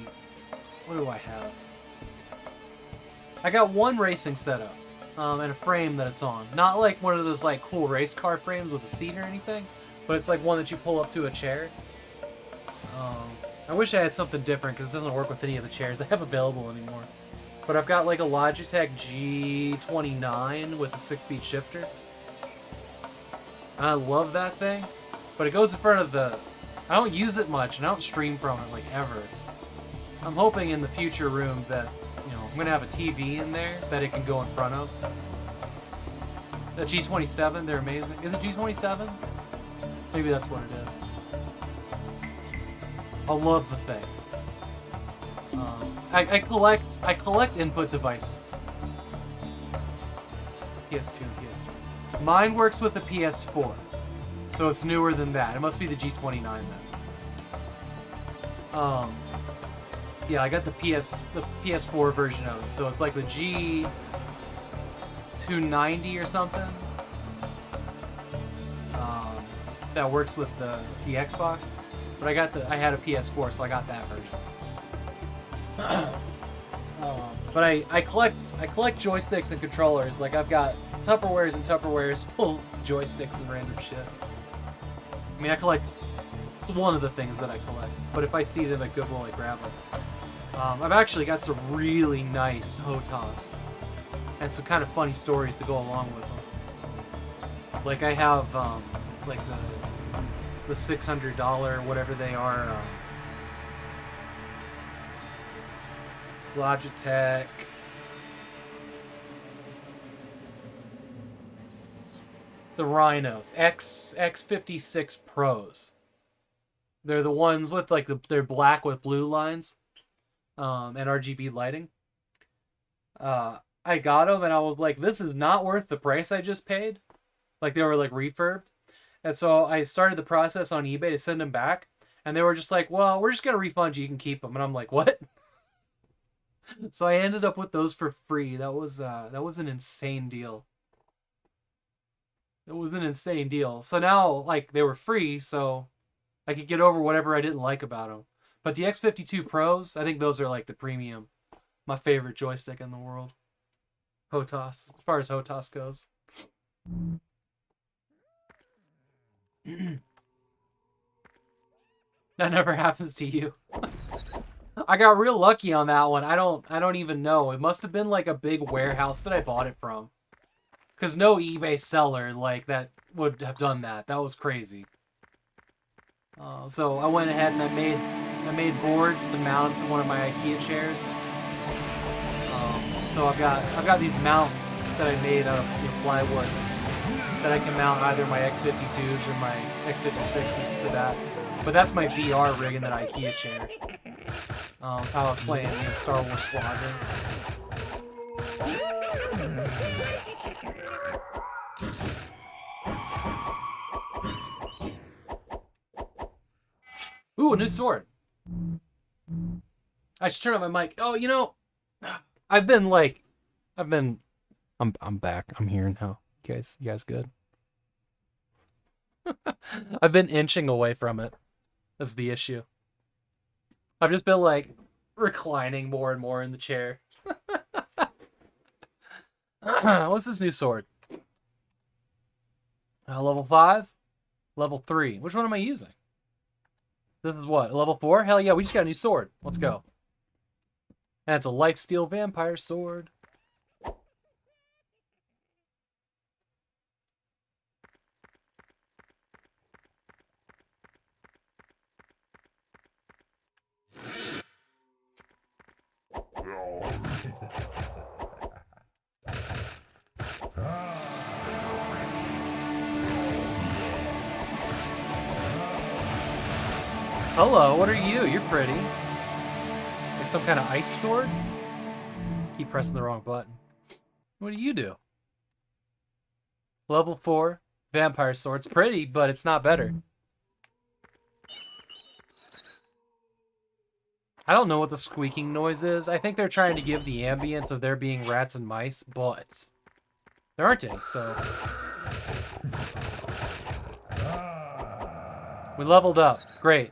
What do I have? I got one racing setup, and a frame that it's on. Not like one of those like cool race car frames with a seat or anything, but it's like one that you pull up to a chair. I wish I had something different because it doesn't work with any of the chairs I have available anymore. But I've got like a Logitech G29 with a 6-speed shifter. I love that thing, but it goes in front of the... I don't use it much, and I don't stream from it like ever. I'm hoping in the future room that, you know, I'm gonna have a TV in there that it can go in front of. The G27, they're amazing. Is it G27? Maybe that's what it is. I love the thing. I collect input devices. PS2 and PS3. Mine works with the PS4, so it's newer than that. It must be the G29 then. Yeah, I got the PS4 version of it, so it's like the G290 or something. That works with the Xbox, but I had a PS4, so I got that version. But I collect joysticks and controllers. Like I've got Tupperwares and Tupperwares full of joysticks and random shit. I mean, I collect. It's one of the things that I collect. But if I see them at Goodwill, I grab them. I've actually got some really nice Hotas and some kind of funny stories to go along with them. Like I have like the $600 whatever they are. Logitech. The Rhinos. X56 Pros. They're the ones with like they're black with blue lines. And RGB lighting. I got them and I was like, this is not worth the price I just paid. Like they were like refurbed. And so I started the process on eBay to send them back. And they were just like, well, we're just going to refund you. You can keep them. And I'm like, what? So I ended up with those for free. That was an insane deal. It was an insane deal. So now, like, they were free, so I could get over whatever I didn't like about them. But the X52 Pros, I think those are like the premium. My favorite joystick in the world. Hotas, as far as Hotas goes. That never happens to you. I got real lucky on that one. I don't even know. It must have been like a big warehouse that I bought it from. Cause no eBay seller like that would have done that. That was crazy. So I went ahead and I made boards to mount to one of my IKEA chairs. So I've got these mounts that I made out of plywood that I can mount either my X52s or my X56s to that. But that's my VR rig in that IKEA chair. That's how I was playing Star Wars Squadrons. Ooh, a new sword. I should turn on my mic. Oh, you know, I'm back. I'm here now. You guys good? I've been inching away from it. That's the issue. I've just been like reclining more and more in the chair. What's this new sword? Level 5? Level 3. Which one am I using? This is what? Level 4? Hell yeah, we just got a new sword. Let's go. And it's a lifesteal vampire sword. Hello, what are you? You're pretty. Like some kind of ice sword? Keep pressing the wrong button. What do you do? Level 4, vampire sword. It's pretty, but it's not better. I don't know what the squeaking noise is. I think they're trying to give the ambience of there being rats and mice, but there aren't any, so... We leveled up. Great.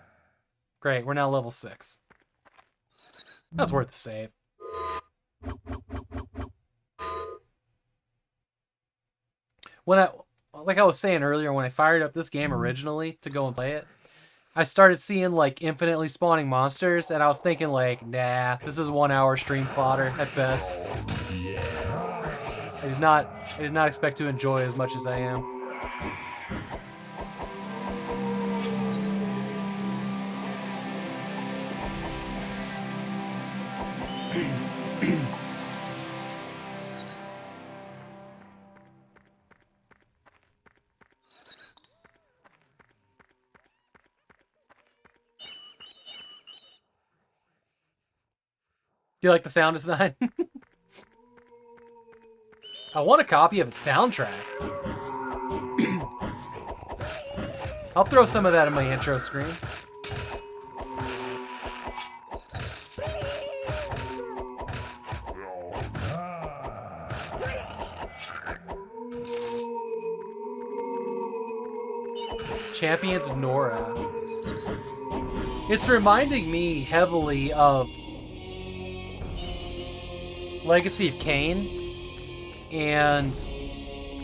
Great, we're now level 6. That's worth the save. Like I was saying earlier, when I fired up this game originally to go and play it, I started seeing like infinitely spawning monsters, and I was thinking like, nah, this is 1 hour stream fodder at best. I did not expect to enjoy as much as I am. You like the sound design? I want a copy of its soundtrack. I'll throw some of that in my intro screen. Champions of Nora. It's reminding me heavily of Legacy of Kain and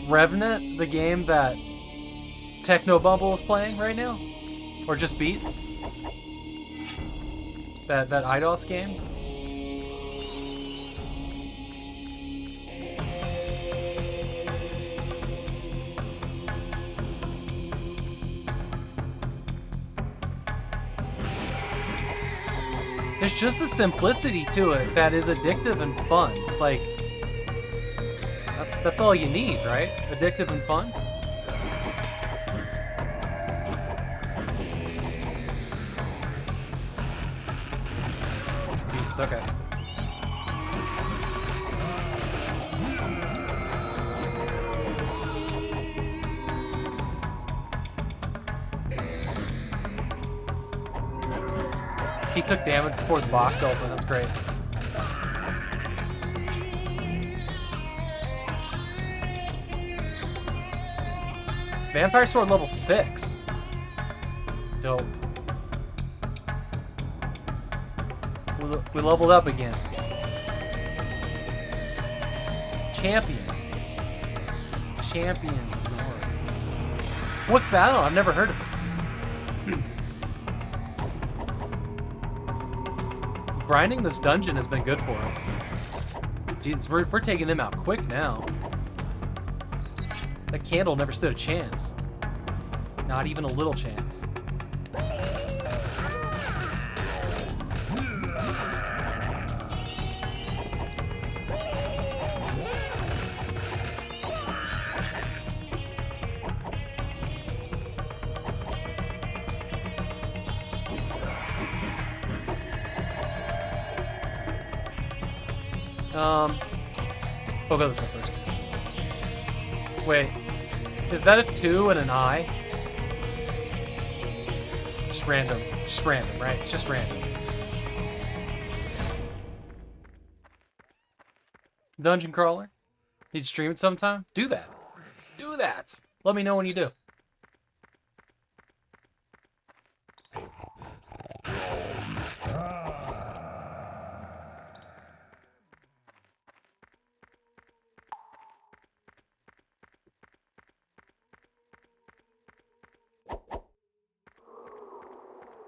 Revenant, the game that Techno Bumble is playing right now, or just beat. That IDOS game. There's just a simplicity to it that is addictive and fun. Like, that's all you need, right? Addictive and fun. Jesus, okay. He took damage before the box opened. That's great. Vampire Sword level 6. Dope. We leveled up again. Champion. Champions of Nora. What's that on? I've never heard of it. Grinding this dungeon has been good for us. Jeez, we're taking them out quick now. That candle never stood a chance. Not even a little chance. We'll go this one first. Wait, is that a 2 and an I? Just random, right? It's just random. Dungeon crawler? Need to stream it sometime? Do that. Do that. Let me know when you do.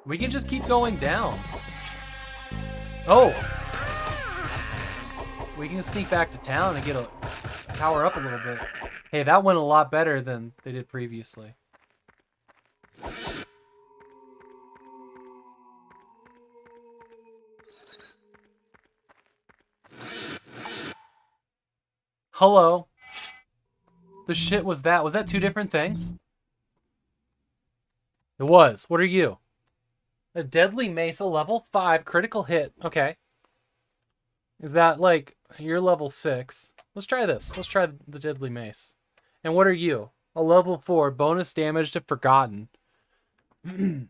We can just keep going down. Oh! We can sneak back to town and get a power up a little bit. Hey, that went a lot better than they did previously. Hello? The shit was that? Was that 2 different things? It was. What are you? A Deadly Mace, a level 5 critical hit. Okay. Is that like, you're level 6. Let's try this. Let's try the Deadly Mace. And what are you? A level 4 bonus damage to Forgotten. You'll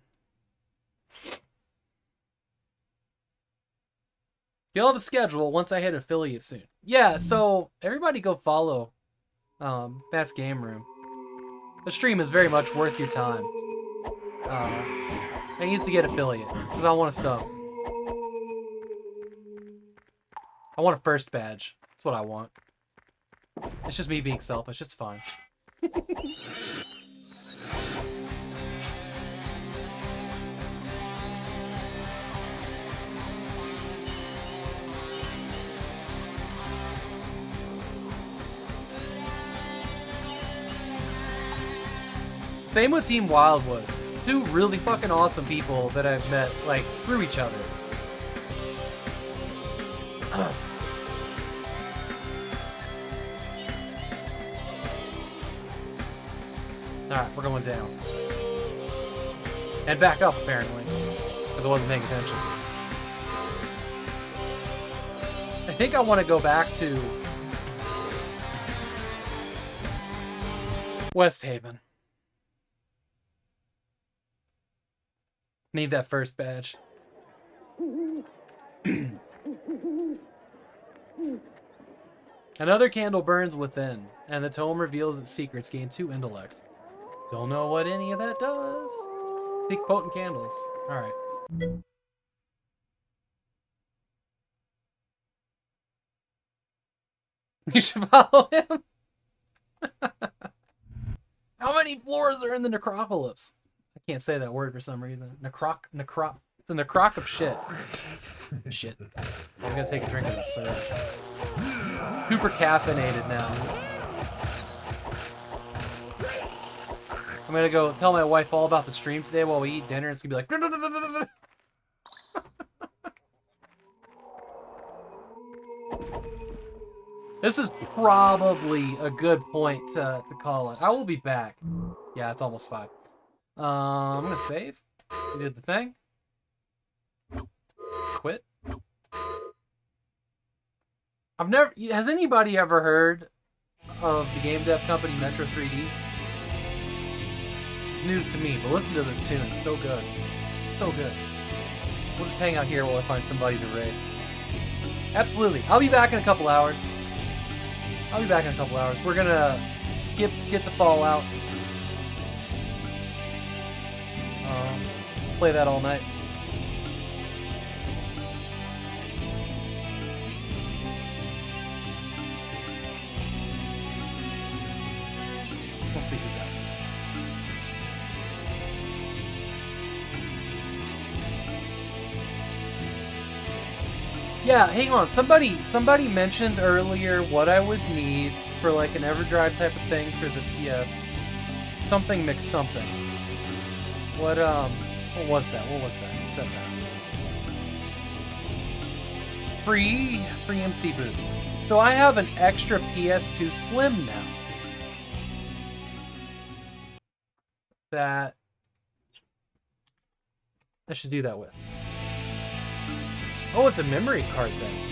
have a schedule once I hit affiliate soon. Yeah, so everybody go follow Matt's Game Room. The stream is very much worth your time. I used to get affiliate because I want to sub. I want a first badge. That's what I want. It's just me being selfish. It's fine. Same with Team Wildwood. Two really fucking awesome people that I've met, like, through each other. Alright, we're going down. And back up, apparently. Because I wasn't paying attention. I think I want to go back to West Haven. Need that first badge. Another candle burns within, and the tome reveals its secrets. Gain 2 intellect. Don't know what any of that does. Think potent candles. Alright. You should follow him. How many floors are in the necropolis? I can't say that word for some reason. It's a necroc of shit. Shit. I'm gonna take a drink of this surge. Super caffeinated now. I'm gonna go tell my wife all about the stream today while we eat dinner. It's gonna be like... This is probably a good point to call it. I will be back. Yeah, it's almost 5. I'm gonna save. We did the thing. Quit. Has anybody ever heard of the game dev company Metro 3D? It's news to me, but listen to this tune. It's so good. It's so good. We'll just hang out here while I find somebody to raid. Absolutely. I'll be back in a couple hours. We're gonna get the Fallout. Play that all night. Let's see who's out. Yeah, hang on. Somebody mentioned earlier what I would need for like an EverDrive type of thing for the PS. Something mix something. What was that? Who said that? Free MC boot. So I have an extra PS2 Slim now. That I should do that with. Oh, it's a memory card thing.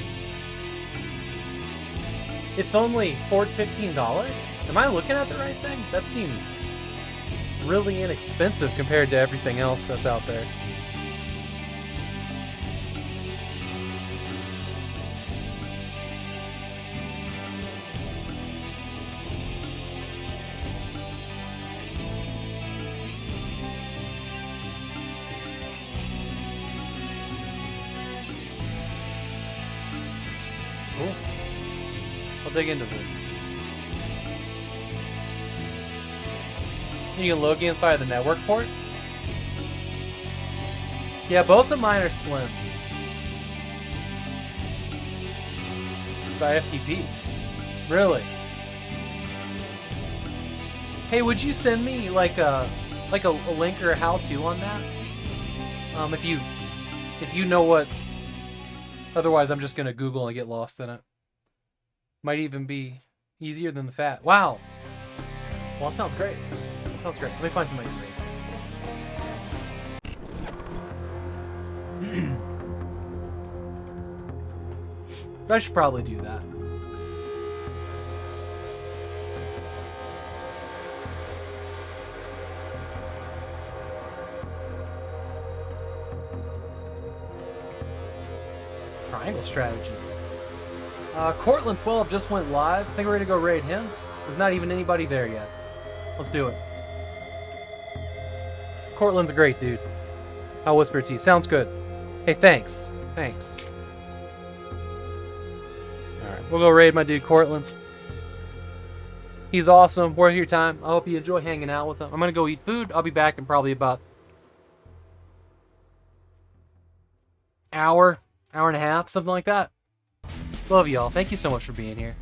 It's only $15. Am I looking at the right thing? That seems really inexpensive compared to everything else that's out there. Cool. I'll dig into this. You can load games via the network port? Yeah, both of mine are Slims. By FTP. Really? Hey, would you send me like a link or a how-to on that? If you know what. Otherwise, I'm just gonna Google and get lost in it. Might even be easier than the fat. Wow. Well, that sounds great. Sounds great. Let me find somebody to read. But I should probably do that. Triangle strategy. Cortland 12 just went live. I think we're gonna go raid him. There's not even anybody there yet. Let's do it. Cortland's a great dude. I'll whisper to you. Sounds good. Hey, thanks. Thanks. We'll go raid my dude Cortland's. He's awesome. Worth your time. I hope you enjoy hanging out with him. I'm gonna go eat food. I'll be back in probably about hour and a half, something like that. Love y'all. Thank you so much for being here.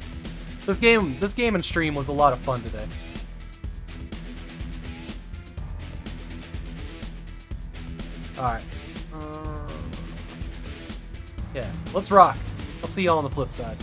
This game and stream was a lot of fun today. Alright. Yeah, let's rock. I'll see y'all on the flip side.